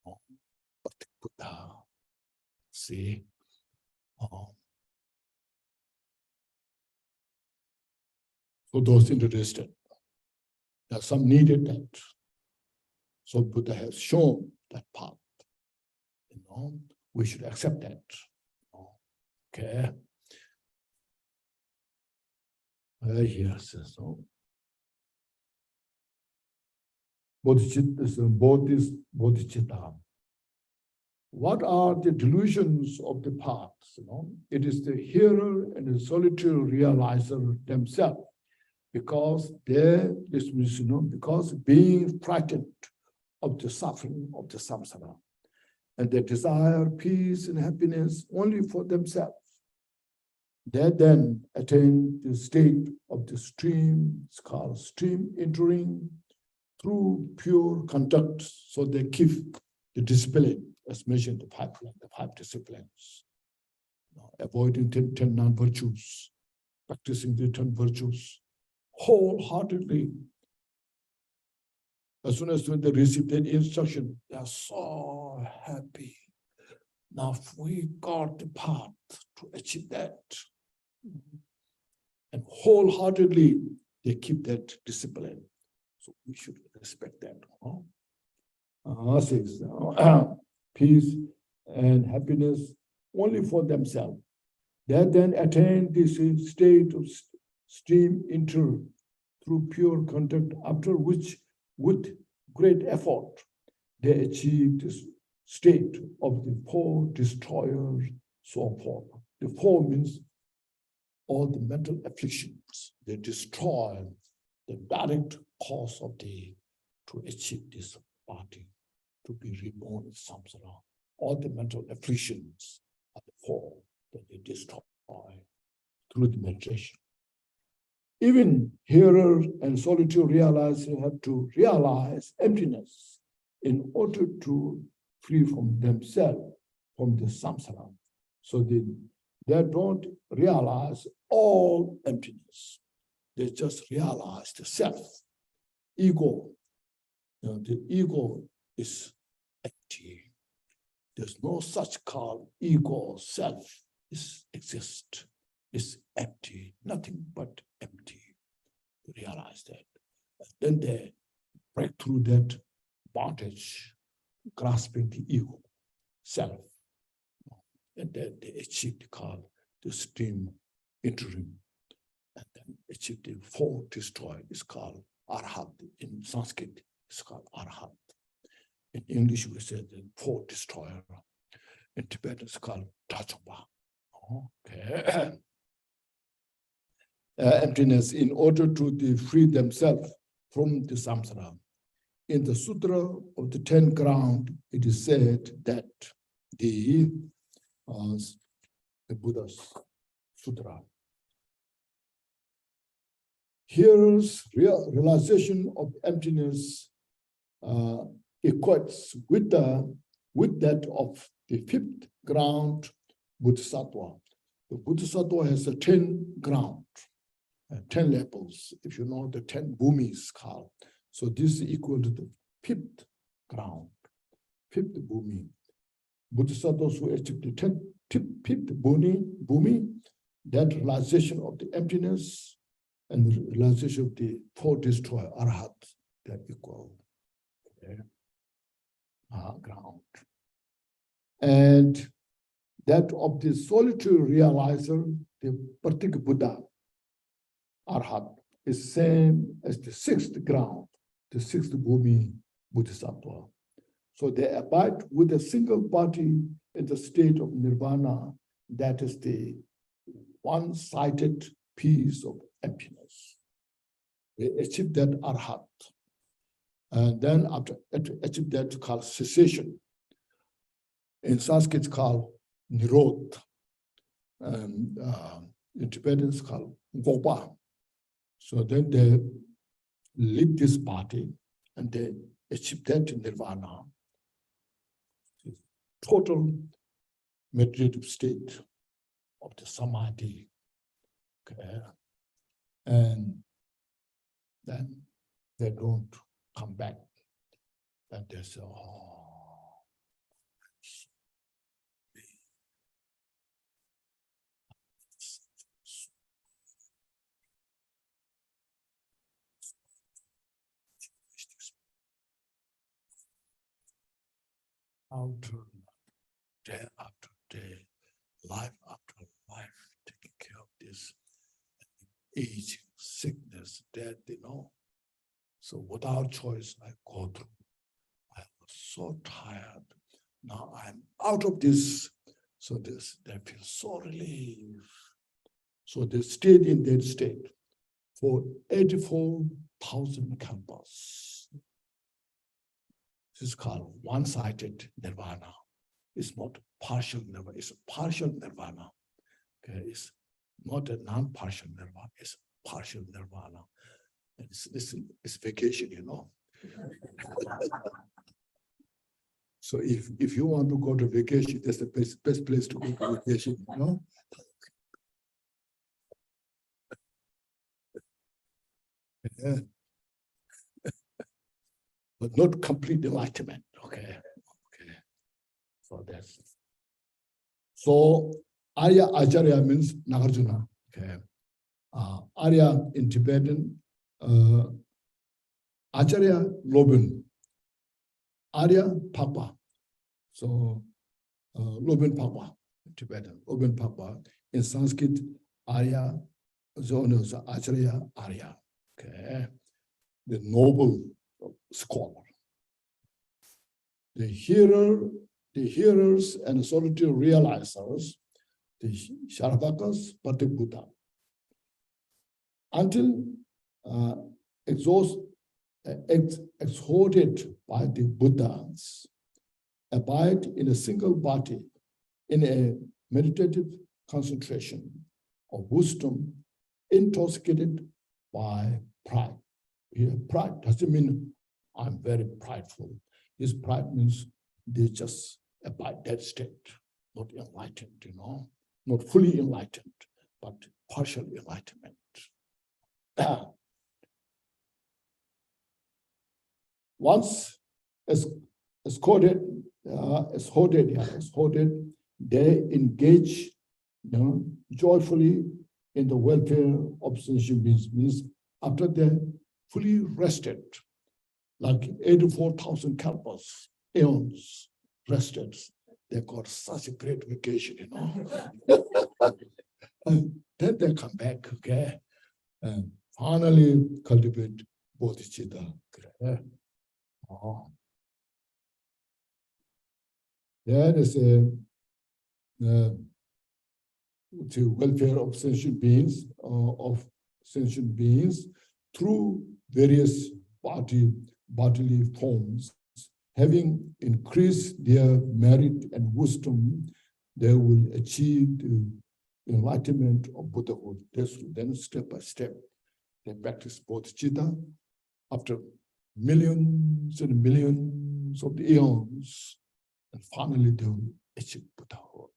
But Buddha, see, for those interested, that some needed that. So Buddha has shown that path. We should accept that. Okay. Yes, so bodhicitta. What are the delusions of the path? It is the hearer and the solitary realizer themselves, because because being frightened of the suffering of the samsara, and they desire peace and happiness only for themselves. They then attain the state of the stream, it's called stream entering, through pure conduct. So they keep the discipline, as mentioned, the five disciplines. Avoiding 10 non-virtues, practicing the 10 virtues wholeheartedly. As soon as when they receive that instruction, they are so happy. Now we got the path to achieve that. And wholeheartedly, they keep that discipline. So we should respect that. Six, peace and happiness only for themselves. They then attain this state of stream enter through pure contact, after which, with great effort, they achieve this state of the four destroyers, so forth. The four means all the mental afflictions. They destroy the direct cause of to achieve this body, to be reborn in samsara. All the mental afflictions are the four that they destroy through the meditation. Even hearers and solitude realizers have to realize emptiness in order to free from themselves from the samsara. So they don't realize all emptiness. They just realize the self, ego. The ego is empty. There's no such called ego, self exists. It's empty, nothing but empty. Realize that. Then they break through that bondage, grasping the ego, self. And then they achieve the stream entering, and then achieve the four destroy. It's called arhat. In Sanskrit, it's called arhat. In English, we say the four destroyer. In Tibetan, it's called Dhama. Okay. Emptiness in order to free themselves from the samsara. In the Sutra of the 10 ground, it is said that the Buddha's Sutra. Here's realization of emptiness equates with that of the 5th ground, Bodhisattva. The Bodhisattva has a 10 ground, 10 levels, if you know the 10 bhumis called. So this is equal to the 5th ground, 5th bhumi. Bodhisattvas who achieve the 5th bhumi, that realization of the emptiness and the realization of the four destroyer, arhat, they're equal. Okay. Ground. And that of the solitary realizer, the Pratik Buddha, arhat, is same as the 6th ground, the 6th bhumi Bodhisattva. So they abide with a single body in the state of nirvana, that is the one-sided peace of emptiness. They achieve that arhat. And then after achieve that called cessation. In Sanskrit it's called nirodh. And in Tibetan it's called gopa. So then they leave this body and they achieve that nirvana. Total meditative state of the samadhi. Okay. And then they don't come back. And they say, after day after day, life after life, taking care of this aging, sickness, death, So without choice, I go through. I was so tired. Now I'm out of this. So they feel so relieved. So they stayed in that state for 84,000 kalpas. This is called one-sided nirvana. It's not partial nirvana, it's partial nirvana. Okay, it's not a non-partial nirvana, it's partial nirvana. And it's vacation, So if you want to go to vacation, that's the best place to go to vacation, you know? Yeah. But not complete enlightenment, okay? Okay. So that's so Arya Acharya means Nagarjuna. Okay. Arya in Tibetan, Acharya Loben, Arya Papa. So Loben Papa, Tibetan, Loben Papa. In Sanskrit, Arya, so Acharya Arya. Okay. The noble scholar. The hearers and solitary realizers, the Sharvakas, Patibuddha. Until exhorted by the Buddhas, abide in a single body, in a meditative concentration of wisdom, intoxicated by pride. Here, pride doesn't mean I'm very prideful. This pride means they just abide that state, not enlightened, you know, not fully enlightened, but partial enlightenment. Once escorted, they engage, you know, joyfully in the welfare of sentient beings. Means after they fully rested, like 84,000 kalpas, eons rested, they got such a great vacation, you know. And then they come back, okay, and finally cultivate bodhicitta. Oh. That is the welfare of sentient beings, through various bodily forms. Having increased their merit and wisdom, they will achieve the enlightenment of Buddhahood. Then step by step, they practice bodhicitta. After millions and millions of the eons, and finally they will achieve Buddhahood.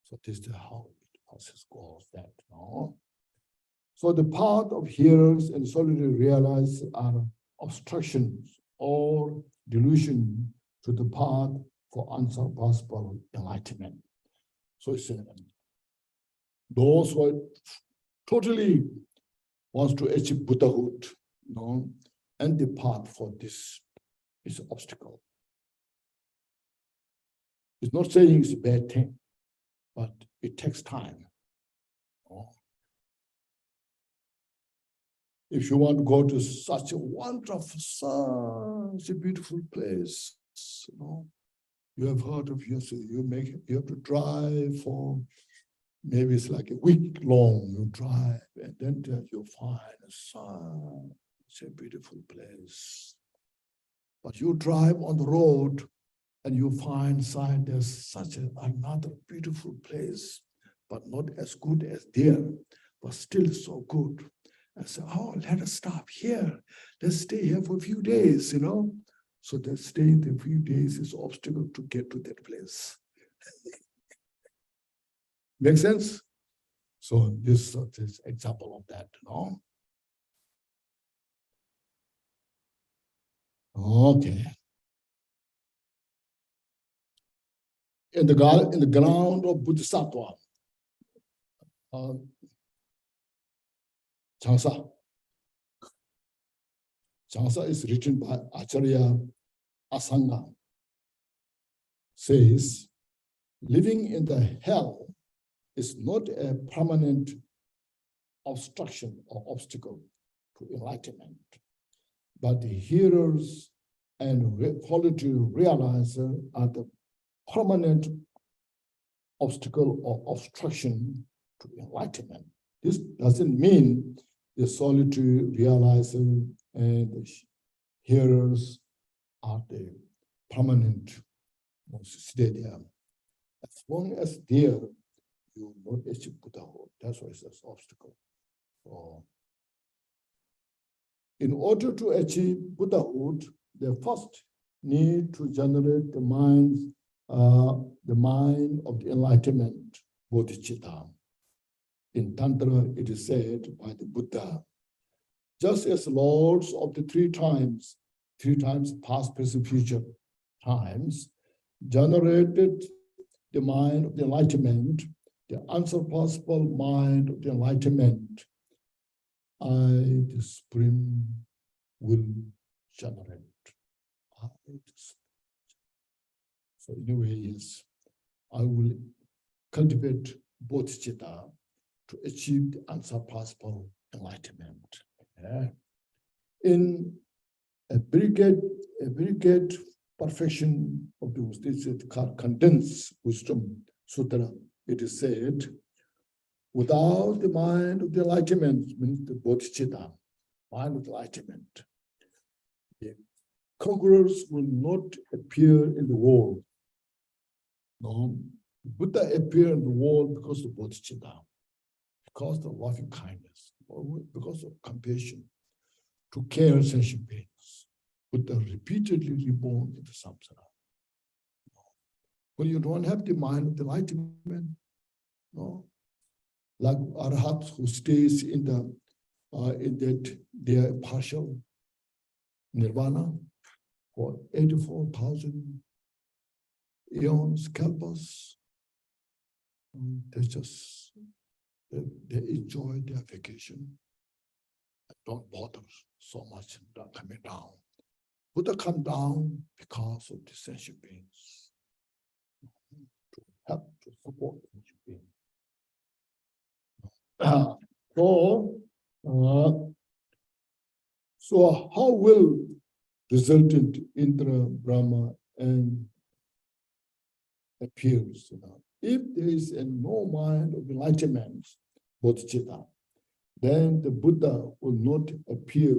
So this is how the process goes. That, no? So the path of hearers and solitary realizers are obstructions or delusion to the path for unsurpassable enlightenment. So it's those who are totally wants to achieve Buddhahood, you know, and the path for this is an obstacle. It's not saying it's a bad thing, but it takes time. You know? If you want to go to such a wonderful, such a beautiful place, you know, you have heard of yourself, you have to drive for maybe it's like a week long, you drive, and then you find such a beautiful place. But you drive on the road and you find there's such another beautiful place, but not as good as there, but still so good. I said, oh, let us stop here. Let's stay here for a few days, you know. So that staying there a few days is an obstacle to get to that place. Make sense? So this is example of that, you know. Okay. In the ground of Bodhisattva, Changsa. Changsa is written by Acharya Asanga. Says, living in the hell is not a permanent obstruction or obstacle to enlightenment, but the hearers and quality realizer are the permanent obstacle or obstruction to enlightenment. This doesn't mean the solitary realizer and the hearers are the permanent stay there. As long as there, you will not achieve Buddhahood. That's why it's an obstacle. So In order to achieve Buddhahood, they first need to generate the mind of the enlightenment, bodhicitta. In Tantra, it is said by the Buddha, just as lords of the three times past, present, future times, generated the mind of the enlightenment, the unsurpassable mind of the enlightenment, I, the Supreme, will generate. So in a way, yes, I will cultivate bodhicitta to achieve the unsurpassable enlightenment. Yeah. In a very great perfection of the this is called condensed wisdom sutra, it is said, without the mind of the enlightenment, means the bodhicitta, mind of the enlightenment, the conquerors will not appear in the world. No, Buddha appeared in the world because of bodhicitta, because of loving kindness, or because of compassion to care sentient beings. Buddha repeatedly reborn into samsara. When you don't have the mind of the enlightenment, no, like arhats who stays in that their partial nirvana for 84,000 eons, kalpas, they enjoy their vacation. Don't bother so much coming down. Buddha come down because of the sentient beings, to help to support sentient beings. So how will resultant Indra, Brahma, and appears? If there is no mind of enlightenment, bodhicitta, then the Buddha will not appear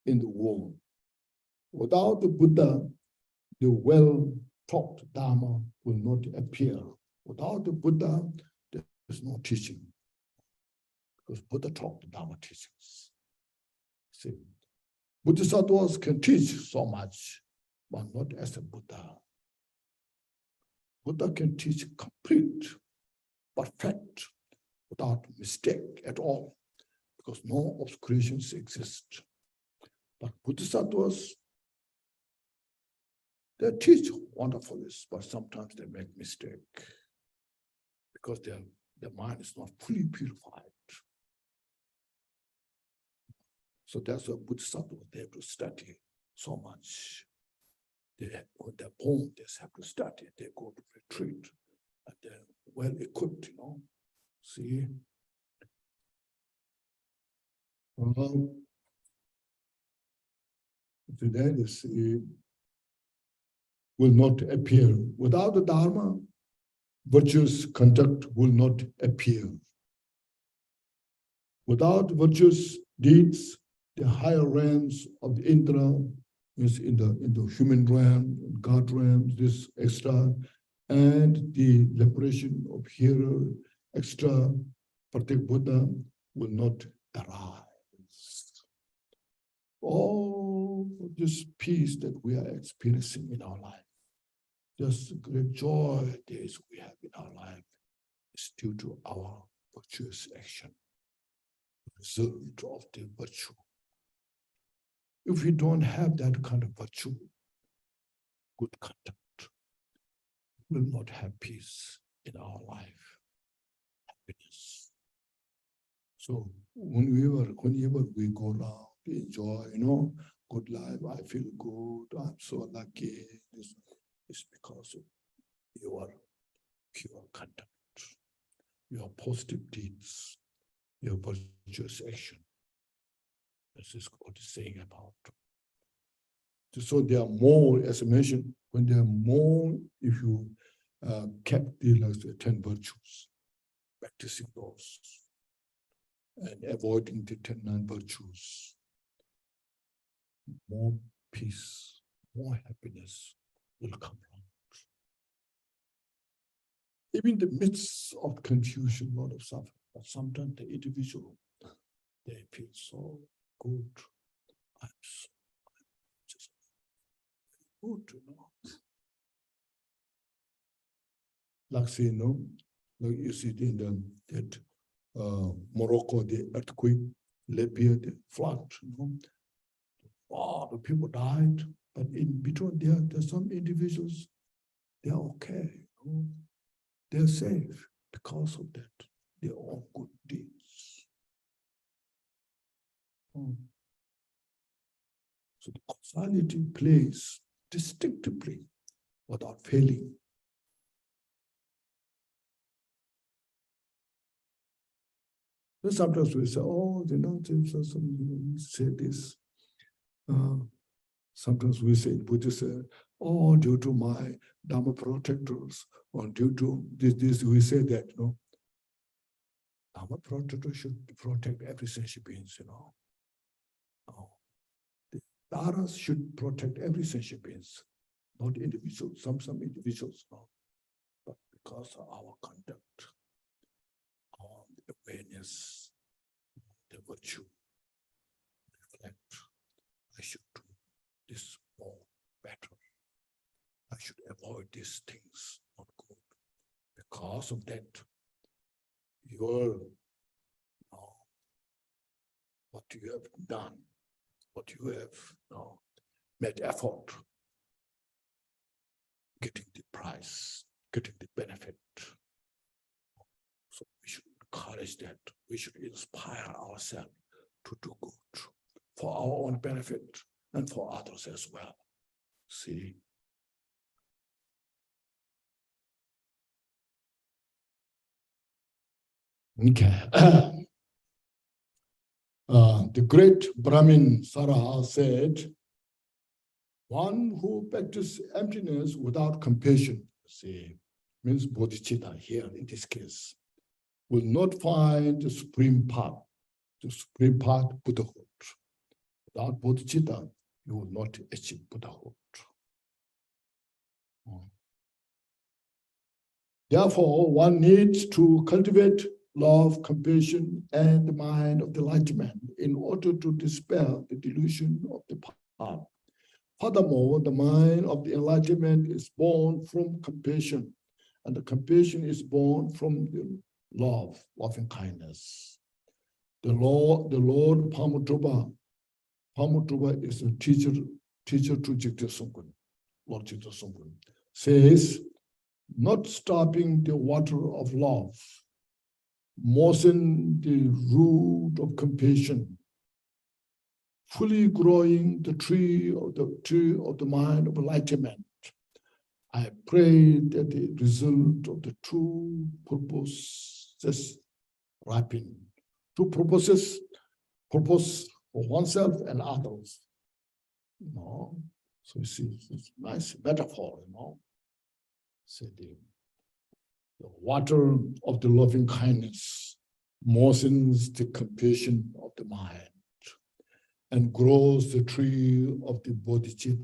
in the world. Without the Buddha, the well-taught Dhama will not appear. Without the Buddha, there is no teaching. Because Buddha taught the Dharma teachings. See, Bodhisattvas can teach so much, but not as a Buddha. Buddha can teach complete, perfect, without mistake at all, because no obscurations exist. But Bodhisattvas, they teach wonderfully, but sometimes they make mistake because their mind is not fully purified. So that's why Bodhisattvas, they have to study so much. When they're born, they have to study. They go to retreat, and they're well equipped, See? Today, this will not appear. Without the Dharma, virtuous conduct will not appear. Without virtuous deeds, the higher realms of the Indra is in the human realm, God realm, this extra, and the liberation of hearer, extra, Pratik Buddha will not arise. All this peace that we are experiencing in our life, this great joy days we have in our life, is due to our virtuous action, the result of the virtue. If we don't have that kind of virtue, good conduct, we will not have peace in our life, happiness. So whenever we go around, we enjoy, good life, I feel good, I'm so lucky. This is because of your pure conduct, your positive deeds, your virtuous action. This is what it's saying about. So there are more, as I mentioned, when there are more, if you kept the 10 virtues, practicing those, and avoiding the 10 non-virtues, more peace, more happiness will come around. Even in the midst of confusion, a lot of suffering, but sometimes the individual, they feel so good. I'm so just good to know. Like say, no, like you see in that Morocco, the earthquake, Libya, the flood, you know, all the people died, but in between there's some individuals, they're okay, you know? They're safe because of that. They're all good deeds. So the causality plays distinctively without failing. So sometimes we say, oh, you know, we say this. Sometimes we say, Buddhists say, oh, due to my Dharma protectors, or due to this, we say that, you know. Dharma protectors should protect every sentient beings, you know. Oh. The Dharas should protect every sentient beings, not individuals, some individuals, no. But because of our conduct, our awareness, the virtue, reflect, I should do this more better. I should avoid these things, not good. Because of that, what you have done, what you have made effort, getting the prize, getting the benefit. So we should encourage that. We should inspire ourselves to do good for our own benefit and for others as well. See? Okay. The great Brahmin Saraha said, one who practices emptiness without compassion, see, means bodhicitta here in this case, will not find the supreme path, Buddhahood. Without bodhicitta, you will not achieve Buddhahood. Therefore, one needs to cultivate love, compassion, and the mind of enlightenment in order to dispel the delusion of the path. Furthermore, the mind of the enlightenment is born from compassion, and the compassion is born from the loving kindness. The Lord Pamudrupa is a teacher to Jigta Sungkun, Lord Jigta Sungkun, says, not stopping the water of love, moisten the root of compassion, fully growing the tree of the mind of enlightenment. I pray that the result of the two purposes ripen. Two purpose for oneself and others. You know, so you see, it's a nice metaphor, you know. Say the water of the loving kindness moistens the compassion of the mind and grows the tree of the bodhicitta,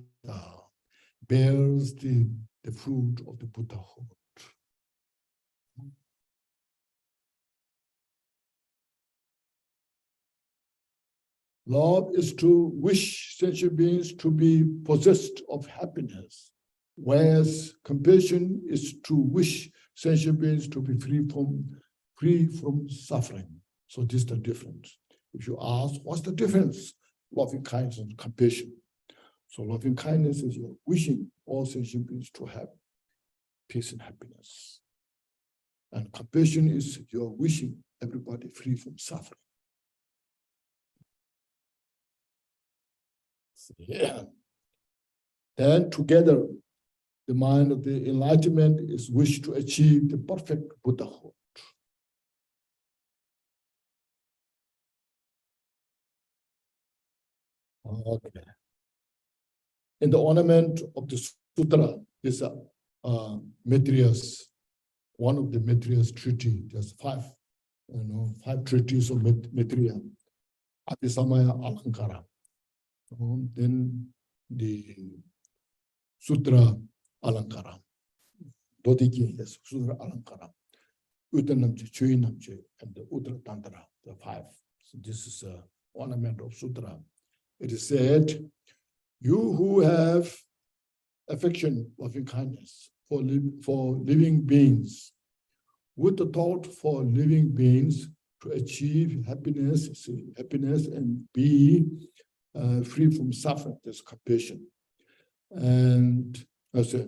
bears the fruit of the Buddhahood. Love is to wish sentient beings to be possessed of happiness, whereas compassion is to wish sentient beings to be free from suffering. So this is the difference. If you ask, what's the difference? Loving kindness and compassion. So loving kindness is you're wishing all sentient beings to have peace and happiness. And compassion is you're wishing everybody free from suffering. Yeah. And together, the mind of the enlightenment is wish to achieve the perfect Buddhahood. Okay. In the ornament of the sutra is Maitriya's, one of the Maitriya's treaty. There's five treaties of Maitreya. Atisamaya Alankara. Then the Sutra Alankara. Dodiki has Sutra Alankara. Uttanamche, Chuyinamche, and the Uttara Tantra, the five. So this is an ornament of Sutra. It is said, you who have affection, loving kindness for living beings, with the thought for living beings to achieve happiness and be free from suffering, there's compassion. And I said,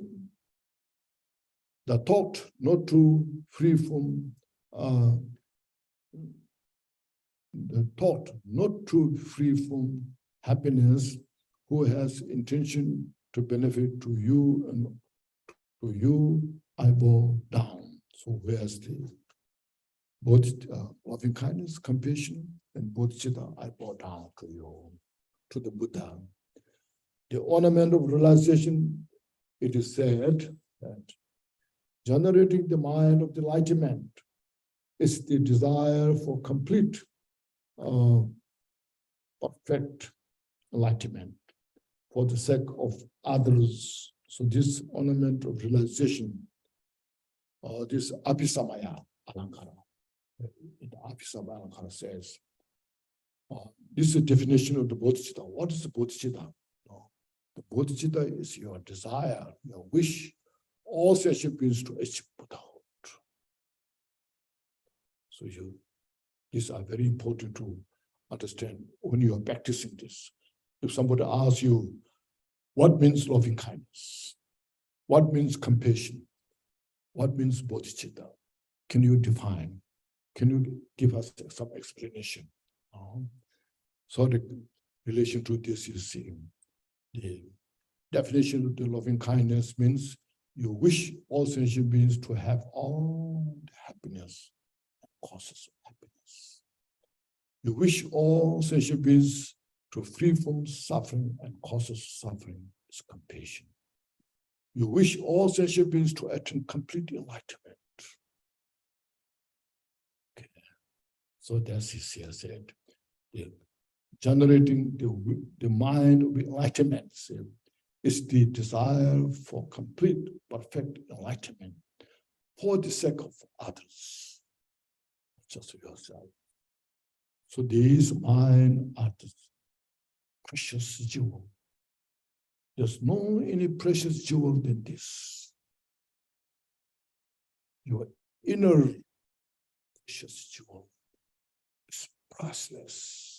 the thought not to free from happiness, who has intention to benefit to you, and to you I bow down. So where's the both loving kindness, compassion, and bodhicitta, I bow down to you, to the Buddha. The ornament of realization, it is said that generating the mind of enlightenment is the desire for complete, perfect enlightenment for the sake of others. So this ornament of realization, this Abhisamaya Alankara, in the Abhisamaya Alankara says, this is the definition of the bodhicitta. What is the bodhicitta? The bodhicitta is your desire, your wish, all sentient beings to achieve Buddhahood. So these are very important to understand when you are practicing this. If somebody asks you, what means loving kindness? What means compassion? What means bodhicitta? Can you define? Can you give us some explanation? So the relation to this, you see, the definition of the loving kindness means you wish all sentient beings to have all the happiness and causes of happiness. You wish all sentient beings to free from suffering, and causes of suffering is compassion. You wish all sentient beings to attain complete enlightenment. Okay. So that's here said. Generating the mind of enlightenment is the desire for complete, perfect enlightenment for the sake of others, just yourself. So these mind are the precious jewel. There's no any precious jewel than this. Your inner precious jewel is priceless.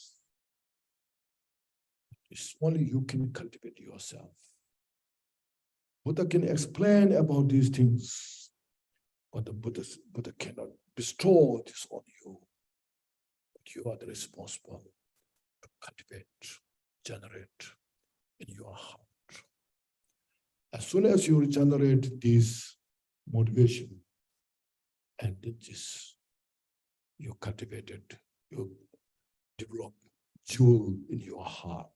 It's only you can cultivate yourself. Buddha can explain about these things, but the Buddha cannot bestow this on you. But you are the responsible to cultivate, generate in your heart. As soon as you generate this motivation and this, you cultivate it, you develop jewel in your heart.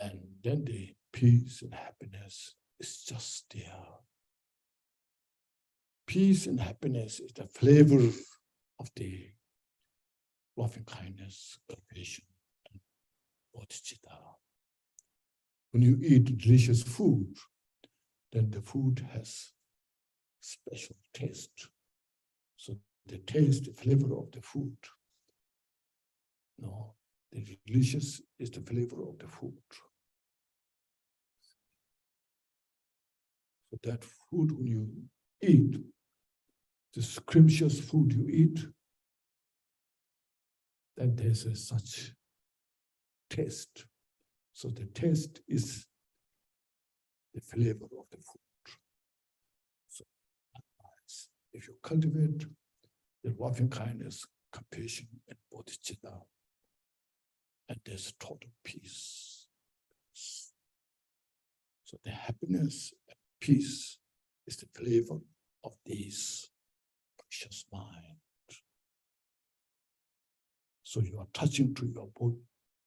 And then the peace and happiness is just there. Peace and happiness is the flavor of the loving kindness, compassion, and bodhicitta. When you eat delicious food, then the food has special taste. So the taste, the flavor of the food. No, the delicious is the flavor of the food. So that food, when you eat, the scrumptious food you eat, then there's such taste. So the taste is the flavor of the food. So if you cultivate the loving kindness, compassion, and bodhicitta, and there's total peace. So the happiness and peace is the flavor of this precious mind. So you are touching to your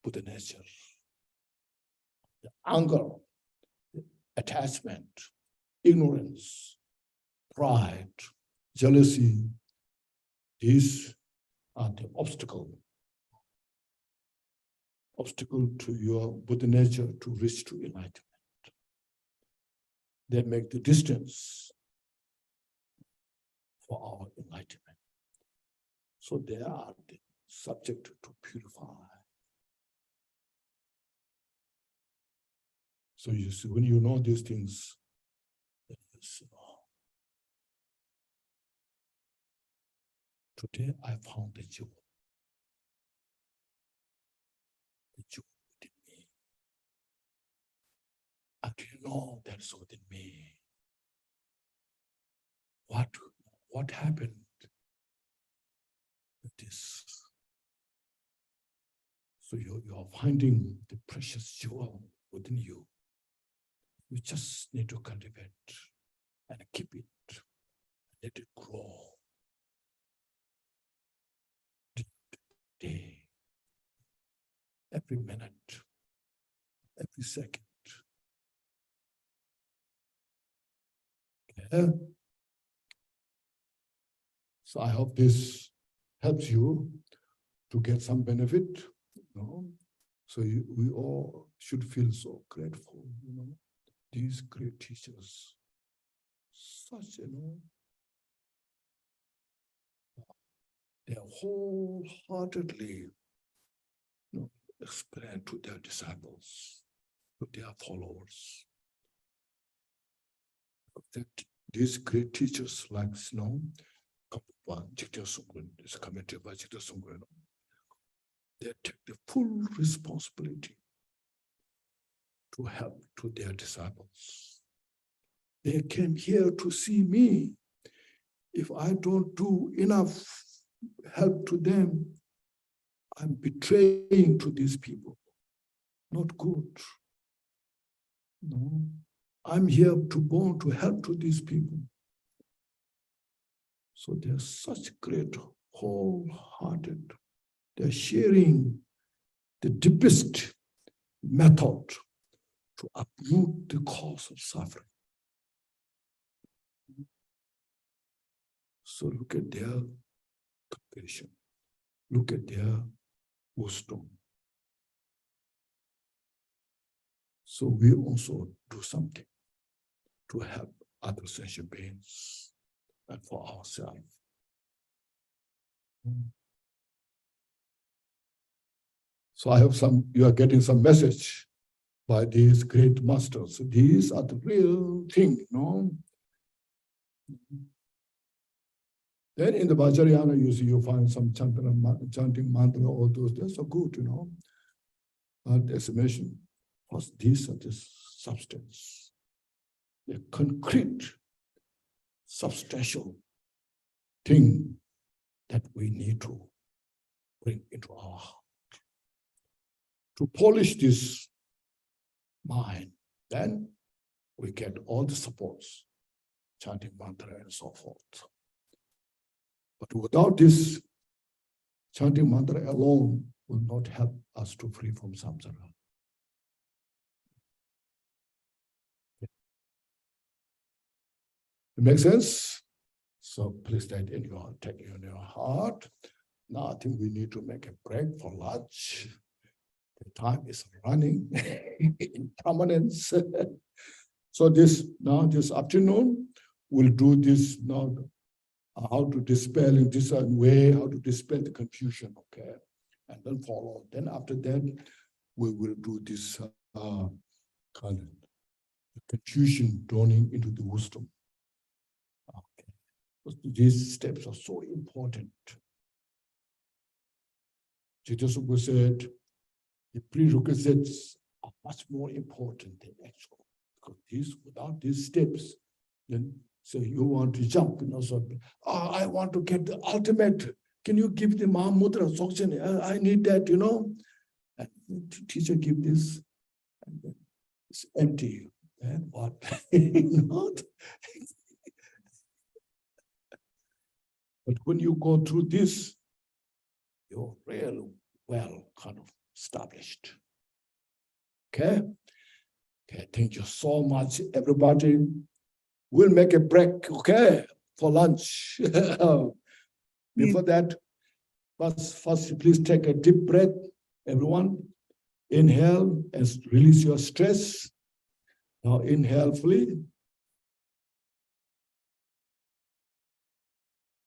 Buddha nature. The anger, the attachment, ignorance, pride, jealousy, these are the obstacle to your Buddha nature to reach to enlightenment. They make the distance for our enlightenment. So they are the subject to purify. So you see, when you know these things, today I found the jewel within me. And you know that's within me. What happened with this? So you are finding the precious jewel within you. You just need to cultivate and keep it, let it grow. Day, every minute, every second. Okay. So I hope this helps you to get some benefit. So we all should feel so grateful. These great teachers, such they wholeheartedly explain to their disciples, to their followers, that these great teachers like Gampopa, this committee by they take the full responsibility to help to their disciples. They came here to see me. If I don't do enough help to them, I'm betraying to these people. Not good. No. I'm here to help to these people. So they're such great, wholehearted. They're sharing the deepest method to uproot the cause of suffering. So look at their compassion. Look at their wisdom. So we also do something to help other sentient beings and for ourselves. So I hope you are getting some message by these great masters. These are the real thing, Then in the Vajrayana, you find some chanting mantra, all those, they're so good, decimation. Because these are the substance, the concrete, substantial thing that we need to bring into our heart. To polish this mind, then we get all the supports, chanting mantra and so forth. But without this, chanting mantra alone will not help us to free from samsara. It makes sense? So please take in your heart. Now I think we need to make a break for lunch. The time is running in permanence. So this afternoon, we'll do this now, how to dispel in this way, how to dispel the confusion, okay? And then follow. Then after that, we will do this kind of confusion dawning into the wisdom. Okay. These steps are so important. Jitasubu said, the prerequisites are much more important than actual. Because without these steps, then so you want to jump, so I want to get the ultimate. Can you give the Mahamudra Dzogchen? I need that, And the teacher give this, and then it's empty. And what? Not. But when you go through this, you're real well kind of established. Okay? Okay, thank you so much, everybody. We'll make a break, okay, for lunch. Before that, first, please take a deep breath, everyone. Inhale and release your stress. Now inhale fully.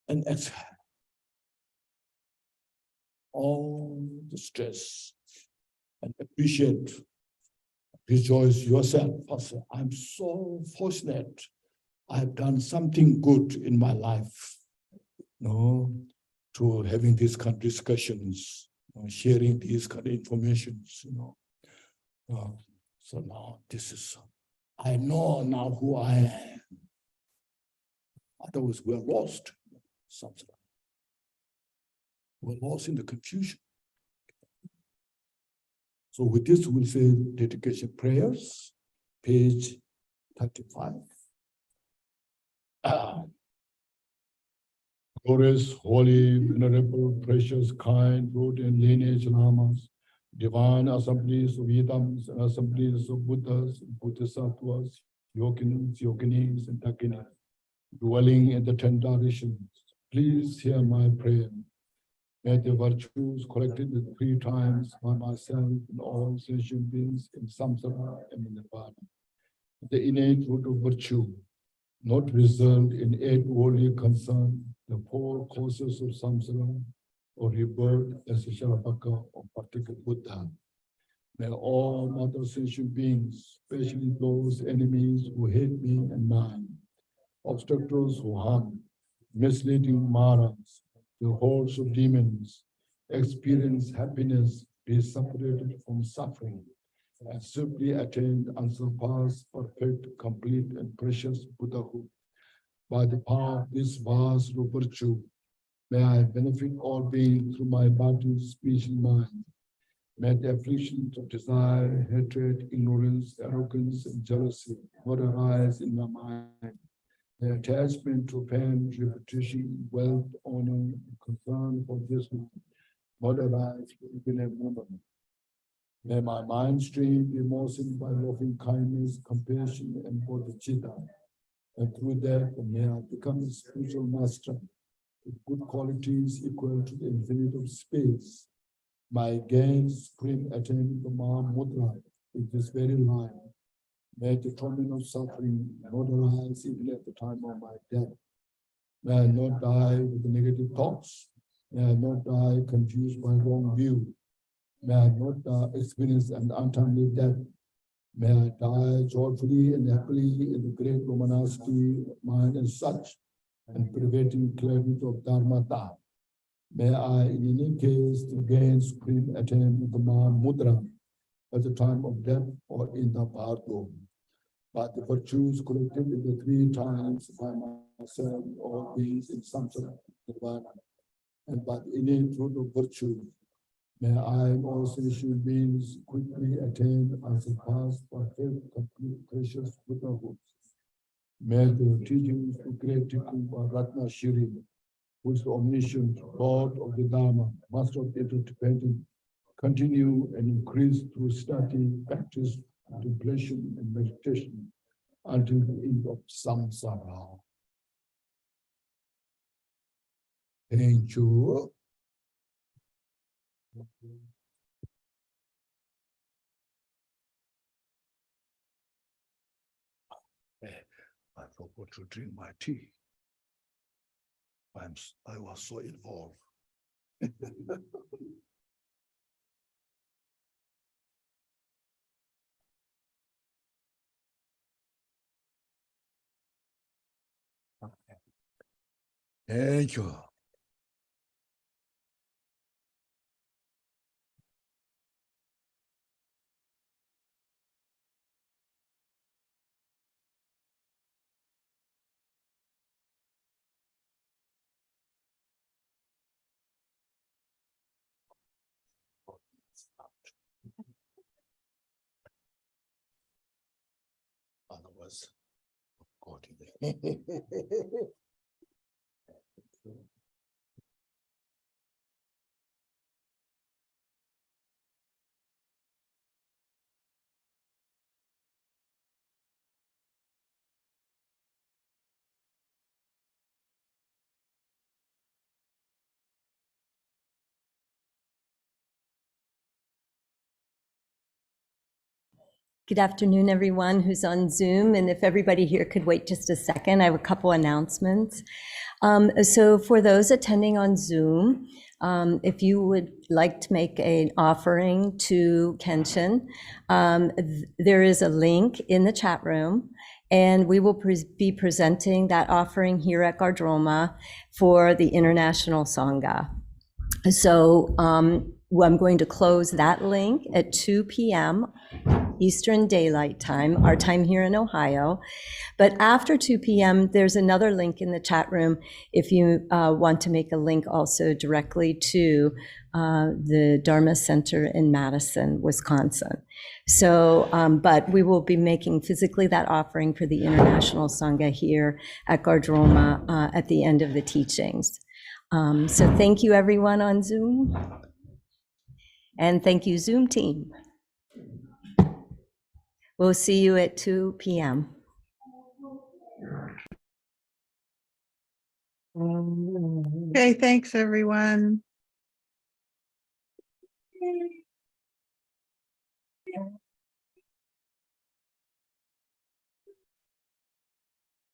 And exhale. All the stress. And appreciate rejoice yourself. Pastor, I'm so fortunate. I've done something good in my life. To having these kind of discussions, sharing these kind of informations, So now this is, I know now who I am. Otherwise, we're lost. We're lost in the confusion. So with this, we'll say dedication prayers, page 35. Glorious, holy, venerable, precious, kind, root and lineage lamas, divine assemblies of Vedams and assemblies of Buddhas, Bodhisattvas, yoginis, and dakinis, dwelling in the 10 directions. Please hear my prayer. May the virtues collected 3 times by myself and all sentient beings in samsara and in nirvana, the innate root of virtue, not result in 8 worldly concern, the 4 causes of samsara, or rebirth as a Sharapaka or particular Buddha. May all mother sentient beings, especially those enemies who hate me and mine, obstructors who harm, misleading Maras, the hordes of demons, experience happiness, be separated from suffering, and simply attain unsurpassed, perfect, complete, and precious Buddhahood. By the power of this vast virtue, may I benefit all beings through my body, speech, and mind. May the afflictions of desire, hatred, ignorance, arrogance, and jealousy not arise in my mind. The attachment to pain, repetition, wealth, honor, and concern for this not arise within a moment. May my mind stream be moistened by loving kindness, compassion, and bodhicitta. And through that, may I become a spiritual master with good qualities equal to the infinite of space. My gains supreme attain the Mahamudra in this very life. May the torment of suffering not arise even at the time of my death. May I not die with the negative thoughts. May I not die confused by wrong view. May I not experience an untimely death. May I die joyfully and happily in the great luminosity of mind and such, and preventing clarity of Dharmata. May I, in any case, gain supreme attainment of the Mahamudra at the time of death or in the Bhardo. But the virtues collected in the 3 times by myself, all beings in samsara, nirvana, and by the innate root of virtue, may I and all sentient beings quickly attain and surpass perfect, complete, precious Buddhahood. May the teachings of great Tikkun Ratna Shri, who is the omniscient Lord of the Dhama, Master of interdependence, continue and increase through study, practice, contemplation, and meditation until the end of samsara. Thank you. I forgot to drink my tea. I was so involved. Thank you. Otherwise, God. Good afternoon, everyone who's on Zoom. And if everybody here could wait just a second, I have a couple announcements. So for those attending on Zoom, if you would like to make an offering to Khenchen, there is a link in the chat room, and we will be presenting that offering here at Gardroma for the International Sangha. So I'm going to close that link at 2 p.m. Eastern Daylight Time, our time here in Ohio. But after 2 p.m., there's another link in the chat room if you want to make a link also directly to the Dharma Center in Madison, Wisconsin. So, but we will be making physically that offering for the International Sangha here at Gardroma at the end of the teachings. So thank you, everyone on Zoom. And thank you, Zoom team. We'll see you at 2 p.m. Okay, thanks, everyone.